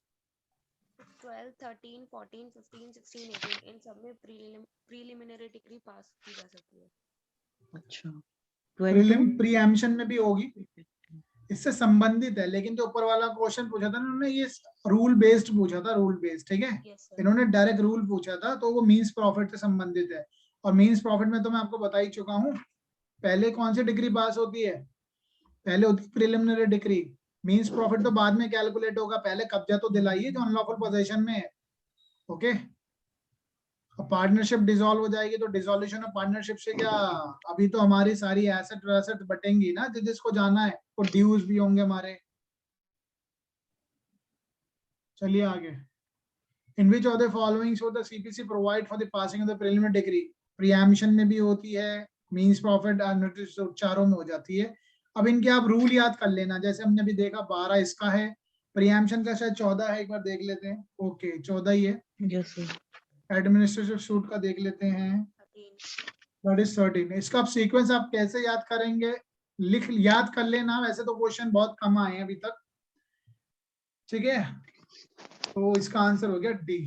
Speaker 2: 12, 13, 14, 15, 16, 18 इन सब में प्रीलिमिनरी डिग्री पास की जा सकती है।
Speaker 3: अच्छा,
Speaker 1: प्रीएम्पशन में भी होगी, इससे संबंधित है, लेकिन जो ऊपर वाला क्वेश्चन पूछा था उन्होंने ये रूल बेस्ड पूछा था, रूल बेस्ड। ठीक है, इन्होंने डायरेक्ट रूल पूछा था, तो वो मींस प्रॉफिट से संबंधित है। और मींस प्रॉफिट में तो मैं आपको बता ही चुका हूँ, पहले कौन सी डिग्री पास होती है? पहले होती है प्रीलिमिनरी डिग्री, मींस प्रॉफिट तो बाद में कैलकुलेट होगा, पहले कब्जा तो दिलाइए जो अनलॉफुल पोजीशन में है। ओके, पार्टनरशिप डिसॉल्व हो जाएगी तो डिसॉल्यूशन ऑफ पार्टनरशिप से क्या, अभी तो हमारी सारी एसेट वैसेट बटेंगी ना, जिसको जाना है, तो ड्यूज भी होंगे हमारे। चलिए आगे। In which of the following show the CPC provide for the passing of the preliminary decree? Preemption में भी होती है, मीन्स प्रॉफिट एडमिनिस्ट्रेटिव सूट चारों में हो जाती है। अब इनके आप रूल याद कर लेना, जैसे हमने अभी देखा 12 इसका है, प्रियम्पशन का शायद 14 है, एक बार देख लेते हैं। ओके 14 ही है।
Speaker 3: Yes sir.
Speaker 1: एडमिनिस्ट्रेटिव सूट का देख लेते हैं, दैट इज 13। इसका आप सीक्वेंस आप कैसे याद करेंगे, याद कर लेना, वैसे तो क्वेश्चन बहुत कम आए हैं अभी तक, ठीक है। तो इसका आंसर हो गया डी।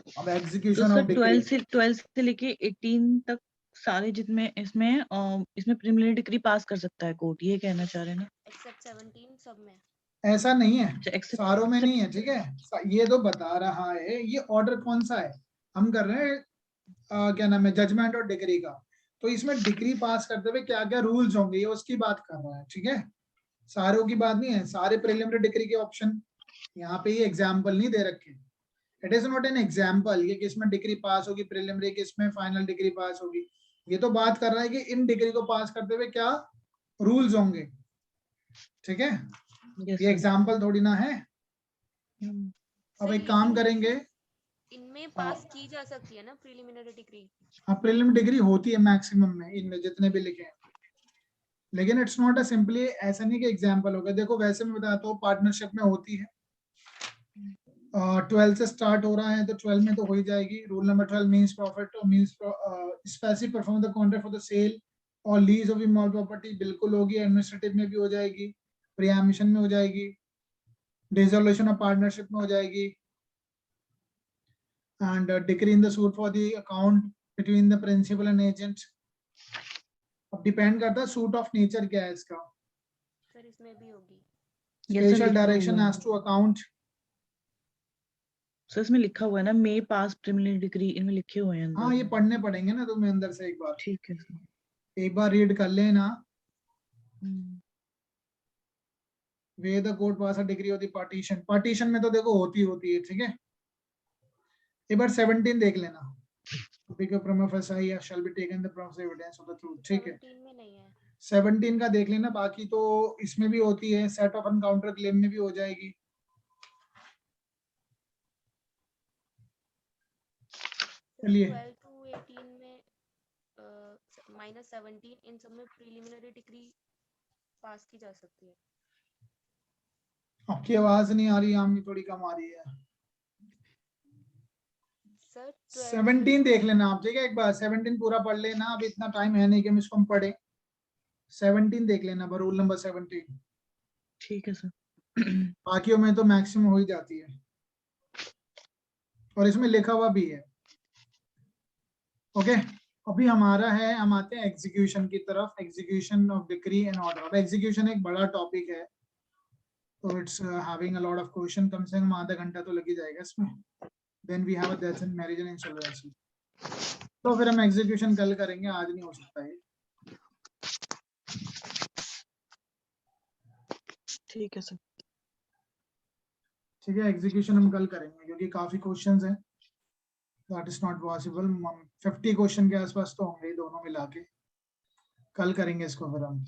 Speaker 1: अब
Speaker 3: तो
Speaker 1: एग्जीक्यूशन
Speaker 3: सर
Speaker 1: ऑफ डिक्री,
Speaker 3: 12 से लेके 18 तक सारे जितने इसमें प्रीलिमिनरी डिग्री पास कर सकता है कोर्ट, ये कहना चाह रहे हैं ना?
Speaker 2: एक्सेप्ट 17 सब में।
Speaker 1: ऐसा नहीं है,
Speaker 3: Except-
Speaker 1: सारों में नहीं है, ठीक है। ये तो बता रहा है, ये ऑर्डर कौन सा है, हम कर रहे हैं क्या नाम है, जजमेंट और डिग्री का। तो इसमें डिग्री पास करते हुए क्या क्या रूल्स होंगे, ये उसकी बात कर रहा है, ठीक है। सारों की बात नहीं है, सारे प्रीलिमिनरी डिग्री के ऑप्शन यहाँ पे ये एग्जाम्पल नहीं दे रखे। It is not an example ये किसमें डिग्री पास होगी प्रीलिमिनरी, किसमें फाइनल डिग्री पास होगी। ये तो बात कर रहा है कि इन डिग्री को पास करते हुए क्या रूल्स होंगे, ठीक है।
Speaker 3: Yes,
Speaker 1: ये
Speaker 3: sir.
Speaker 1: एग्जाम्पल थोड़ी ना है। अब
Speaker 2: सर,
Speaker 1: एक काम
Speaker 2: लेकिन
Speaker 1: करेंगे,
Speaker 2: इनमें पास की जा सकती है ना प्रीलिमिनरी डिग्री?
Speaker 1: हाँ प्रीलिमिनरी डिग्री होती है मैक्सिमम में, इनमें जितने भी लिखे हैं, लेकिन इट्स नॉट अ सिंपली ऐसा नहीं कि एग्जाम्पल होगा। देखो वैसे मैं बताता हूँ, पार्टनरशिप में होती है, 12 से स्टार्ट हो रहा है तो 12 में तो हो ही जाएगी। रूल नंबर 12 मींस प्रॉफिट और means specific perform the contract for the sale और लीज ऑफ इमॉल प्रॉपर्टी, बिल्कुल होगी। एडमिनिस्ट्रेटिव में भी हो जाएगी, प्रीएम्पशन में हो जाएगी, डिसोल्यूशन ऑफ पार्टनरशिप में हो जाएगी, and decree in the suit for the account between the principal and agent. अब डिपेंड करता है सूट ऑफ नेचर क्या है इसका।
Speaker 2: सर इसमें भी होगी।
Speaker 3: Yes, sir,
Speaker 1: स्पेशल
Speaker 3: लिखा
Speaker 1: डायरेक्शन
Speaker 3: हुआ है।
Speaker 1: एज टू अकाउंट,
Speaker 3: सर इसमें लिखा हुआ है ना, मे पास प्रीलिमिनरी डिग्री, इनमें लिखे हुए हैं अंदर।
Speaker 1: हाँ ये पढ़ने पड़ेंगे ना तुम्हें अंदर से,
Speaker 3: ठीक है सर।
Speaker 1: एक बार रीड कर लेना।
Speaker 3: Hmm,
Speaker 1: way the court pass a decree होती पार्टीशन, पार्टीशन में तो देखो होती है, ठीक है। एक बार 17 देख लेना, prima facie shall be taken the promise evidence of the truth, ठीक है।
Speaker 2: 17 में नहीं है।
Speaker 1: 17 का देख लेना, बाकी तो इसमें भी होती है, सेट ऑफ अनकाउंटर क्लेम में भी हो जाएगी। चलिए
Speaker 2: 12 to 18 में -17 इन सब में प्रीलिमिनरी डिग्री पास की जा सकती है।
Speaker 1: आपकी आवाज नहीं आ रही, आम थोड़ी कम आ रही है।
Speaker 2: सर
Speaker 1: 17 देख लेना आप, ठीक है। एक बार 17 पूरा पढ़ लेना, अभी इतना टाइम है नहीं कि हम इसको हम पढ़े। 17 देख लेना, रूल नंबर 17।
Speaker 3: ठीक है सर।
Speaker 1: बाकियों में तो मैक्सिमम हो ही जाती है, और इसमें लिखा हुआ भी है, ओके। अभी हमारा है, हम आते हैं एग्जीक्यूशन की तरफ, execution of decree and order. अब एग्जीक्यूशन एक बड़ा टॉपिक है, तो it's having a lot of question, कम से कम आधा घंटा तो लग ही जाएगा इसमें। Then we have a death and marriage and insolvency, तो फिर हम एग्जीक्यूशन कल करेंगे, आज नहीं हो सकता है।
Speaker 3: ठीक है सर।
Speaker 1: ठीक है, एग्जीक्यूशन हम कल करेंगे क्योंकि काफी क्वेश्चंस हैं, that is not possible. 50 question के आसपास तो होंगे ही दोनों मिला के, कल करेंगे इसको फिर हम।